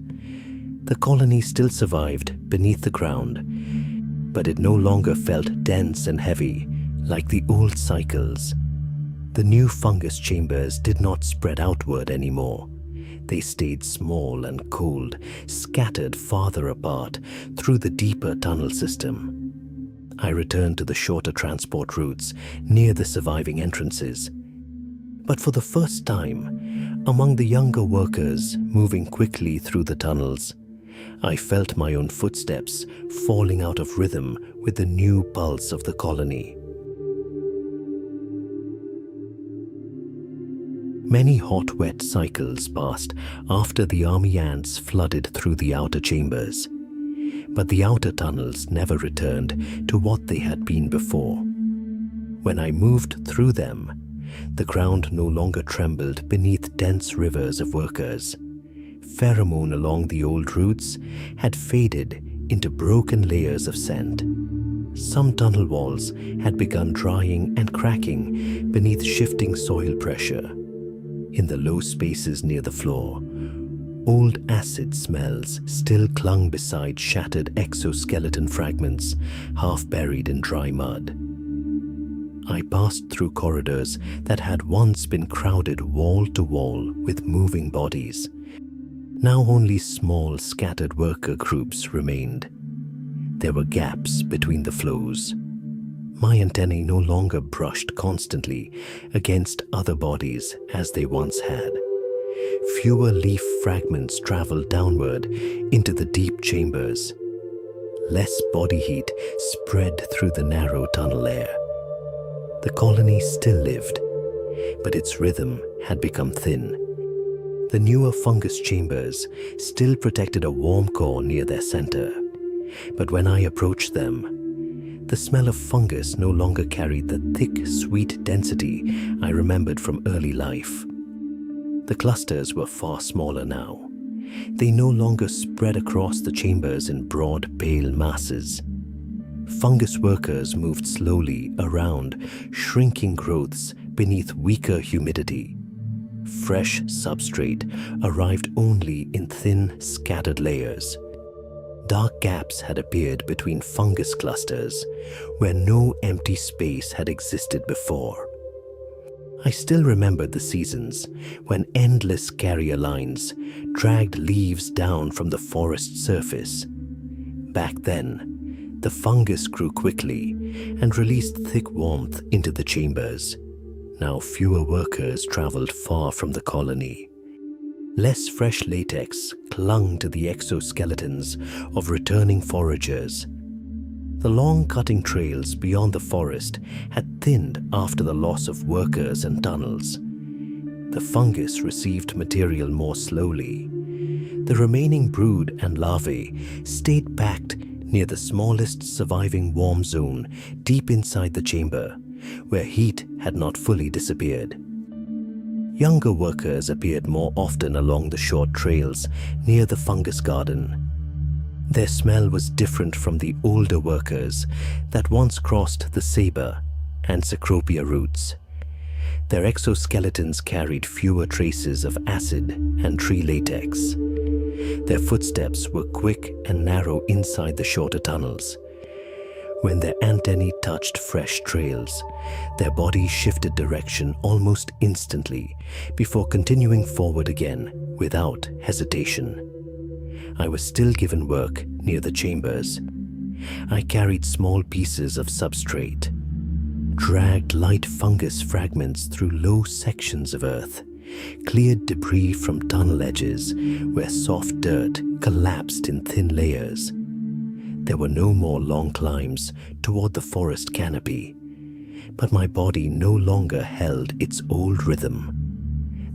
the colony still survived beneath the ground, but it no longer felt dense and heavy like the old cycles. The new fungus chambers did not spread outward anymore. They stayed small and cold, scattered farther apart through the deeper tunnel system. I returned to the shorter transport routes near the surviving entrances. But for the first time, among the younger workers moving quickly through the tunnels, I felt my own footsteps falling out of rhythm with the new pulse of the colony. Many hot, wet cycles passed after the army ants flooded through the outer chambers, but the outer tunnels never returned to what they had been before. When I moved through them, the ground no longer trembled beneath dense rivers of workers. Pheromone along the old routes had faded into broken layers of scent. Some tunnel walls had begun drying and cracking beneath shifting soil pressure. In the low spaces near the floor, old acid smells still clung beside shattered exoskeleton fragments, half buried in dry mud. I passed through corridors that had once been crowded wall to wall with moving bodies. Now only small, scattered worker groups remained. There were gaps between the flows. My antennae no longer brushed constantly against other bodies as they once had. Fewer leaf fragments traveled downward into the deep chambers. Less body heat spread through the narrow tunnel air. The colony still lived, but its rhythm had become thin. The newer fungus chambers still protected a warm core near their center, but when I approached them, the smell of fungus no longer carried the thick, sweet density I remembered from early life. The clusters were far smaller now. They no longer spread across the chambers in broad, pale masses. Fungus workers moved slowly around shrinking growths beneath weaker humidity. Fresh substrate arrived only in thin, scattered layers. Dark gaps had appeared between fungus clusters where no empty space had existed before. I still remembered the seasons when endless carrier lines dragged leaves down from the forest surface. Back then, the fungus grew quickly and released thick warmth into the chambers. Now fewer workers traveled far from the colony. Less fresh latex clung to the exoskeletons of returning foragers. The long cutting trails beyond the forest had thinned after the loss of workers and tunnels. The fungus received material more slowly. The remaining brood and larvae stayed packed near the smallest surviving warm zone deep inside the chamber, where heat had not fully disappeared. Younger workers appeared more often along the short trails near the fungus garden. Their smell was different from the older workers that once crossed the Saber and Cecropia routes. Their exoskeletons carried fewer traces of acid and tree latex. Their footsteps were quick and narrow inside the shorter tunnels. When their antennae touched fresh trails, their bodies shifted direction almost instantly before continuing forward again without hesitation. I was still given work near the chambers. I carried small pieces of substrate, dragged light fungus fragments through low sections of earth, cleared debris from tunnel edges where soft dirt collapsed in thin layers. There were no more long climbs toward the forest canopy, but my body no longer held its old rhythm.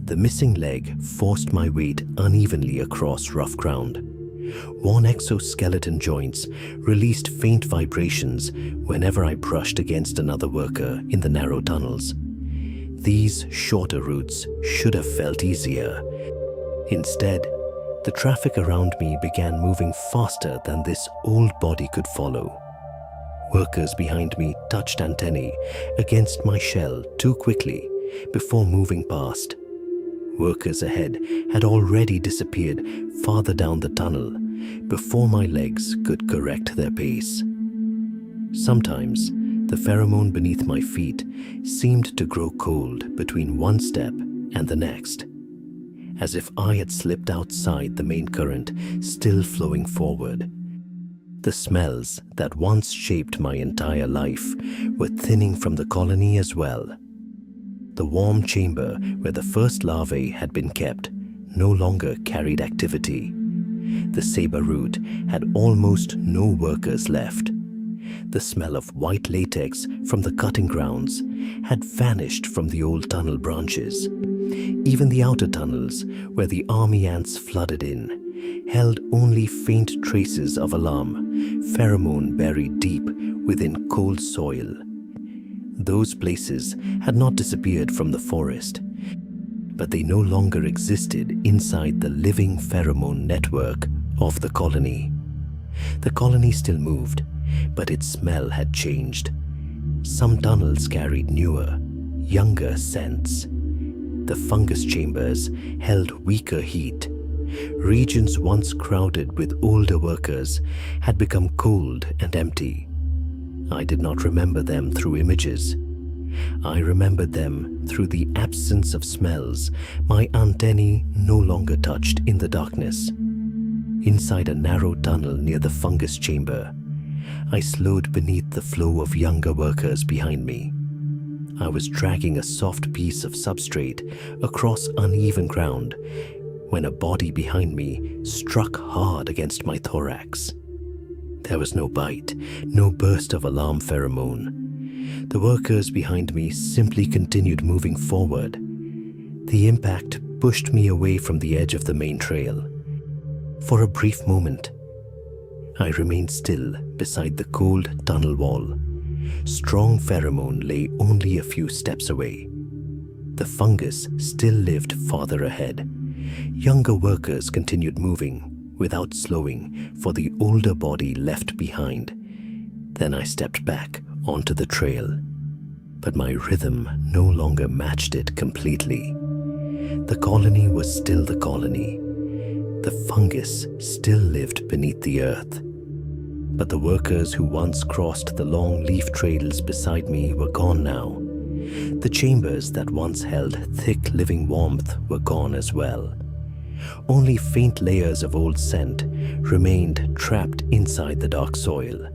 The missing leg forced my weight unevenly across rough ground. Worn exoskeleton joints released faint vibrations whenever I brushed against another worker in the narrow tunnels. These shorter routes should have felt easier. Instead, the traffic around me began moving faster than this old body could follow. Workers behind me touched antennae against my shell too quickly before moving past. Workers ahead had already disappeared farther down the tunnel before my legs could correct their pace. Sometimes, the pheromone beneath my feet seemed to grow cold between one step and the next, as if I had slipped outside the main current still flowing forward. The smells that once shaped my entire life were thinning from the colony as well. The warm chamber where the first larvae had been kept no longer carried activity. The saber root had almost no workers left. The smell of white latex from the cutting grounds had vanished from the old tunnel branches. Even the outer tunnels, where the army ants flooded in, held only faint traces of alarm, pheromone buried deep within cold soil. Those places had not disappeared from the forest, but they no longer existed inside the living pheromone network of the colony. The colony still moved, but its smell had changed. Some tunnels carried newer, younger scents. The fungus chambers held weaker heat. Regions once crowded with older workers had become cold and empty. I did not remember them through images. I remembered them through the absence of smells my antennae no longer touched in the darkness. Inside a narrow tunnel near the fungus chamber, I slowed beneath the flow of younger workers behind me. I was dragging a soft piece of substrate across uneven ground when a body behind me struck hard against my thorax. There was no bite, no burst of alarm pheromone. The workers behind me simply continued moving forward. The impact pushed me away from the edge of the main trail. For a brief moment, I remained still beside the cold tunnel wall. Strong pheromone lay only a few steps away. The fungus still lived farther ahead. Younger workers continued moving without slowing for the older body left behind. Then I stepped back onto the trail, but my rhythm no longer matched it completely. The colony was still the colony. The fungus still lived beneath the earth. But the workers who once crossed the long leaf trails beside me were gone now. The chambers that once held thick living warmth were gone as well. Only faint layers of old scent remained trapped inside the dark soil,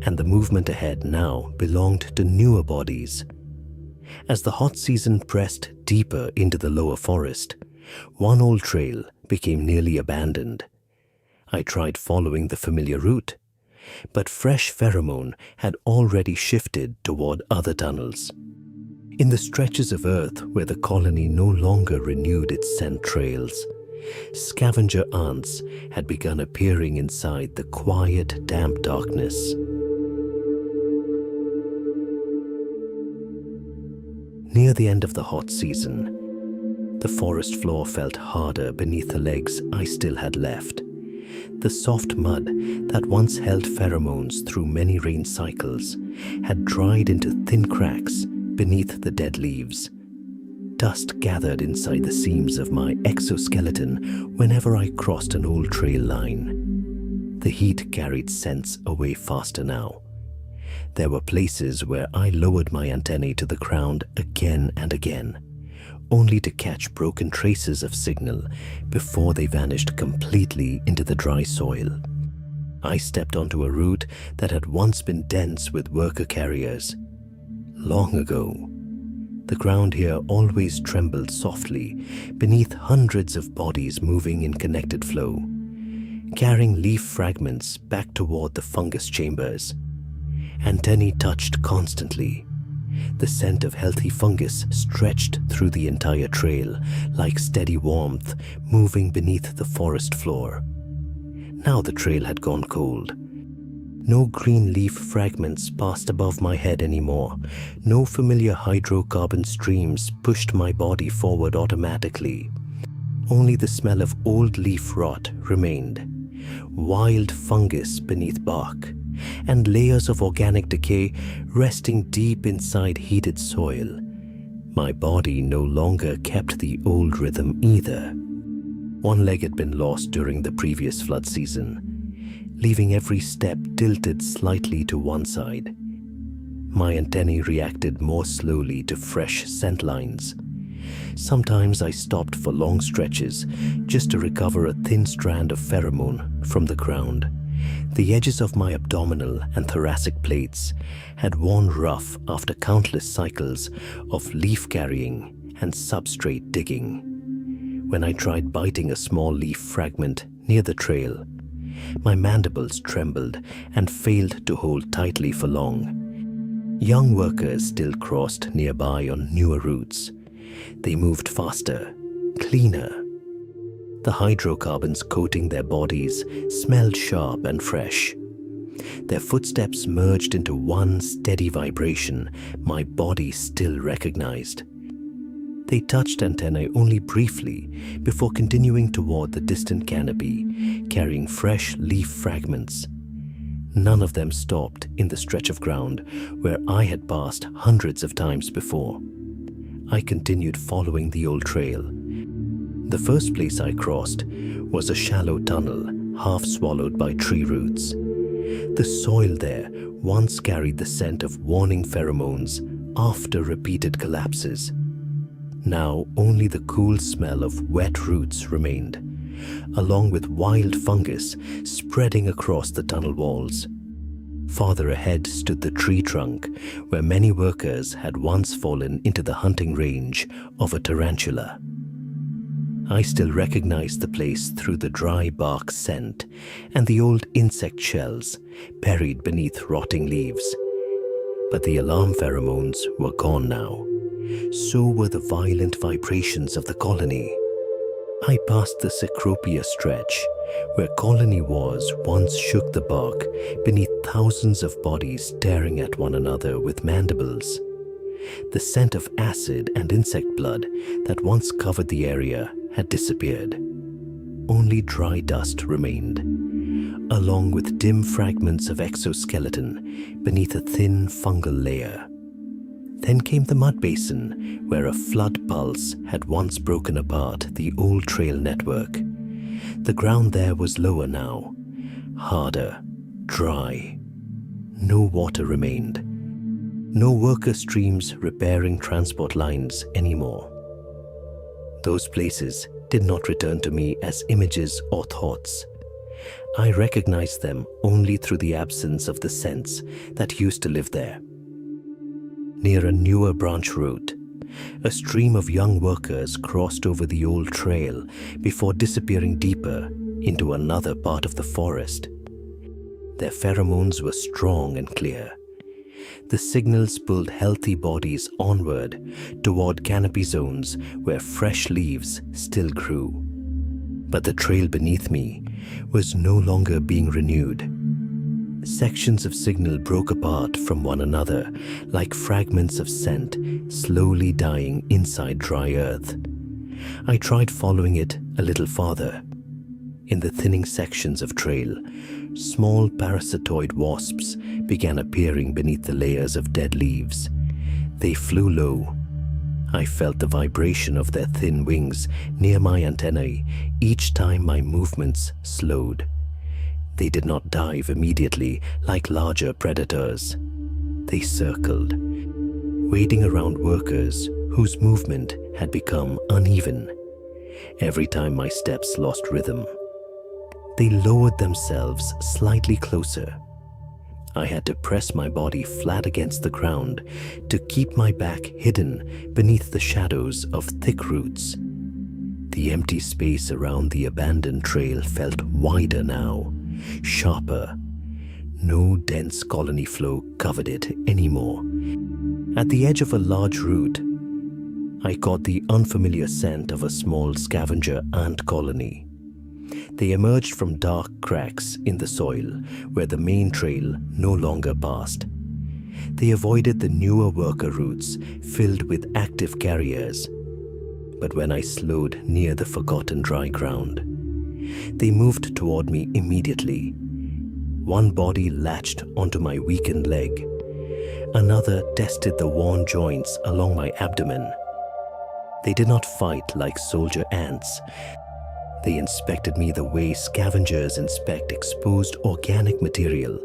and the movement ahead now belonged to newer bodies. As the hot season pressed deeper into the lower forest, one old trail became nearly abandoned. I tried following the familiar route, but fresh pheromone had already shifted toward other tunnels. In the stretches of earth where the colony no longer renewed its scent trails, scavenger ants had begun appearing inside the quiet, damp darkness. Near the end of the hot season, the forest floor felt harder beneath the legs I still had left. The soft mud that once held pheromones through many rain cycles had dried into thin cracks beneath the dead leaves. Dust gathered inside the seams of my exoskeleton whenever I crossed an old trail line. The heat carried scents away faster now. There were places where I lowered my antennae to the ground again and again, only to catch broken traces of signal before they vanished completely into the dry soil. I stepped onto a route that had once been dense with worker carriers. Long ago, the ground here always trembled softly beneath hundreds of bodies moving in connected flow, carrying leaf fragments back toward the fungus chambers. Antennae touched constantly. The scent of healthy fungus stretched through the entire trail like steady warmth moving beneath the forest floor. Now the trail had gone cold. No green leaf fragments passed above my head anymore. No familiar hydrocarbon streams pushed my body forward automatically. Only the smell of old leaf rot remained. Wild fungus beneath bark, and layers of organic decay resting deep inside heated soil. My body no longer kept the old rhythm either. One leg had been lost during the previous flood season, leaving every step tilted slightly to one side. My antennae reacted more slowly to fresh scent lines. Sometimes I stopped for long stretches just to recover a thin strand of pheromone from the ground. The edges of my abdominal and thoracic plates had worn rough after countless cycles of leaf carrying and substrate digging. When I tried biting a small leaf fragment near the trail, my mandibles trembled and failed to hold tightly for long. Young workers still crossed nearby on newer routes. They moved faster, cleaner. The hydrocarbons coating their bodies smelled sharp and fresh. Their footsteps merged into one steady vibration my body still recognized. They touched antennae only briefly before continuing toward the distant canopy, carrying fresh leaf fragments. None of them stopped in the stretch of ground where I had passed hundreds of times before. I continued following the old trail. The first place I crossed was a shallow tunnel, half swallowed by tree roots. The soil there once carried the scent of warning pheromones after repeated collapses. Now only the cool smell of wet roots remained, along with wild fungus spreading across the tunnel walls. Farther ahead stood the tree trunk where many workers had once fallen into the hunting range of a tarantula. I still recognized the place through the dry bark scent and the old insect shells buried beneath rotting leaves. But the alarm pheromones were gone now. So were the violent vibrations of the colony. I passed the Cecropia stretch, where colony wars once shook the bark beneath thousands of bodies staring at one another with mandibles. The scent of acid and insect blood that once covered the area had disappeared. Only dry dust remained, along with dim fragments of exoskeleton beneath a thin fungal layer. Then came the mud basin, where a flood pulse had once broken apart the old trail network. The ground there was lower now, harder, dry. No water remained. No worker streams repairing transport lines anymore. Those places did not return to me as images or thoughts. I recognized them only through the absence of the scents that used to live there. Near a newer branch road, a stream of young workers crossed over the old trail before disappearing deeper into another part of the forest. Their pheromones were strong and clear. The signals pulled healthy bodies onward toward canopy zones where fresh leaves still grew. But the trail beneath me was no longer being renewed. Sections of signal broke apart from one another like fragments of scent slowly dying inside dry earth. I tried following it a little farther. In the thinning sections of trail, small parasitoid wasps began appearing beneath the layers of dead leaves. They flew low. I felt the vibration of their thin wings near my antennae each time my movements slowed. They did not dive immediately like larger predators. They circled, wading around workers whose movement had become uneven. Every time my steps lost rhythm, they lowered themselves slightly closer. I had to press my body flat against the ground to keep my back hidden beneath the shadows of thick roots. The empty space around the abandoned trail felt wider now, sharper. No dense colony flow covered it anymore. At the edge of a large root, I caught the unfamiliar scent of a small scavenger ant colony. They emerged from dark cracks in the soil where the main trail no longer passed. They avoided the newer worker routes filled with active carriers. But when I slowed near the forgotten dry ground, they moved toward me immediately. One body latched onto my weakened leg. Another tested the worn joints along my abdomen. They did not fight like soldier ants. They inspected me the way scavengers inspect exposed organic material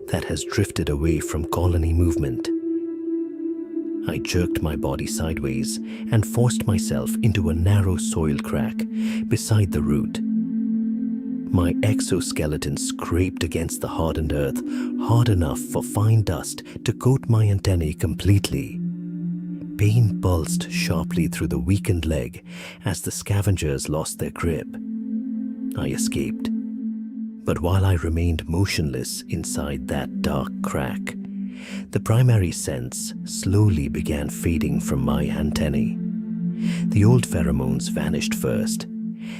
that has drifted away from colony movement. I jerked my body sideways and forced myself into a narrow soil crack beside the root. My exoskeleton scraped against the hardened earth hard enough for fine dust to coat my antennae completely. Pain pulsed sharply through the weakened leg as the scavengers lost their grip. I escaped. But while I remained motionless inside that dark crack, the primary sense slowly began fading from my antennae. The old pheromones vanished first,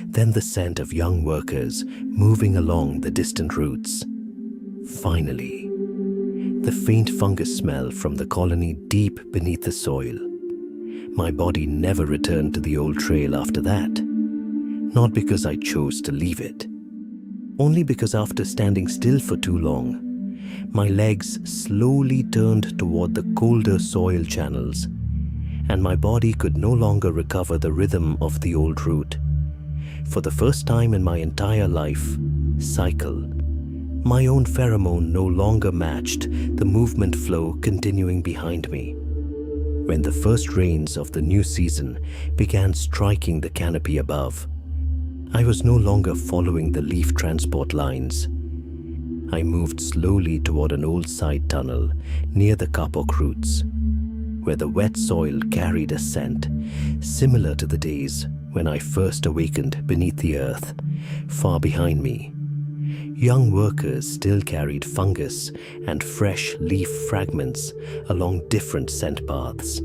then the scent of young workers moving along the distant routes. Finally, the faint fungus smell from the colony deep beneath the soil. My body never returned to the old trail after that. Not because I chose to leave it. Only because after standing still for too long, my legs slowly turned toward the colder soil channels, and my body could no longer recover the rhythm of the old route. For the first time in my entire life cycle, my own pheromone no longer matched the movement flow continuing behind me. When the first rains of the new season began striking the canopy above, I was no longer following the leaf transport lines. I moved slowly toward an old side tunnel near the kapok roots, where the wet soil carried a scent similar to the days when I first awakened beneath the earth. Far behind me, young workers still carried fungus and fresh leaf fragments along different scent paths.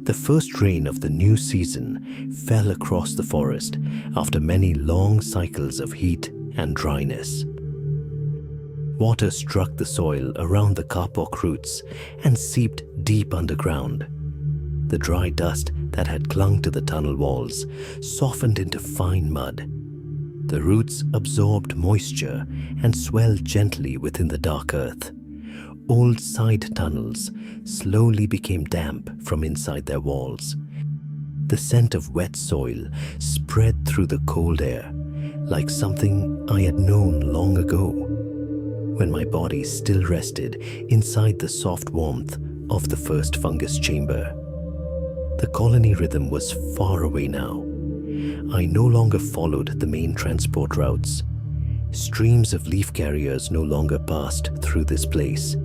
The first rain of the new season fell across the forest after many long cycles of heat and dryness. Water struck the soil around the kapok roots and seeped deep underground. The dry dust that had clung to the tunnel walls softened into fine mud. The roots absorbed moisture and swelled gently within the dark earth. Old side tunnels slowly became damp from inside their walls. The scent of wet soil spread through the cold air, like something I had known long ago, when my body still rested inside the soft warmth of the first fungus chamber. The colony rhythm was far away now. I no longer followed the main transport routes. Streams of leaf carriers no longer passed through this place.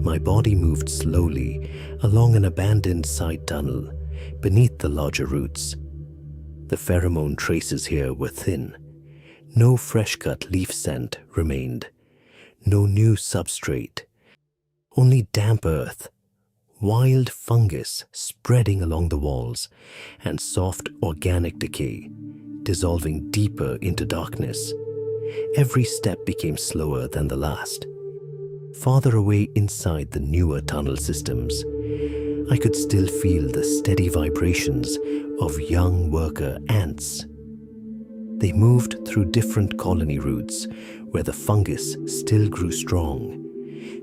My body moved slowly along an abandoned side tunnel beneath the larger roots. The pheromone traces here were thin. No fresh-cut leaf scent remained. No new substrate. Only damp earth, wild fungus spreading along the walls, and soft organic decay, dissolving deeper into darkness. Every step became slower than the last. Farther away inside the newer tunnel systems, I could still feel the steady vibrations of young worker ants. They moved through different colony routes where the fungus still grew strong.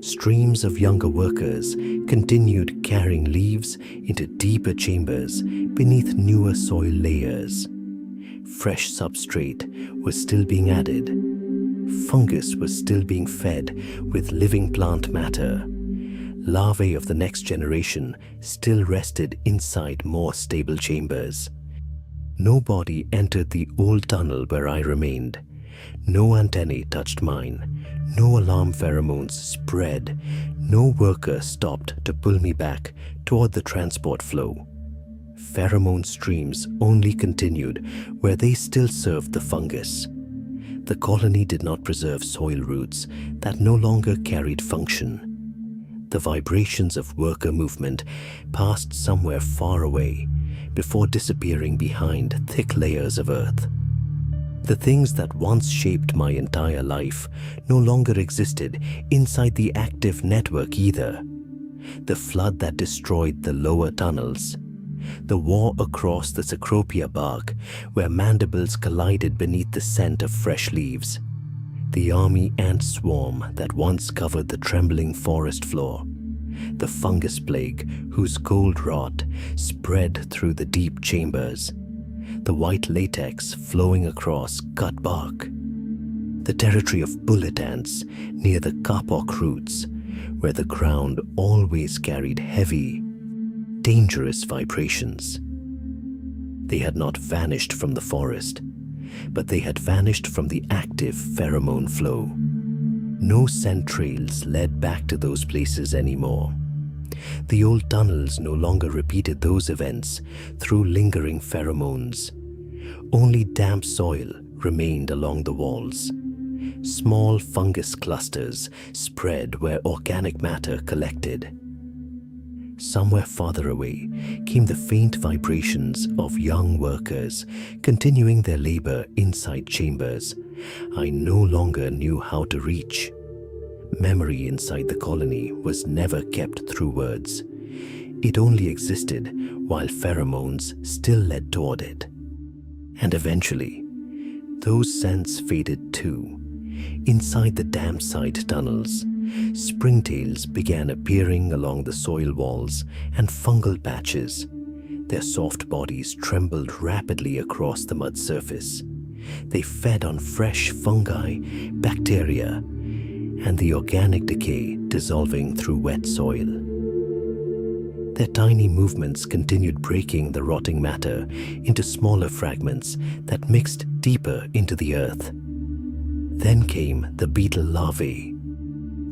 Streams of younger workers continued carrying leaves into deeper chambers beneath newer soil layers. Fresh substrate was still being added. Fungus was still being fed with living plant matter. Larvae of the next generation still rested inside more stable chambers. No body entered the old tunnel where I remained. No antennae touched mine. No alarm pheromones spread. No worker stopped to pull me back toward the transport flow. Pheromone streams only continued where they still served the fungus. The colony did not preserve soil roots that no longer carried function. The vibrations of worker movement passed somewhere far away before disappearing behind thick layers of earth. The things that once shaped my entire life no longer existed inside the active network either. The flood that destroyed the lower tunnels, The war across the Cecropia bark, where mandibles collided beneath the scent of fresh leaves. The army ant swarm that once covered the trembling forest floor. The fungus plague whose cold rot spread through the deep chambers. The white latex flowing across cut bark. The territory of bullet ants near the kapok roots, where the ground always carried heavy, dangerous vibrations. They had not vanished from the forest, but they had vanished from the active pheromone flow. No scent trails led back to those places anymore. The old tunnels no longer repeated those events through lingering pheromones. Only damp soil remained along the walls. Small fungus clusters spread where organic matter collected. Somewhere farther away came the faint vibrations of young workers continuing their labor inside chambers I no longer knew how to reach. Memory inside the colony was never kept through words. It only existed while pheromones still led toward it. And eventually, those scents faded too. Inside the damp side tunnels, springtails began appearing along the soil walls and fungal patches. Their soft bodies trembled rapidly across the mud surface. They fed on fresh fungi, bacteria, and the organic decay dissolving through wet soil. Their tiny movements continued breaking the rotting matter into smaller fragments that mixed deeper into the earth. Then came the beetle larvae.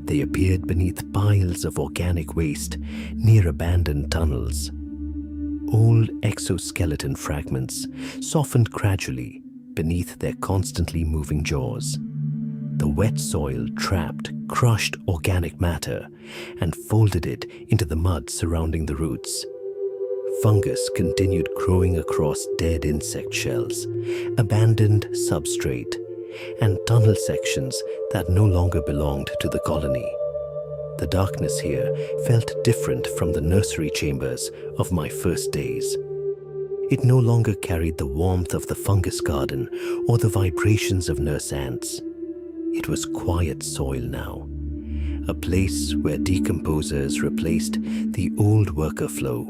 They appeared beneath piles of organic waste near abandoned tunnels. Old exoskeleton fragments softened gradually beneath their constantly moving jaws. The wet soil trapped crushed organic matter and folded it into the mud surrounding the roots. Fungus continued growing across dead insect shells, abandoned substrate, and tunnel sections that no longer belonged to the colony. The darkness here felt different from the nursery chambers of my first days. It no longer carried the warmth of the fungus garden or the vibrations of nurse ants. It was quiet soil now, a place where decomposers replaced the old worker flow.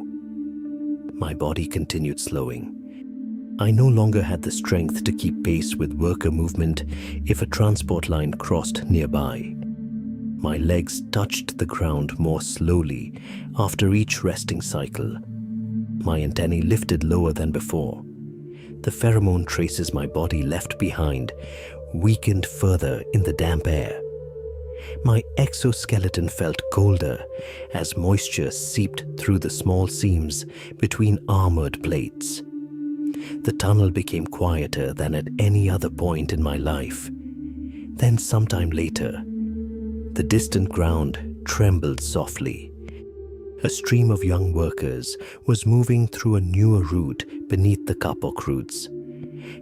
My body continued slowing. I no longer had the strength to keep pace with worker movement if a transport line crossed nearby. My legs touched the ground more slowly after each resting cycle. My antennae lifted lower than before. The pheromone traces my body left behind weakened further in the damp air. My exoskeleton felt colder as moisture seeped through the small seams between armored plates. The tunnel became quieter than at any other point in my life. Then sometime later, the distant ground trembled softly. A stream of young workers was moving through a newer route beneath the kapok roots.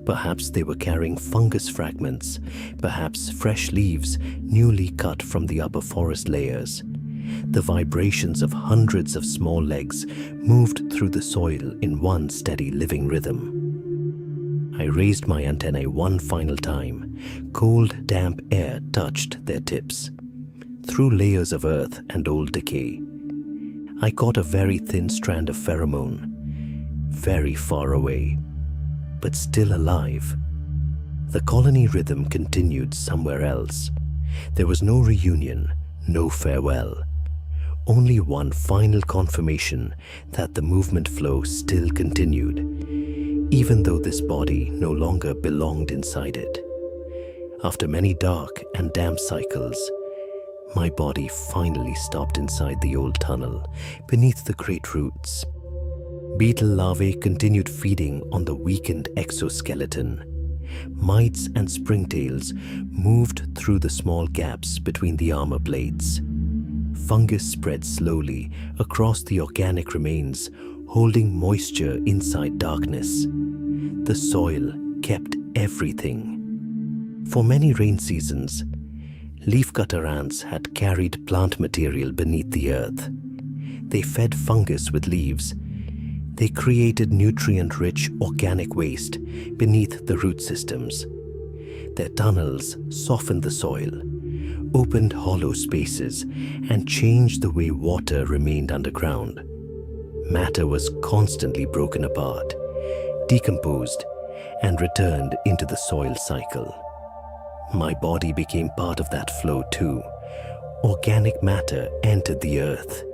Perhaps they were carrying fungus fragments, perhaps fresh leaves newly cut from the upper forest layers. The vibrations of hundreds of small legs moved through the soil in one steady living rhythm. I raised my antennae one final time. Cold, damp air touched their tips. Through layers of earth and old decay, I caught a very thin strand of pheromone, very far away, but still alive. The colony rhythm continued somewhere else. There was no reunion, no farewell. Only one final confirmation that the movement flow still continued, even though this body no longer belonged inside it. After many dark and damp cycles, my body finally stopped inside the old tunnel beneath the great roots. Beetle larvae continued feeding on the weakened exoskeleton. Mites and springtails moved through the small gaps between the armor plates. Fungus spread slowly across the organic remains, holding moisture inside darkness. The soil kept everything. For many rain seasons, leafcutter ants had carried plant material beneath the earth. They fed fungus with leaves. They created nutrient-rich organic waste beneath the root systems. Their tunnels softened the soil, opened hollow spaces, and changed the way water remained underground. Matter was constantly broken apart, decomposed, and returned into the soil cycle. My body became part of that flow too. Organic matter entered the earth,